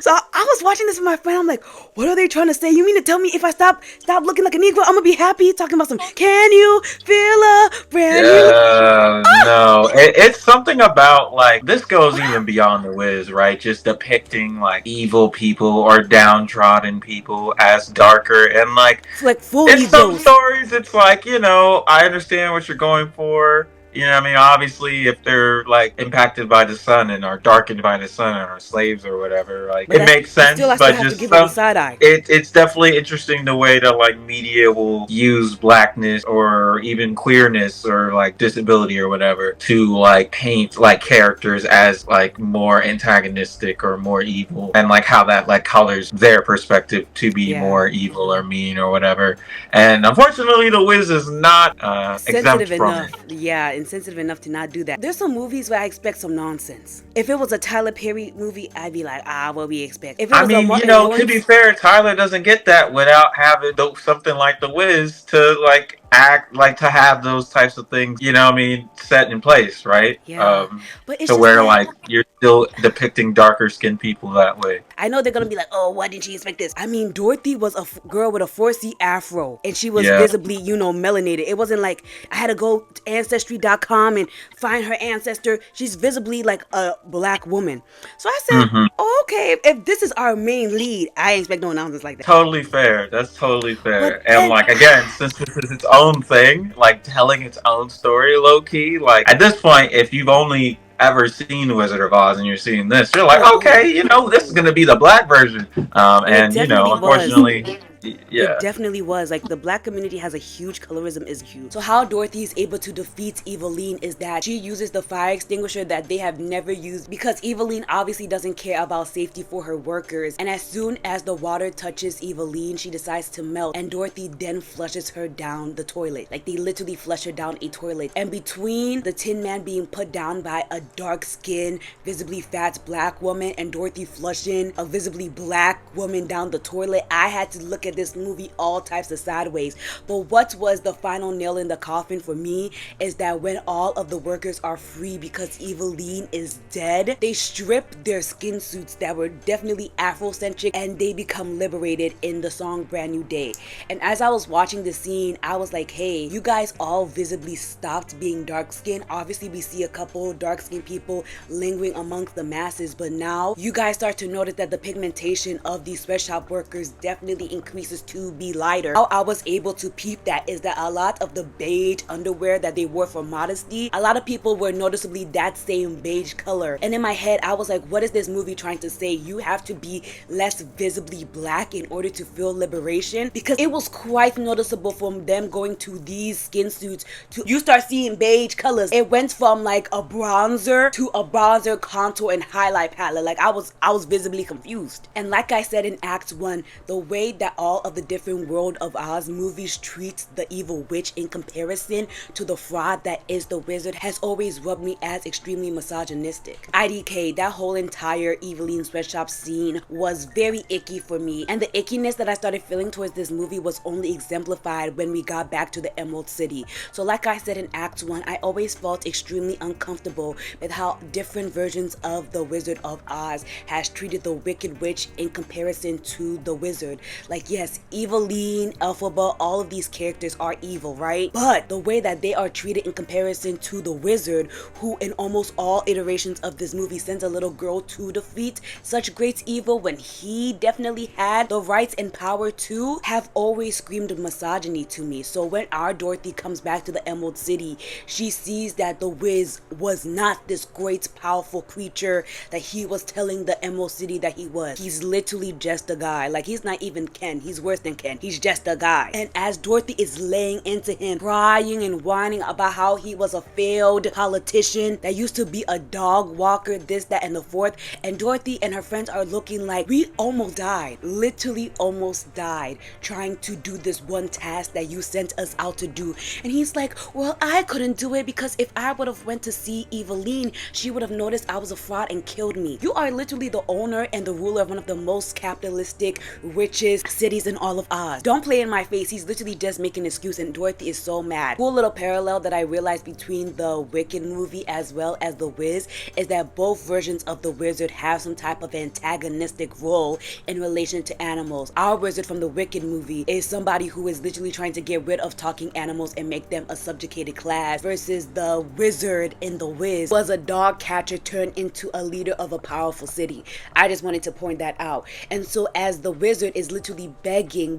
So I was watching this with my friend. I'm like, what are they trying to say? You mean to tell me if I stop looking like a Negro, I'm gonna be happy? Talking about some, can you feel a brand new? No, it's something about like this goes even beyond The Wiz, right? Just depicting like evil people or downtrodden people as darker and like full in some stories. It's like, you know, I understand what you're going for. You know what I mean? Obviously, if they're like impacted by the sun and are darkened by the sun and are slaves or whatever, like it makes sense. But just it's definitely interesting the way that like media will use blackness or even queerness or like disability or whatever to like paint like characters as like more antagonistic or more evil, and like how that like colors their perspective to be more evil or mean or whatever. And unfortunately, The Wiz is not exempt from it. Yeah, insensitive enough to not do that. There's some movies where I expect some nonsense. If it was a Tyler Perry movie, I'd be like, what we expect. If it was to be fair, Tyler doesn't get that without having something like The Wiz to like act like to have those types of things, you know what I mean, set in place, right? But it's to where like you're still depicting darker skinned people that way. I know they're gonna be like, oh, why didn't she expect this? I mean, Dorothy was a girl with a 4C afro, and she was visibly, melanated. It wasn't like I had to go to Ancestry.com and find her ancestor. She's visibly like a black woman. So I said, okay, if this is our main lead, I expect no nonsense like that. Totally fair. That's totally fair. And like, again, since this is its own thing, like telling its own story low key, like at this point, if you've only ever seen Wizard of Oz and you're seeing this, you're like, okay, this is gonna be the black version. And unfortunately, it definitely was. Like, the black community has a huge colorism is huge. So how Dorothy is able to defeat Evillene is that she uses the fire extinguisher that they have never used, because Evillene obviously doesn't care about safety for her workers, and as soon as the water touches Evillene, she decides to melt, and Dorothy then flushes her down the toilet. Like, they literally flush her down a toilet. And between the Tin Man being put down by a dark-skinned, visibly fat black woman and Dorothy flushing a visibly black woman down the toilet, I had to look at this movie all types of sideways. But what was the final nail in the coffin for me is that when all of the workers are free because Evillene is dead, they strip their skin suits that were definitely Afrocentric and they become liberated in the song Brand New Day. And as I was watching the scene, I was like, hey, you guys all visibly stopped being dark skinned. Obviously we see a couple dark skinned people lingering amongst the masses, but now you guys start to notice that the pigmentation of these sweatshop workers definitely increases to be lighter. How I was able to peep that is that a lot of the beige underwear that they wore for modesty, a lot of people were noticeably that same beige color. And in my head I was like, what is this movie trying to say? You have to be less visibly black in order to feel liberation? Because it was quite noticeable from them going to these skin suits to you start seeing beige colors. It went from like a bronzer to a bronzer contour and highlight palette. Like I was visibly confused. And like I said in Act 1, the way that all of the different World of Oz movies treats the evil witch in comparison to the fraud that is the wizard has always rubbed me as extremely misogynistic. IDK, that whole entire Evillene sweatshop scene was very icky for me, and the ickiness that I started feeling towards this movie was only exemplified when we got back to the Emerald City. So like I said in Act 1, I always felt extremely uncomfortable with how different versions of the Wizard of Oz has treated the Wicked Witch in comparison to the wizard. Like yes, Evillene, Elphaba, all of these characters are evil, right? But the way that they are treated in comparison to the wizard, who in almost all iterations of this movie sends a little girl to defeat such great evil when he definitely had the rights and power to, have always screamed misogyny to me. So when our Dorothy comes back to the Emerald City, she sees that the Wiz was not this great powerful creature that he was telling the Emerald City that he was. He's literally just a guy. Like he's not even Ken, he's worse than Ken, he's just a guy. And as Dorothy is laying into him, crying and whining about how he was a failed politician that used to be a dog walker, this, that, and the fourth, and Dorothy and her friends are looking like, we almost died, literally almost died, trying to do this one task that you sent us out to do. And he's like, well, I couldn't do it because if I would have went to see Evillene, she would have noticed I was a fraud and killed me. You are literally the owner and the ruler of one of the most capitalistic, richest cities in all of Oz. Don't play in my face. He's literally just making an excuse, and Dorothy is so mad. Cool little parallel that I realized between the Wicked movie as well as the Wiz is that both versions of the wizard have some type of antagonistic role in relation to animals. Our wizard from the Wicked movie is somebody who is literally trying to get rid of talking animals and make them a subjugated class, versus the wizard in the Wiz was a dog catcher turned into a leader of a powerful city. I just wanted to point that out. And so as the wizard is literally begging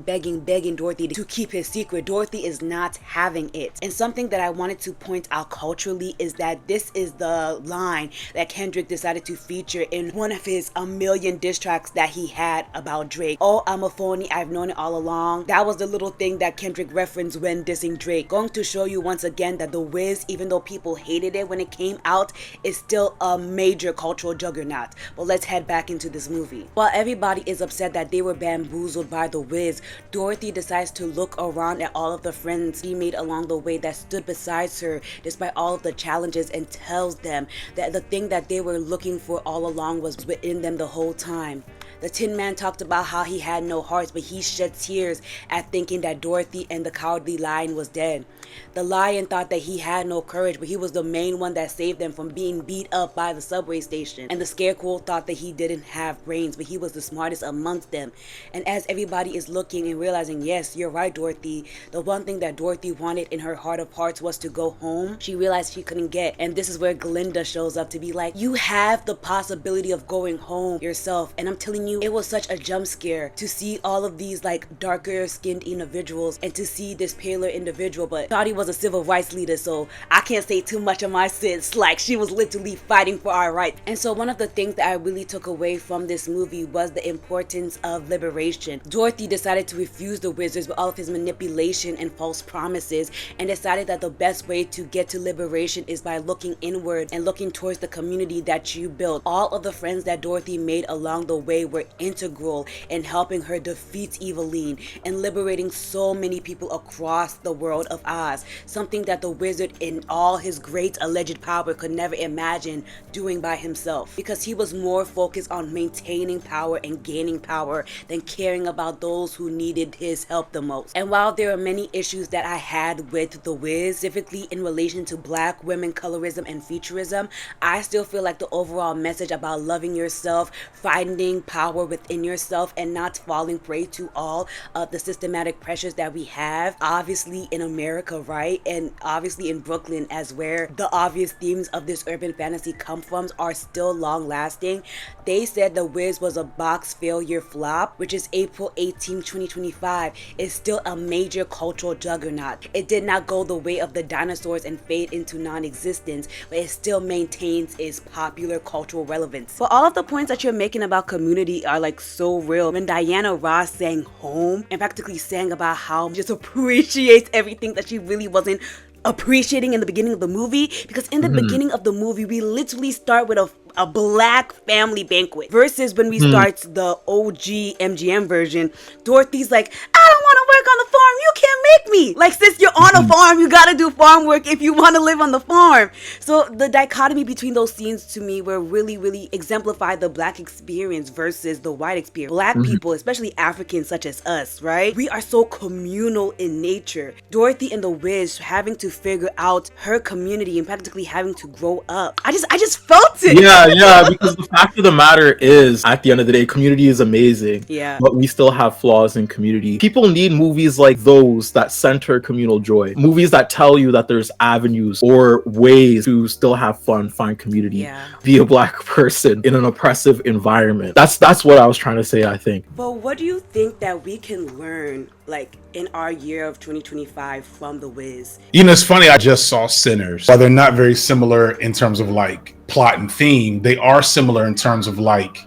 Dorothy to keep his secret, Dorothy is not having it. And something that I wanted to point out culturally is that this is the line that Kendrick decided to feature in one of his a million diss tracks that he had about Drake. Oh, I'm a phony, I've known it all along. That was the little thing that Kendrick referenced when dissing Drake. Going to show you once again that The Wiz, even though people hated it when it came out, is still a major cultural juggernaut. But let's head back into this movie. While everybody is upset that they were bamboozled by The Wiz, Dorothy decides to look around at all of the friends she made along the way that stood beside her despite all of the challenges, and tells them that the thing that they were looking for all along was within them the whole time. The Tin Man talked about how he had no hearts, but he shed tears at thinking that Dorothy and the Cowardly Lion was dead. The Lion thought that he had no courage, but he was the main one that saved them from being beat up by the subway station. And the Scarecrow thought that he didn't have brains, but he was the smartest amongst them. And as everybody is looking and realizing, yes, you're right, Dorothy, the one thing that Dorothy wanted in her heart of hearts was to go home, she realized she couldn't get. And this is where Galinda shows up to be like, you have the possibility of going home yourself. And I'm telling you, it was such a jump scare to see all of these like darker skinned individuals and to see this paler individual. But Shawty was a civil rights leader, so I can't say too much of my sis. Like, she was literally fighting for our rights. And so one of the things that I really took away from this movie was the importance of liberation. Dorothy decided to refuse the wizards with all of his manipulation and false promises, and decided that the best way to get to liberation is by looking inward and looking towards the community that you built. All of the friends that Dorothy made along the way were were integral in helping her defeat Evillene and liberating so many people across the world of Oz, something that the wizard in all his great alleged power could never imagine doing by himself, because he was more focused on maintaining power and gaining power than caring about those who needed his help the most. And while there are many issues that I had with The Wiz, specifically in relation to black women colorism and featureism, I still feel like the overall message about loving yourself, finding power within yourself, and not falling prey to all of the systematic pressures that we have, obviously in America, right? And obviously in Brooklyn, as where the obvious themes of this urban fantasy come from, are still long lasting. They said The Wiz was a box failure flop, which is April 18, 2025, is still a major cultural juggernaut. It did not go the way of the dinosaurs and fade into non-existence, but it still maintains its popular cultural relevance. But all of the points that you're making about community are like so real. When Diana Ross sang Home and practically sang about how she just appreciates everything that she really wasn't appreciating in the beginning of the movie, because in the beginning of the movie we literally start with a black family banquet, versus when we start the OG MGM version, Dorothy's like, I don't want to work on the farm, you can't make me. Like, sis, you're on a farm, you gotta do farm work if you want to live on the farm. So the dichotomy between those scenes to me were really exemplify the black experience versus the white experience. Black people, especially Africans such as us, right? We are so communal in nature. Dorothy and the Wiz having to figure out her community and practically having to grow up. I just felt it. Yeah, because the fact of the matter is, at the end of the day, community is amazing. Yeah. But we still have flaws in community. People need movies like those that center communal joy. Movies that tell you that there's avenues or ways to still have fun, find community, be a black person in an oppressive environment. That's what I was trying to say, I think. But what do you think that we can learn, like, in our year of 2025 from The Wiz? You know, it's funny, I just saw Sinners. While they're not very similar in terms of like plot and theme, they are similar in terms of like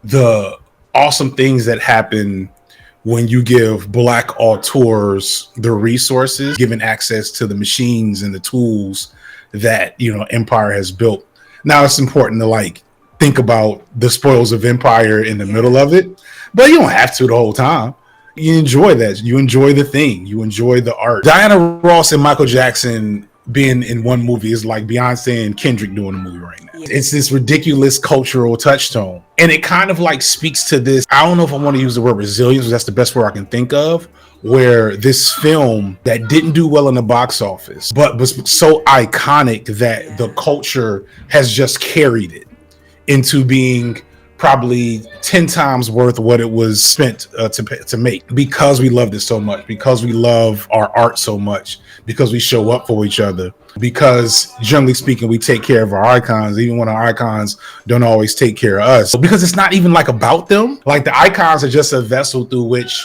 the awesome things that happen when you give black auteurs the resources, given access to the machines and the tools that, you know, Empire has built. Now it's important to like think about the spoils of Empire in the middle of it, but you don't have to the whole time. You enjoy that. You enjoy the thing. You enjoy the art. Diana Ross and Michael Jackson being in one movie is like Beyonce and Kendrick doing a movie right now. It's this ridiculous cultural touchstone. And it kind of like speaks to this, I don't know if I want to use the word resilience, because that's the best word I can think of, where this film that didn't do well in the box office, but was so iconic that the culture has just carried it into being probably 10 times worth what it was spent to make, because we loved it so much, because we love our art so much, because we show up for each other, because generally speaking we take care of our icons even when our icons don't always take care of us, because it's not even like about them. Like, the icons are just a vessel through which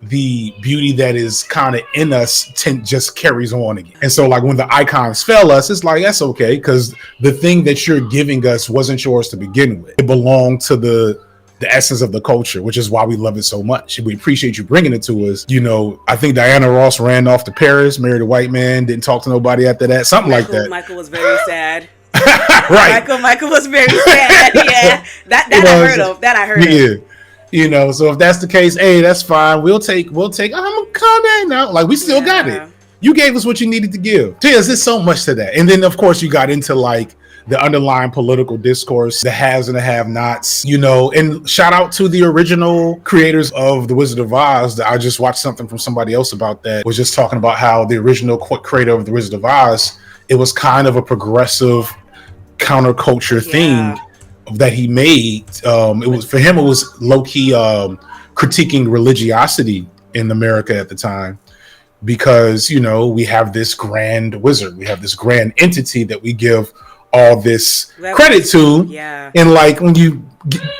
the beauty that is kind of in us just carries on again. And so like when the icons fail us, it's like, that's okay, because the thing that you're giving us wasn't yours to begin with. It belonged to the essence of the culture, which is why we love it so much. We appreciate you bringing it to us. You know, I think Diana Ross ran off to Paris, married a white man, didn't talk to nobody after that, something like that. Michael was very sad. Right. Michael was very sad. Yeah, that I heard of. You know, so if that's the case, hey, that's fine. We'll take. I'm gonna come in now. Like, we still got it. You gave us what you needed to give. There's so much to that. And then of course you got into like the underlying political discourse, the haves and the have-nots, you know, and shout out to the original creators of The Wizard of Oz. I just watched something from somebody else about that, was just talking about how the original creator of The Wizard of Oz, it was kind of a progressive counterculture thing that he made. It was, for him, it was low-key critiquing religiosity in America at the time, because, you know, we have this grand wizard, we have this grand entity that we give all this credit to, and like when you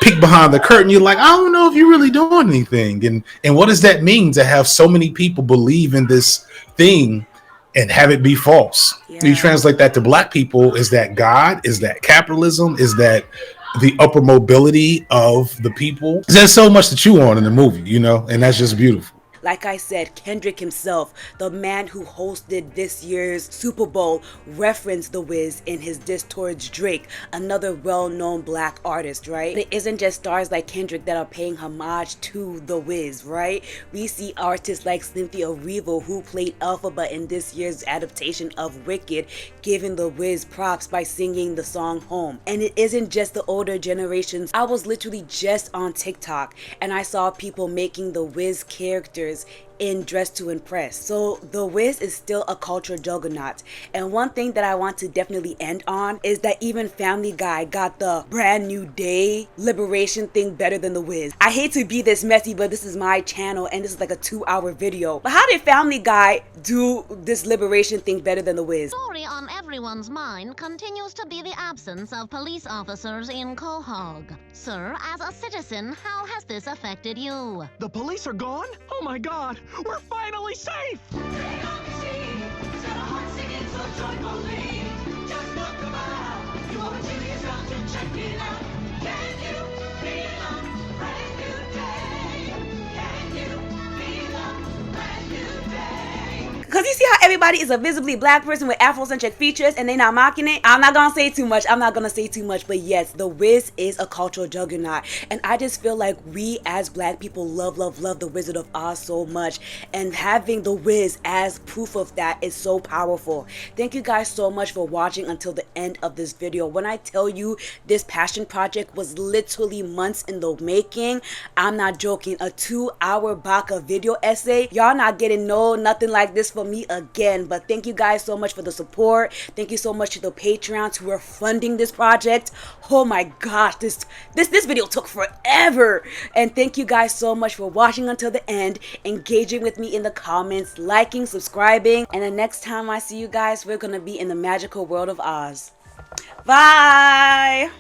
peek behind the curtain, you're like, I don't know if you're really doing anything, and what does that mean to have so many people believe in this thing and have it be false? You translate that to black people, is that God? Is that capitalism? Is that the upper mobility of the people? There's so much to chew on in the movie, you know, and that's just beautiful. Like I said, Kendrick himself, the man who hosted this year's Super Bowl, referenced The Wiz in his diss towards Drake, another well-known black artist, right? It isn't just stars like Kendrick that are paying homage to The Wiz, right? We see artists like Cynthia Erivo, who played Elphaba in this year's adaptation of Wicked, giving The Wiz props by singing the song Home. And it isn't just the older generations. I was literally just on TikTok and I saw people making The Wiz characters in Dress to Impress. So The Wiz is still a cultural juggernaut. And one thing that I want to definitely end on is that even Family Guy got the Brand New Day liberation thing better than The Wiz. I hate to be this messy, but this is my channel and this is like a 2-hour video. But how did Family Guy do this liberation thing better than The Wiz? Story on everyone's mind continues to be the absence of police officers in Quahog. Sir, as a citizen, how has this affected you? The police are gone? Oh my god, we're finally safe! Because you see how everybody is a visibly black person with Afrocentric features and they not mocking it? I'm not gonna say too much. But yes, The Wiz is a cultural juggernaut. And I just feel like we as black people love The Wizard of Oz so much. And having The Wiz as proof of that is so powerful. Thank you guys so much for watching until the end of this video. When I tell you this passion project was literally months in the making, I'm not joking. A 2-hour Baka video essay. Y'all not getting nothing like this for me again. But thank you guys so much for the support. Thank you so much to the Patreons who are funding this project. Oh my gosh, this video took forever. And thank you guys so much for watching until the end, engaging with me in the comments, liking, subscribing, and the next time I see you guys, we're gonna be in the magical world of Oz. Bye.